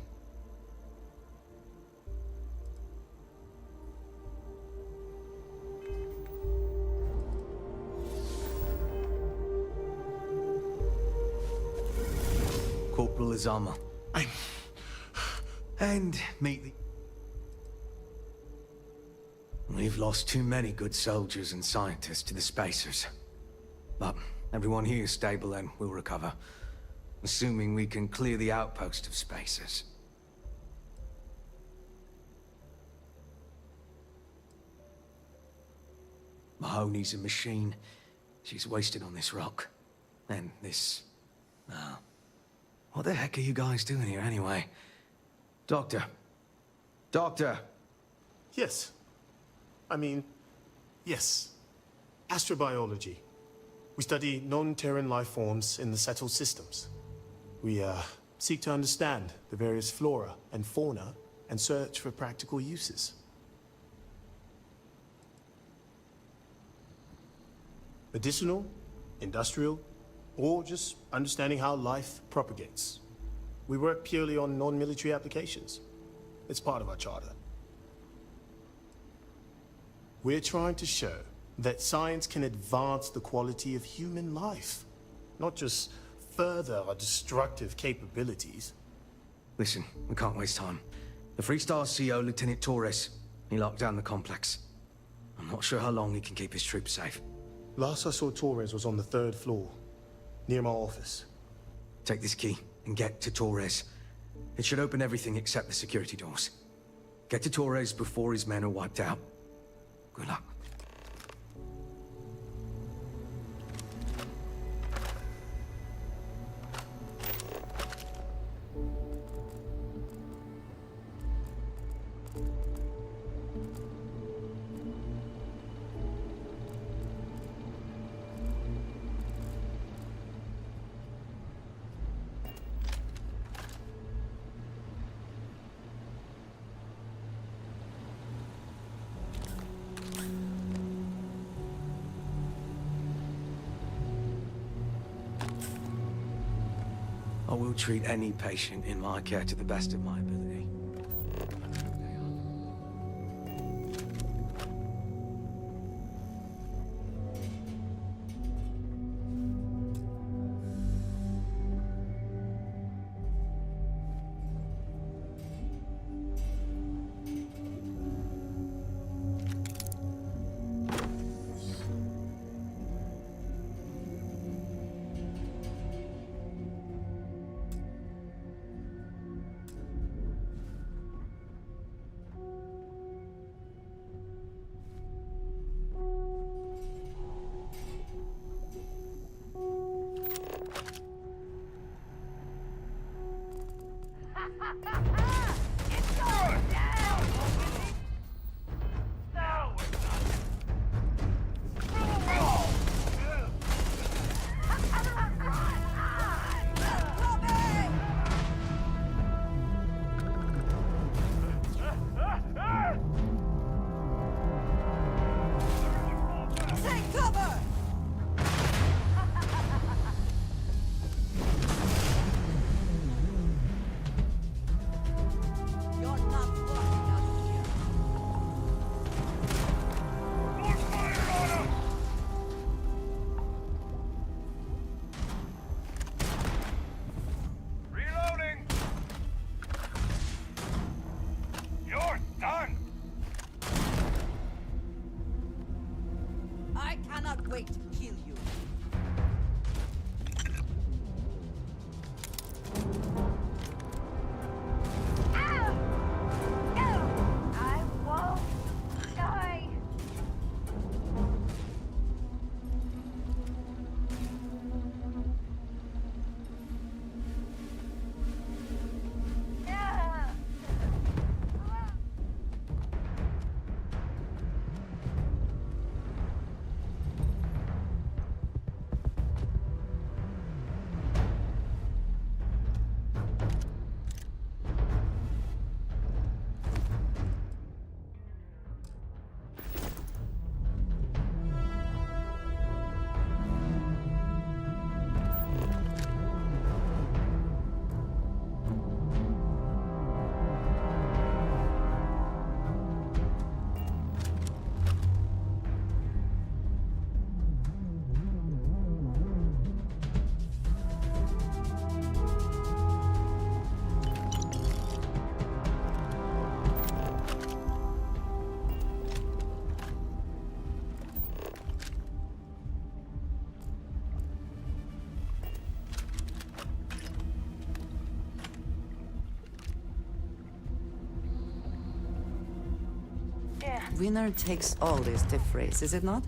Corporal Azama. And meet the... We've lost too many good soldiers and scientists to the spacers. But everyone here is stable and will recover. Assuming we can clear the outpost of spacers. Mahoney's a machine. She's wasted on this rock. And this... What the heck are you guys doing here anyway? Doctor. Doctor! Yes. Yes. Astrobiology. We study non-Terran life forms in the settled systems. We, seek to understand the various flora and fauna and search for practical uses. Medicinal, industrial, or just understanding how life propagates. We work purely on non-military applications. It's part of our charter. We're trying to show that science can advance the quality of human life, not just further our destructive capabilities. Listen, we can't waste time. The Freestar CO, Lieutenant Torres, he locked down the complex. I'm not sure how long he can keep his troops safe. Last I saw Torres was on the 3rd floor, near my office. Take this key and get to Torres. It should open everything except the security doors. Get to Torres before his men are wiped out. Good luck. I will treat any patient in my care to the best of my ability. Wait to kill you. Winner takes all this stiff race, is it not?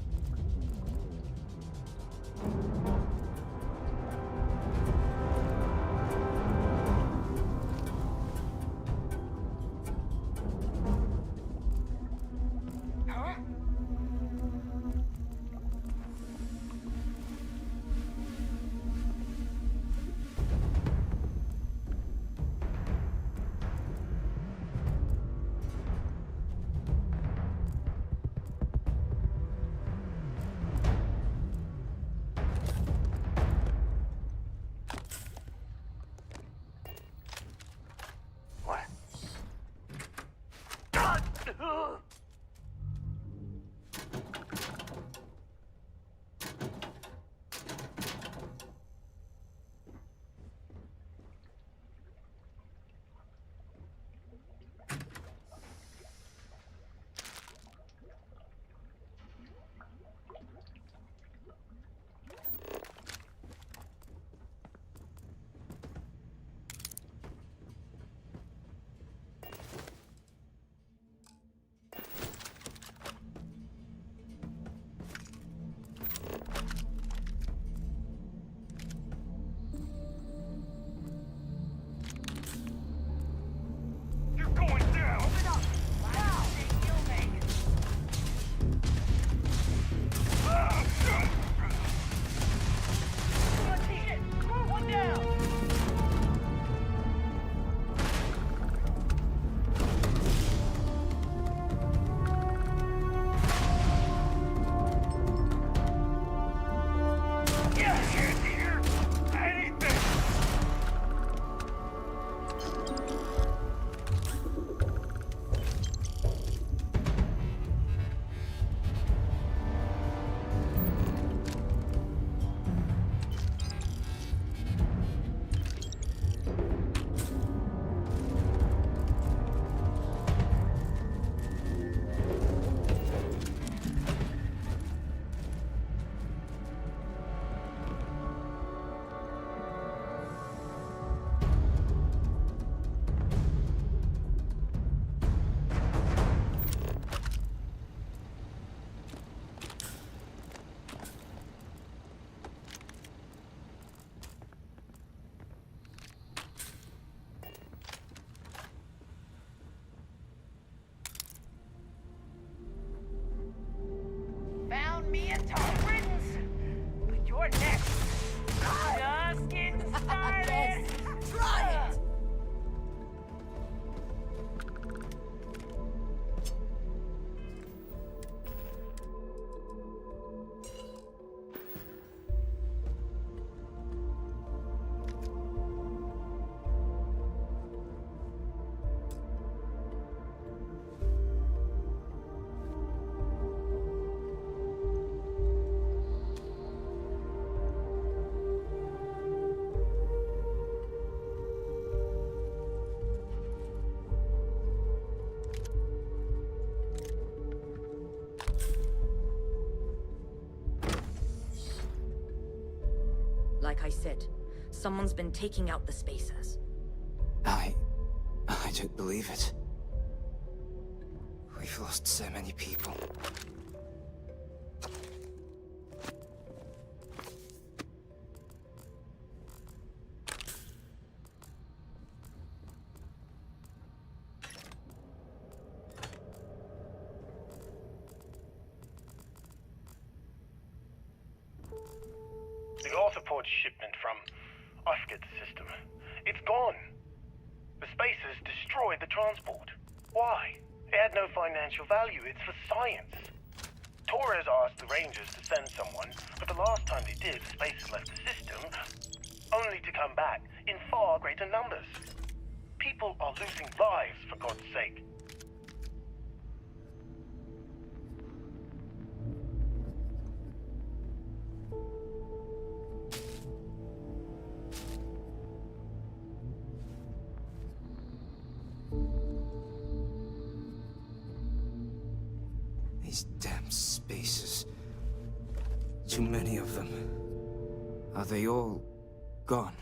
Found me a tough riddance, but you're next. Just getting started. Try it! Like I said, someone's been taking out the spacers. I don't believe it. We've lost so many people. The Orthopod shipment from I forget the system. It's gone. The spacers destroyed the transport. Why? It had no financial value. It's for science. Torres asked the Rangers to send someone, but the last time they did, the spacers left the system, only to come back in far greater numbers. People are losing lives, for God's sake. These damn spacers. Too many of them. Are they all gone?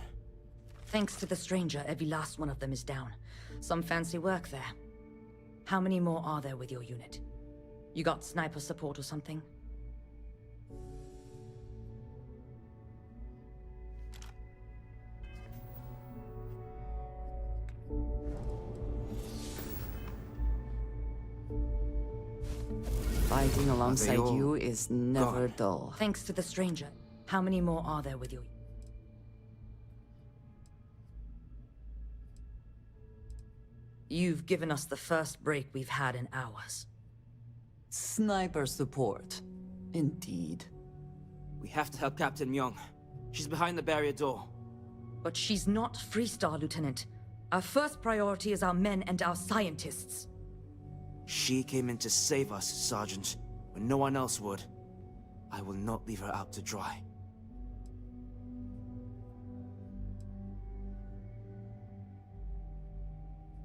Thanks to the stranger, every last one of them is down. Some fancy work there. How many more are there with your unit? You got sniper support or something? Fighting alongside you is never dull. Thanks to the stranger. How many more are there with you? You've given us the first break we've had in hours. Sniper support. Indeed. We have to help Captain Myung. She's behind the barrier door. But she's not Freestar, Lieutenant. Our first priority is our men and our scientists. She came in to save us, Sergeant, when no one else would. I will not leave her out to dry.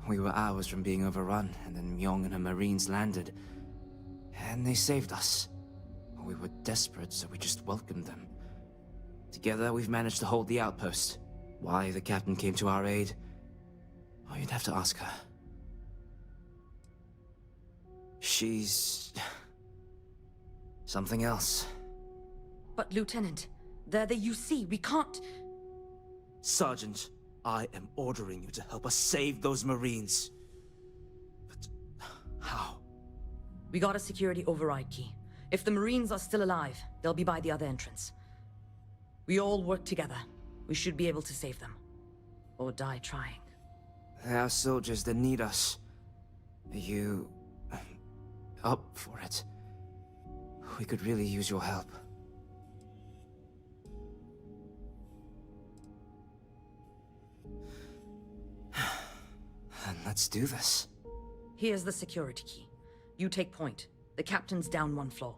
We were hours from being overrun, and then Myung and her Marines landed. And they saved us. We were desperate, so we just welcomed them. Together, we've managed to hold the outpost. Why the captain came to our aid? Oh, you'd have to ask her. She's... something else. But, Lieutenant, they're the UC. We can't... Sergeant, I am ordering you to help us save those Marines. But how? We got a security override key. If the Marines are still alive, they'll be by the other entrance. We all work together. We should be able to save them. Or die trying. There are soldiers that need us. Are you... up for it? We could really use your help. And let's do this. Here's the security key. You take point. The captain's down one floor.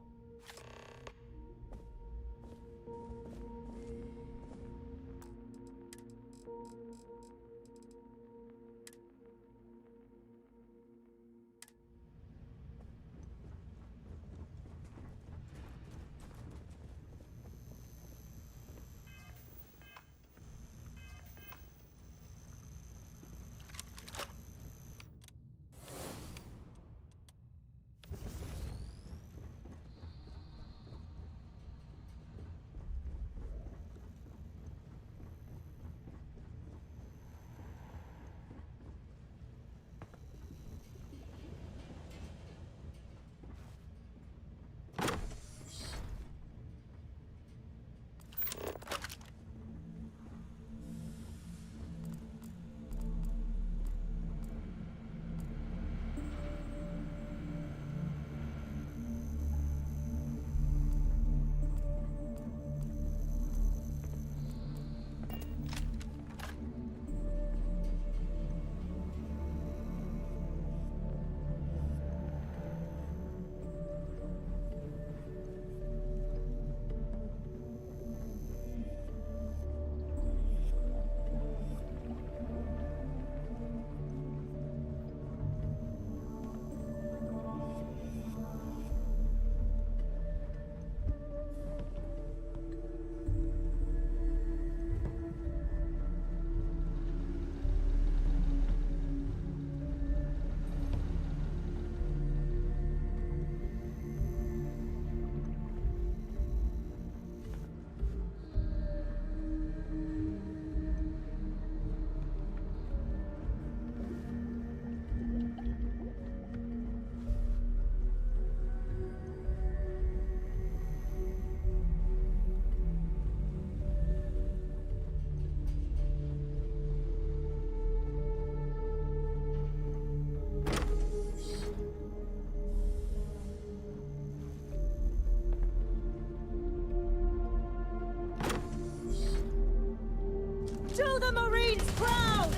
To the Marines proud!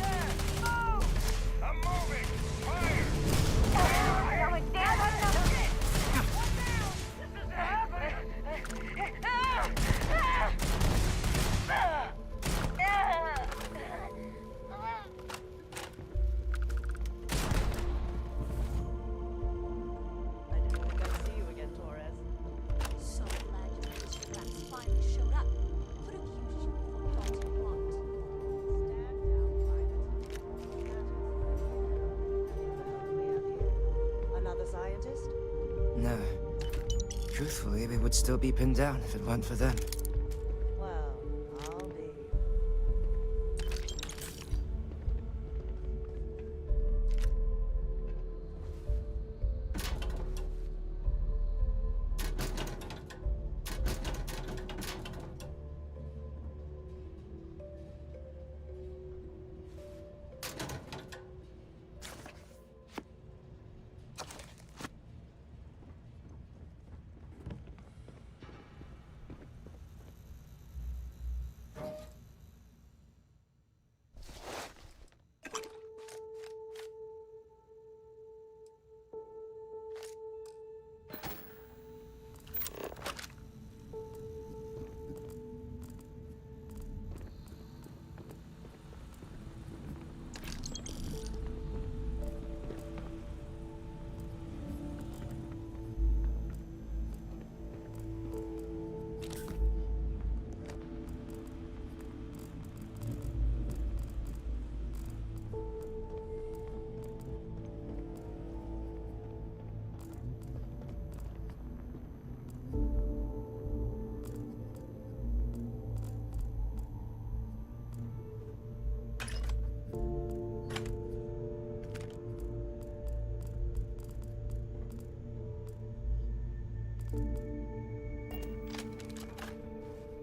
I'm moving! Fire! I'm going down! This is happening! I didn't think I'd see you again, Torres. So glad you Mr. Rats finally showed up. Could have used you before Dalton blocked. Stand down, Private. Truthfully, we would still be pinned down if it weren't for them. Well, I'll be.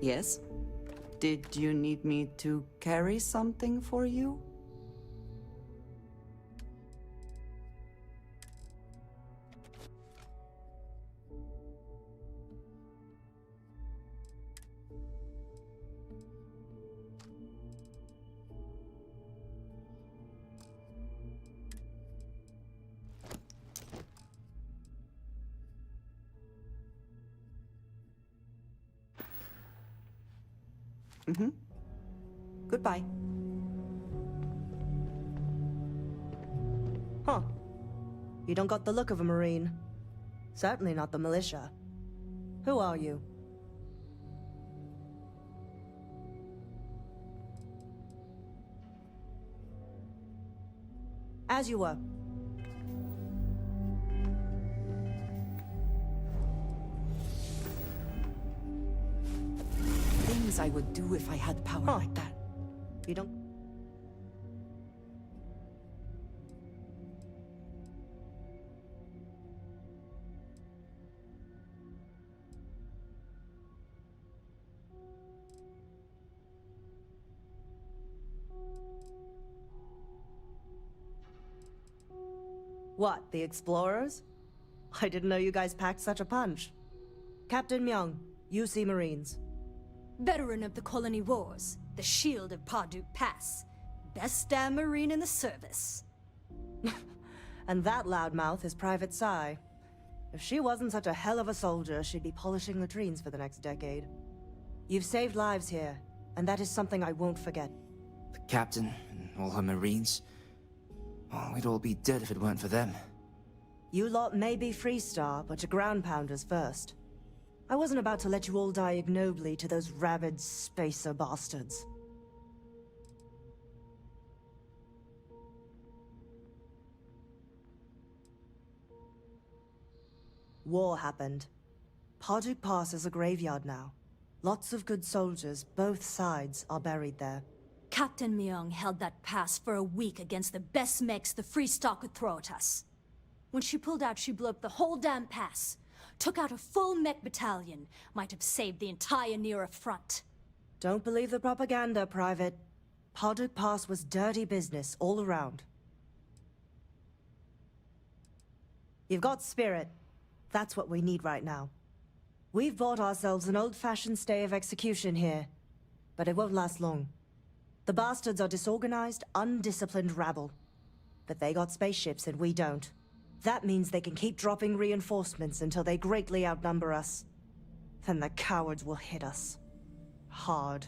Yes? Did you need me to carry something for you? Mm-hmm. Goodbye. Huh. You don't got the look of a Marine. Certainly not the militia. Who are you? As you were. Things I would do if I had power like that. You don't... What, the explorers? I didn't know you guys packed such a punch. Captain Myung, UC Marines. Veteran of the Colony Wars, the shield of Parduk Pass. Best damn Marine in the service. And that loudmouth is Private Psy. If she wasn't such a hell of a soldier, she'd be polishing latrines for the next decade. You've saved lives here, and that is something I won't forget. The captain and all her Marines. Oh, we'd all be dead if it weren't for them. You lot may be Freestar, but you're ground pounders first. I wasn't about to let you all die ignobly to those rabid spacer bastards. War happened. Parduk Pass is a graveyard now. Lots of good soldiers, both sides, are buried there. Captain Myung held that pass for a week against the best mechs the Freestar could throw at us. When she pulled out, she blew up the whole damn pass. Took out a full mech battalion. Might have saved the entire Nera front. Don't believe the propaganda, Private. Parduk Pass was dirty business all around. You've got spirit. That's what we need right now. We've bought ourselves an old-fashioned stay of execution here, but it won't last long. The bastards are disorganized, undisciplined rabble. But they got spaceships and we don't. That means they can keep dropping reinforcements until they greatly outnumber us. Then the cowards will hit us. Hard.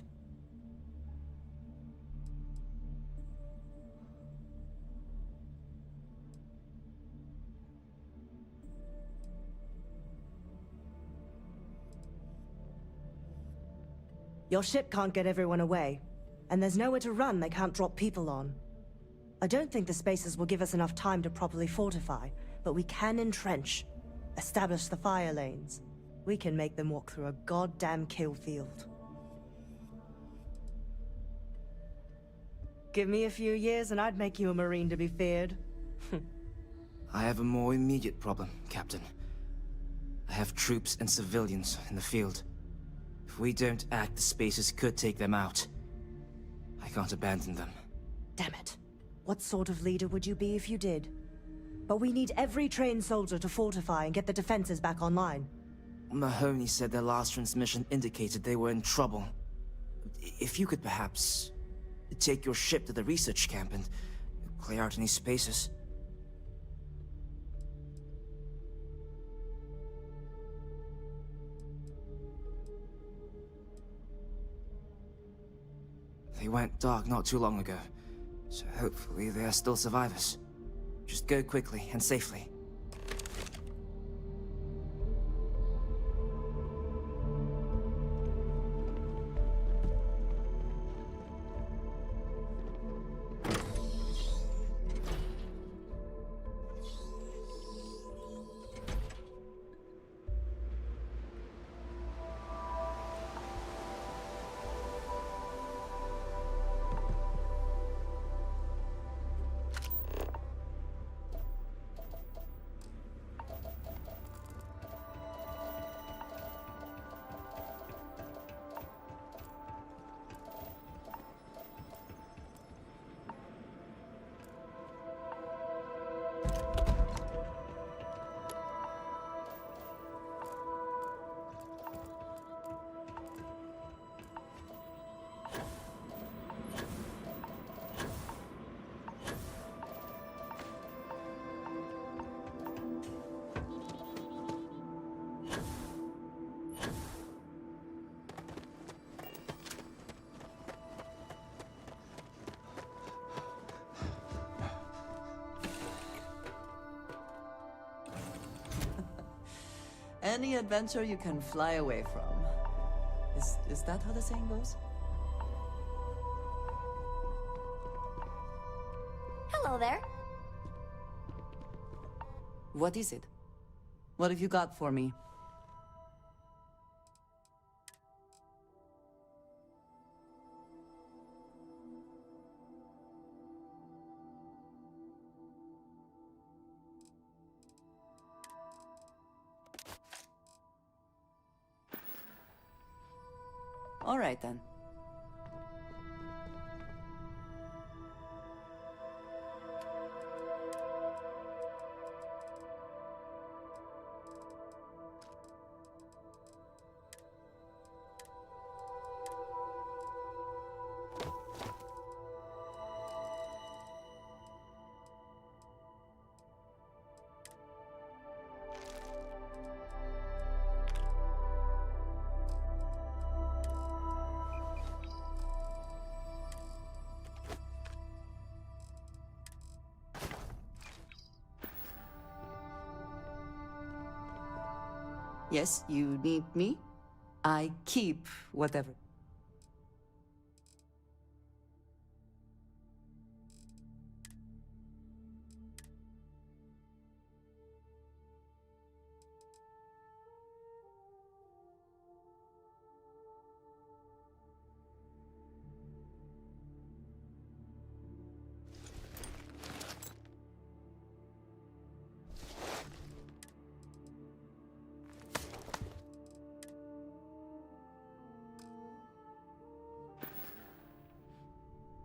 Your ship can't get everyone away, and there's nowhere to run they can't drop people on. I don't think the Spacers will give us enough time to properly fortify, but we can entrench, establish the fire lanes. we can make them walk through a goddamn kill field. Give me a few years and I'd make you a Marine to be feared. I have a more immediate problem, Captain. I have troops and civilians in the field. If we don't act, the Spacers could take them out. I can't abandon them. Damn it. What sort of leader would you be if you did? But we need every trained soldier to fortify and get the defenses back online. Mahoney said their last transmission indicated they were in trouble. If you could perhaps take your ship to the research camp and clear out any spaces. They went dark not too long ago, so hopefully they are still survivors. Just go quickly and safely. Any adventure you can fly away from. Is that how the saying goes? Hello there. What is it? What have you got for me? All right, then. Yes, you need me? I keep whatever.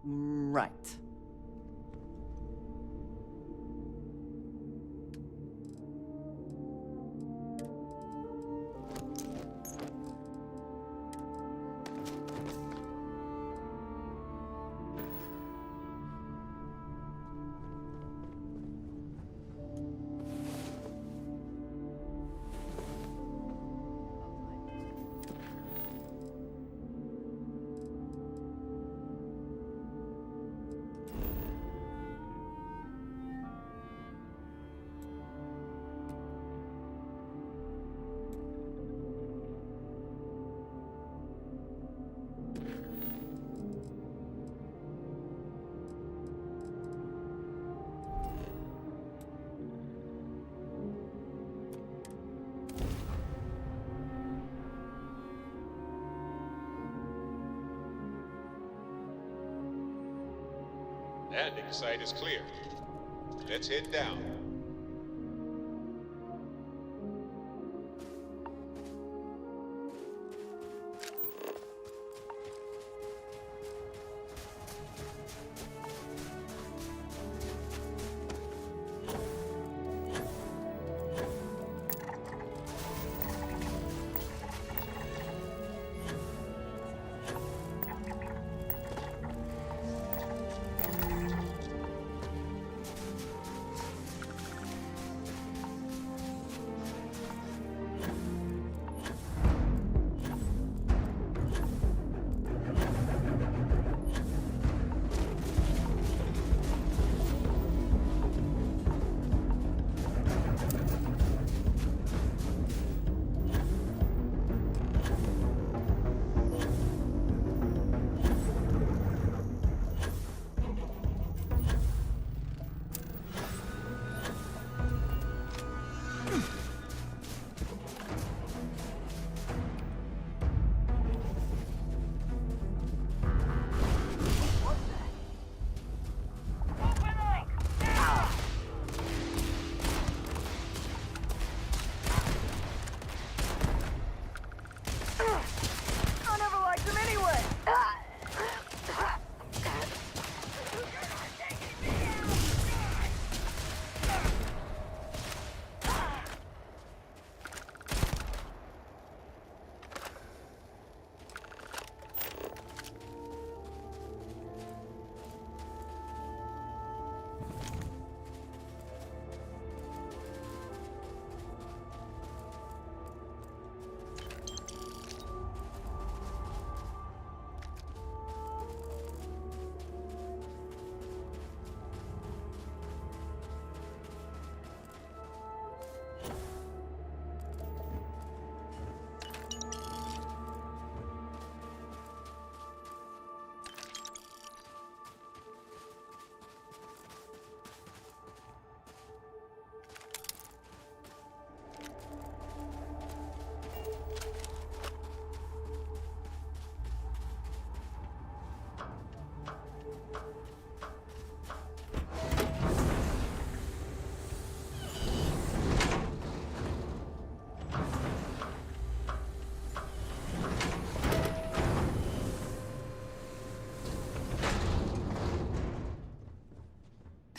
Right. Landing site is clear. Let's head down.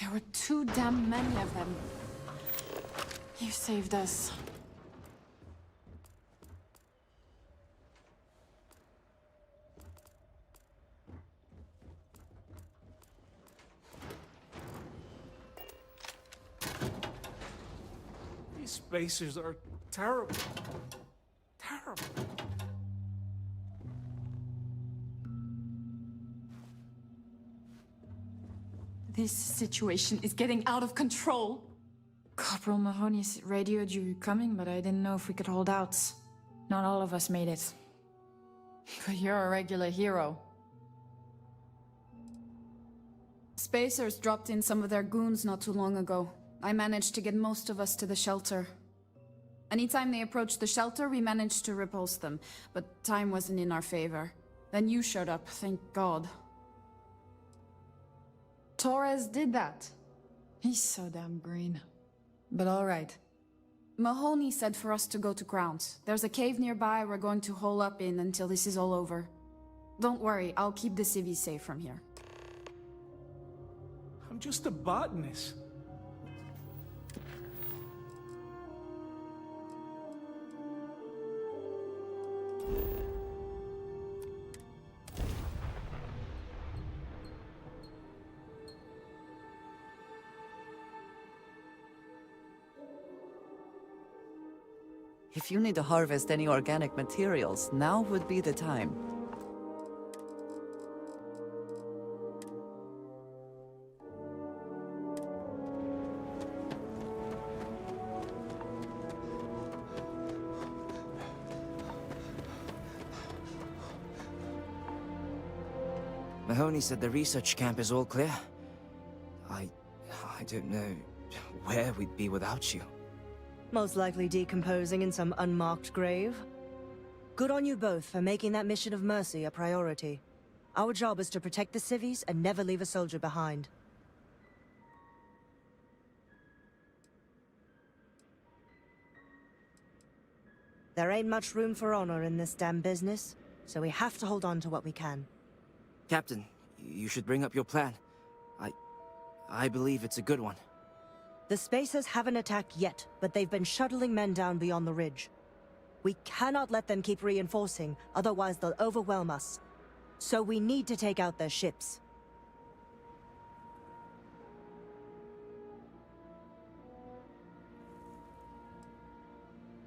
There were too damn many of them. You saved us. These spacers are terrible. Terrible. This situation is getting out of control. Corporal Mahoney's radioed you coming, but I didn't know if we could hold out. Not all of us made it. But you're a regular hero. Spacers dropped in some of their goons not too long ago. I managed to get most of us to the shelter. Anytime they approached the shelter, we managed to repulse them, but time wasn't in our favor. Then you showed up, thank God. Torres did that. He's so damn green. But all right. Mahoney said for us to go to ground. There's a cave nearby we're going to hole up in until this is all over. Don't worry, I'll keep the civvies safe from here. I'm just a botanist. If you need to harvest any organic materials, now would be the time. Mahoney said the research camp is all clear. I don't know where we'd be without you. Most likely decomposing in some unmarked grave. Good on you both for making that mission of mercy a priority. Our job is to protect the civvies and never leave a soldier behind. There ain't much room for honor in this damn business, so we have to hold on to what we can. Captain, you should bring up your plan. I believe it's a good one. The Spacers haven't attacked yet, but they've been shuttling men down beyond the ridge. We cannot let them keep reinforcing, otherwise they'll overwhelm us. So we need to take out their ships.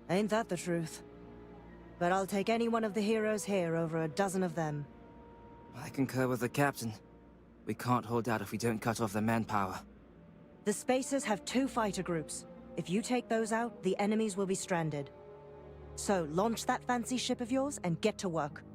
Ain't that the truth? But I'll take any one of the heroes here over a dozen of them. I concur with the captain. We can't hold out if we don't cut off their manpower. The Spacers have 2 fighter groups. If you take those out, the enemies will be stranded. So launch that fancy ship of yours and get to work.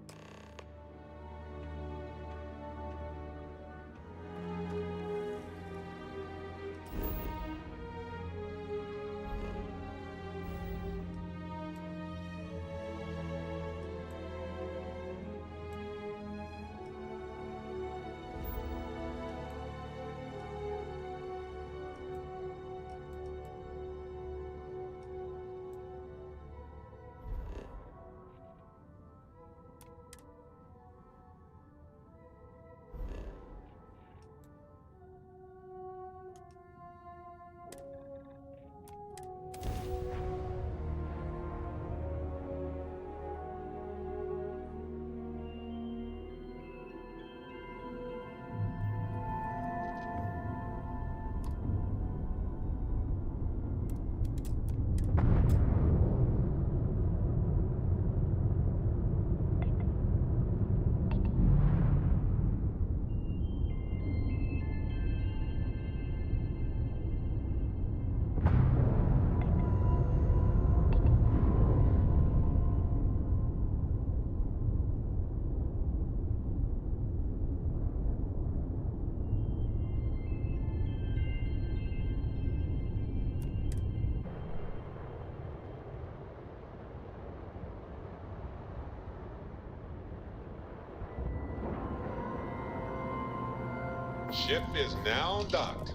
Ship is now docked.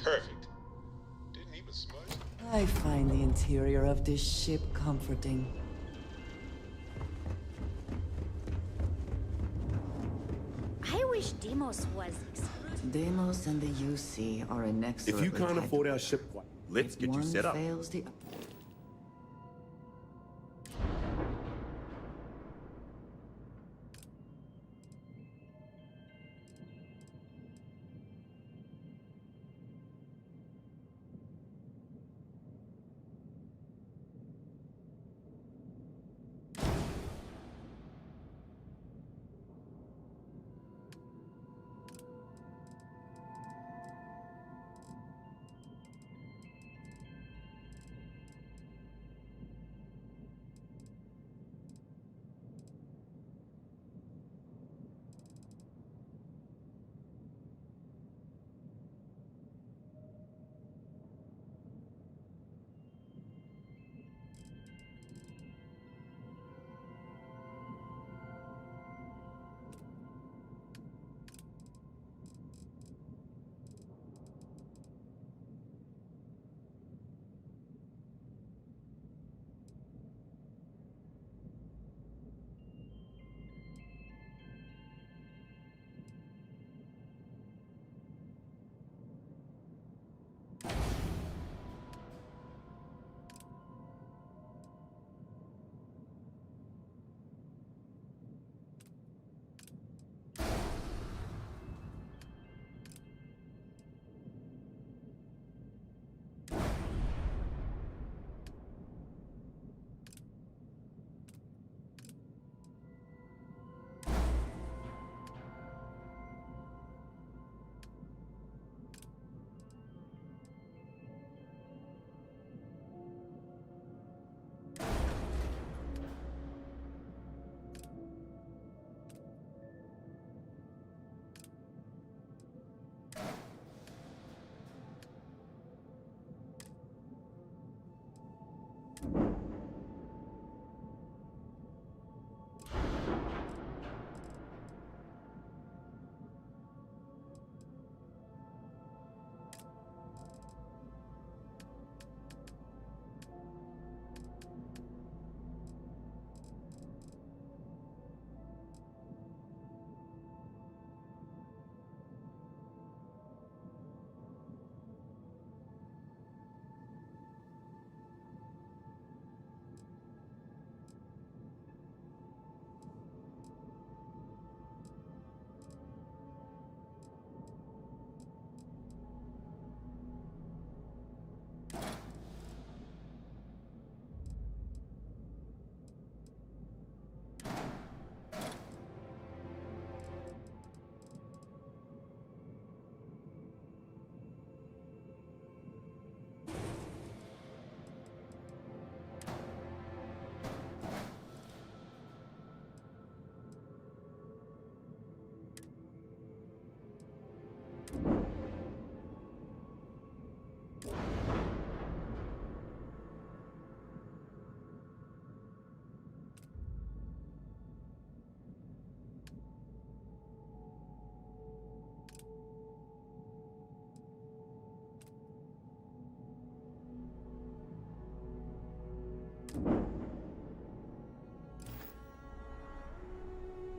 Perfect. Didn't even smudge. I find the interior of this ship comforting. I wish Deimos was. Deimos and the UC are an excellent. If you can't afford our ship, let's get you set up. Fails the...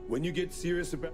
When you get serious about...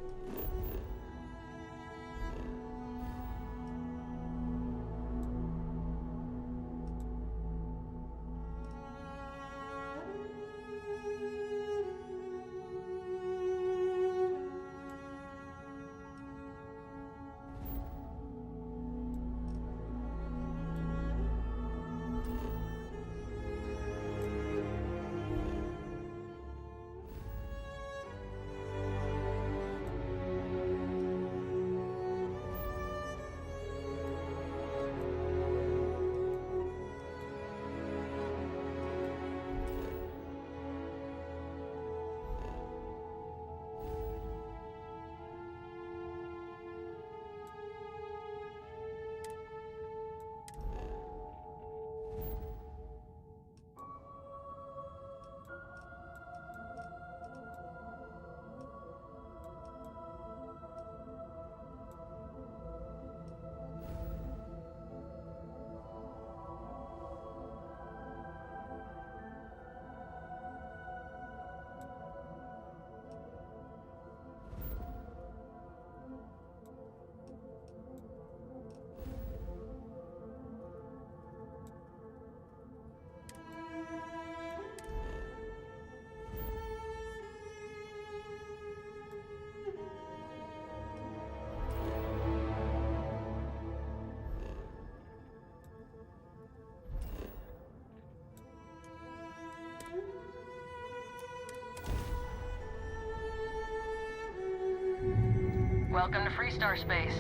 Welcome to Freestar Space.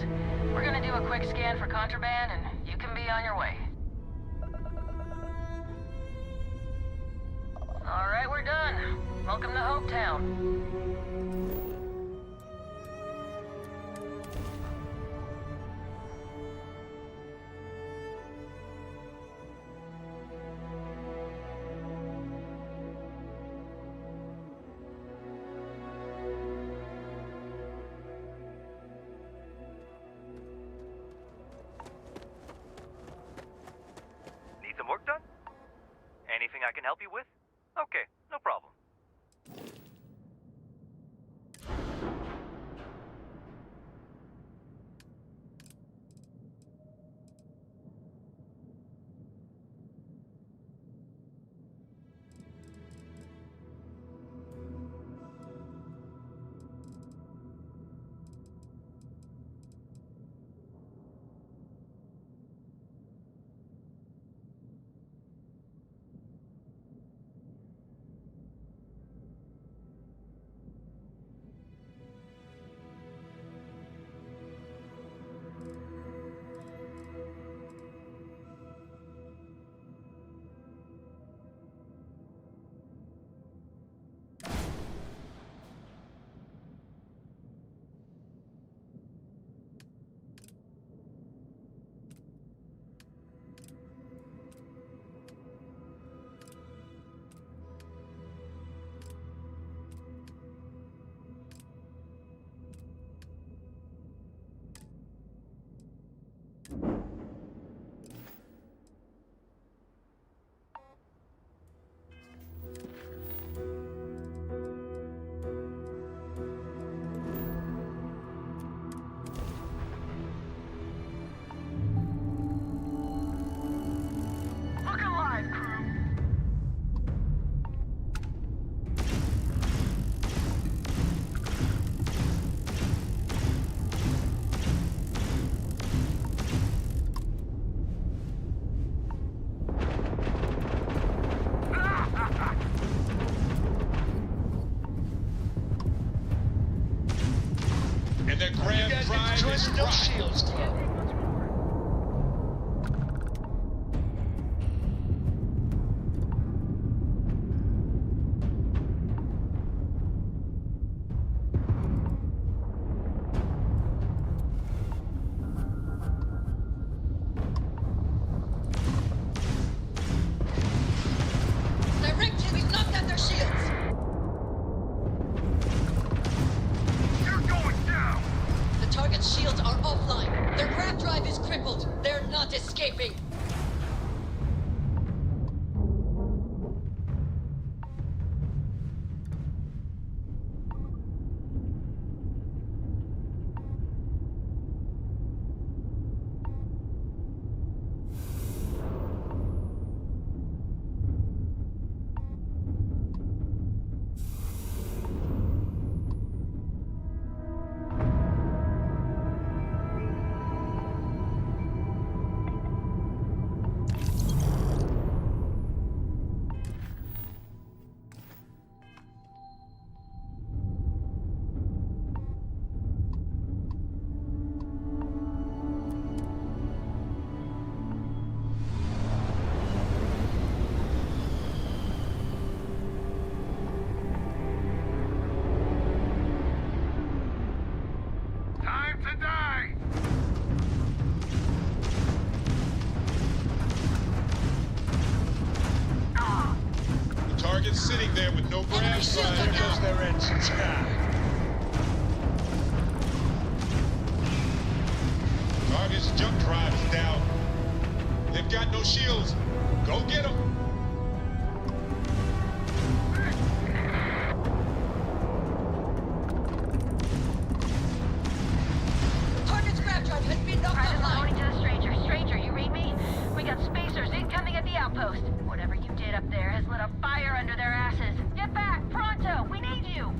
We're gonna do a quick scan for contraband, and you can be on your way. All right, we're done. Welcome to Hopetown. Need some work done? Anything I can help you with? Okay, no problem. And the grand prize is no right. shields. Direct, we've knocked out their shields. The target's shields are offline. Their grav drive is crippled. They're not escaping. in there with no brass line. There goes their engines. Target's jump drive is down. They've got no shields. Go get them. Target's grav drive has been knocked online. Reporting to the stranger. Stranger, you read me? We got spacers incoming at the outpost. Whatever you did up there has lit a fire under their asses. Get back, pronto! We need you!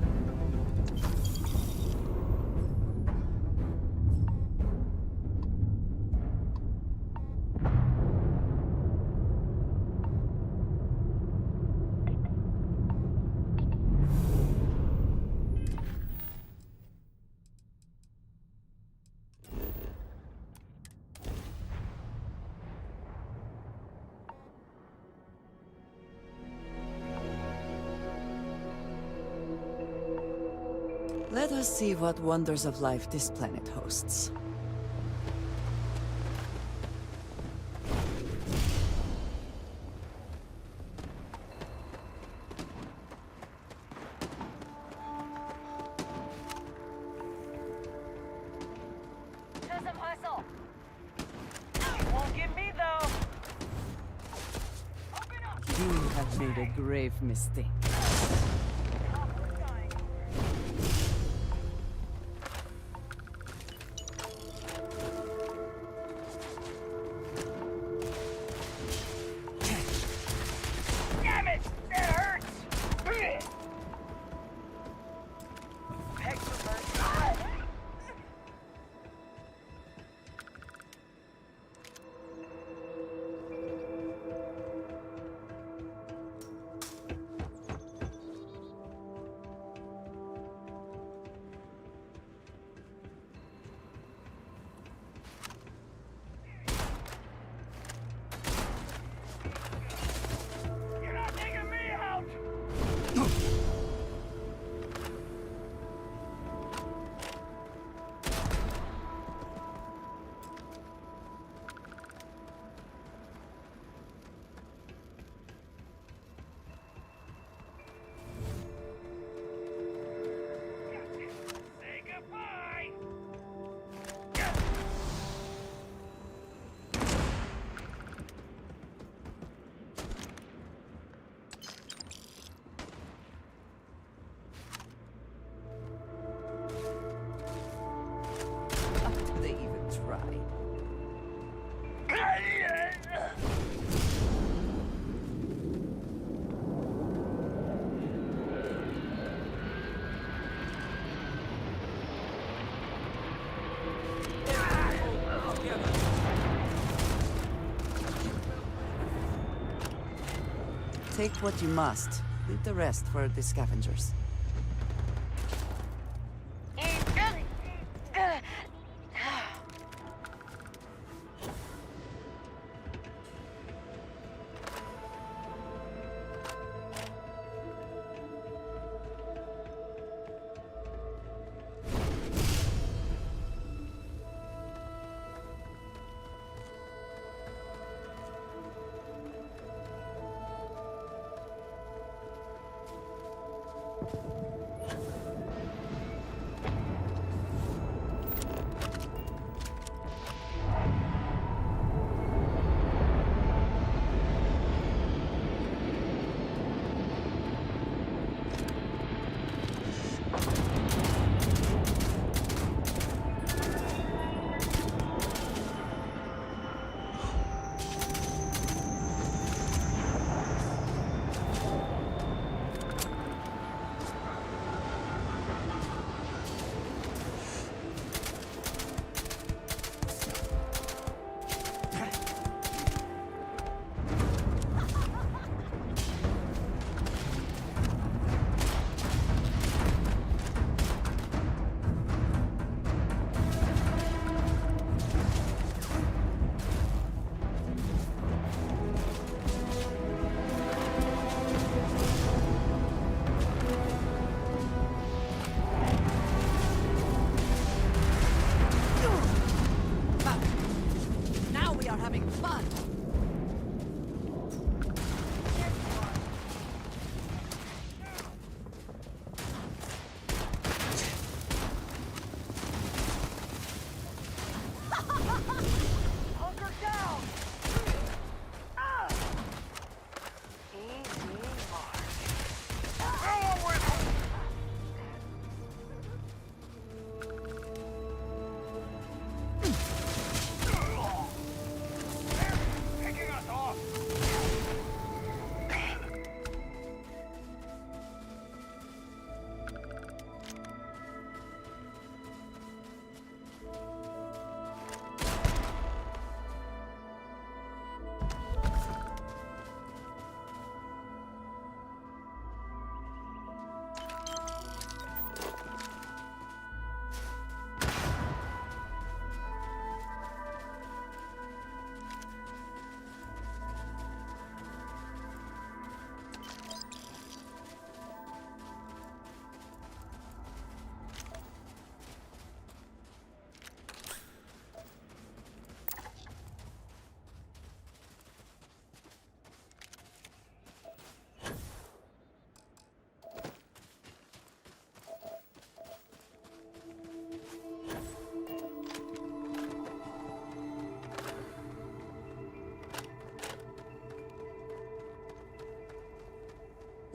Let us see what wonders of life this planet hosts. Do some hustle. You won't get me though. You have made a grave mistake. Damn it! That hurts! Pegs for mercy. You're not taking me out! Say goodbye! Do they even try? Take what you must. Leave the rest for the scavengers.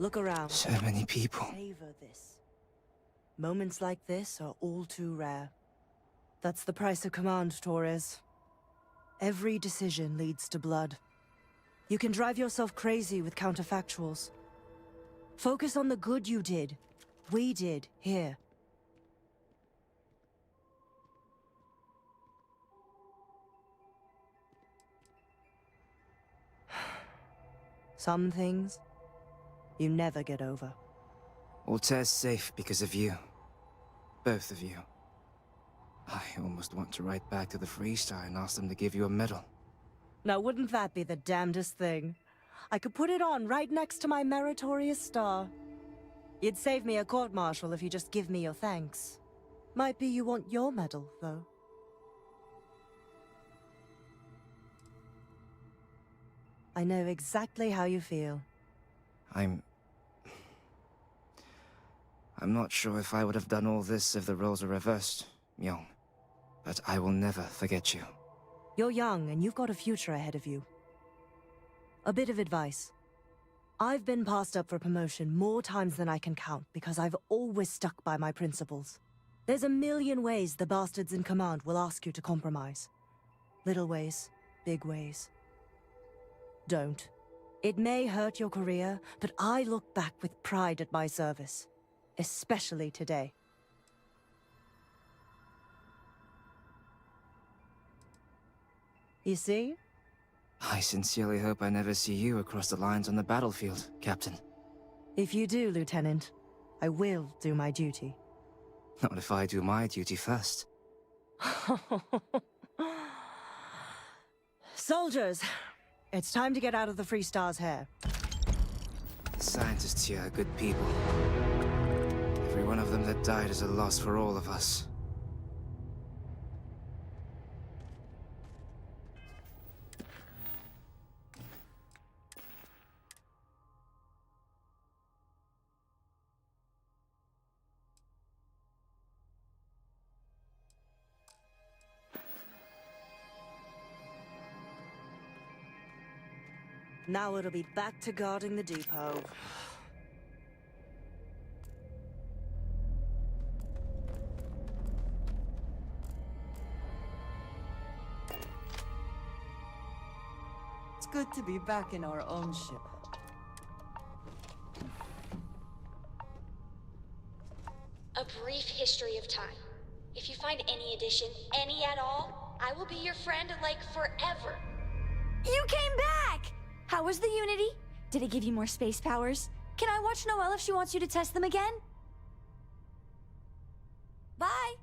Look around. So many people. Savor this. Moments like this are all too rare. That's the price of command, Torres. Every decision leads to blood. You can drive yourself crazy with counterfactuals. Focus on the good you did. We did, here. Some things, you never get over. Altair's safe because of you. Both of you. I almost want to write back to the Freestar and ask them to give you a medal. Now wouldn't that be the damnedest thing? I could put it on right next to my meritorious star. You'd save me a court-martial if you just give me your thanks. Might be you want your medal, though. I know exactly how you feel. I'm not sure if I would have done all this if the roles were reversed, Myung. But I will never forget you. You're young, and you've got a future ahead of you. A bit of advice. I've been passed up for promotion more times than I can count because I've always stuck by my principles. There's a million ways the bastards in command will ask you to compromise. Little ways, big ways. Don't. It may hurt your career, but I look back with pride at my service. Especially today. You see? I sincerely hope I never see you across the lines on the battlefield, Captain. If you do, Lieutenant, I will do my duty. Not if I do my duty first. Soldiers, it's time to get out of the Freestar's hair. The scientists here are good people. Every one of them that died is a loss for all of us. Now it'll be back to guarding the depot. It's good to be back in our own ship. A brief history of time. If you find any addition, any at all, I will be your friend like forever. You came back! How was the Unity? Did it give you more space powers? Can I watch Noelle if she wants you to test them again? Bye!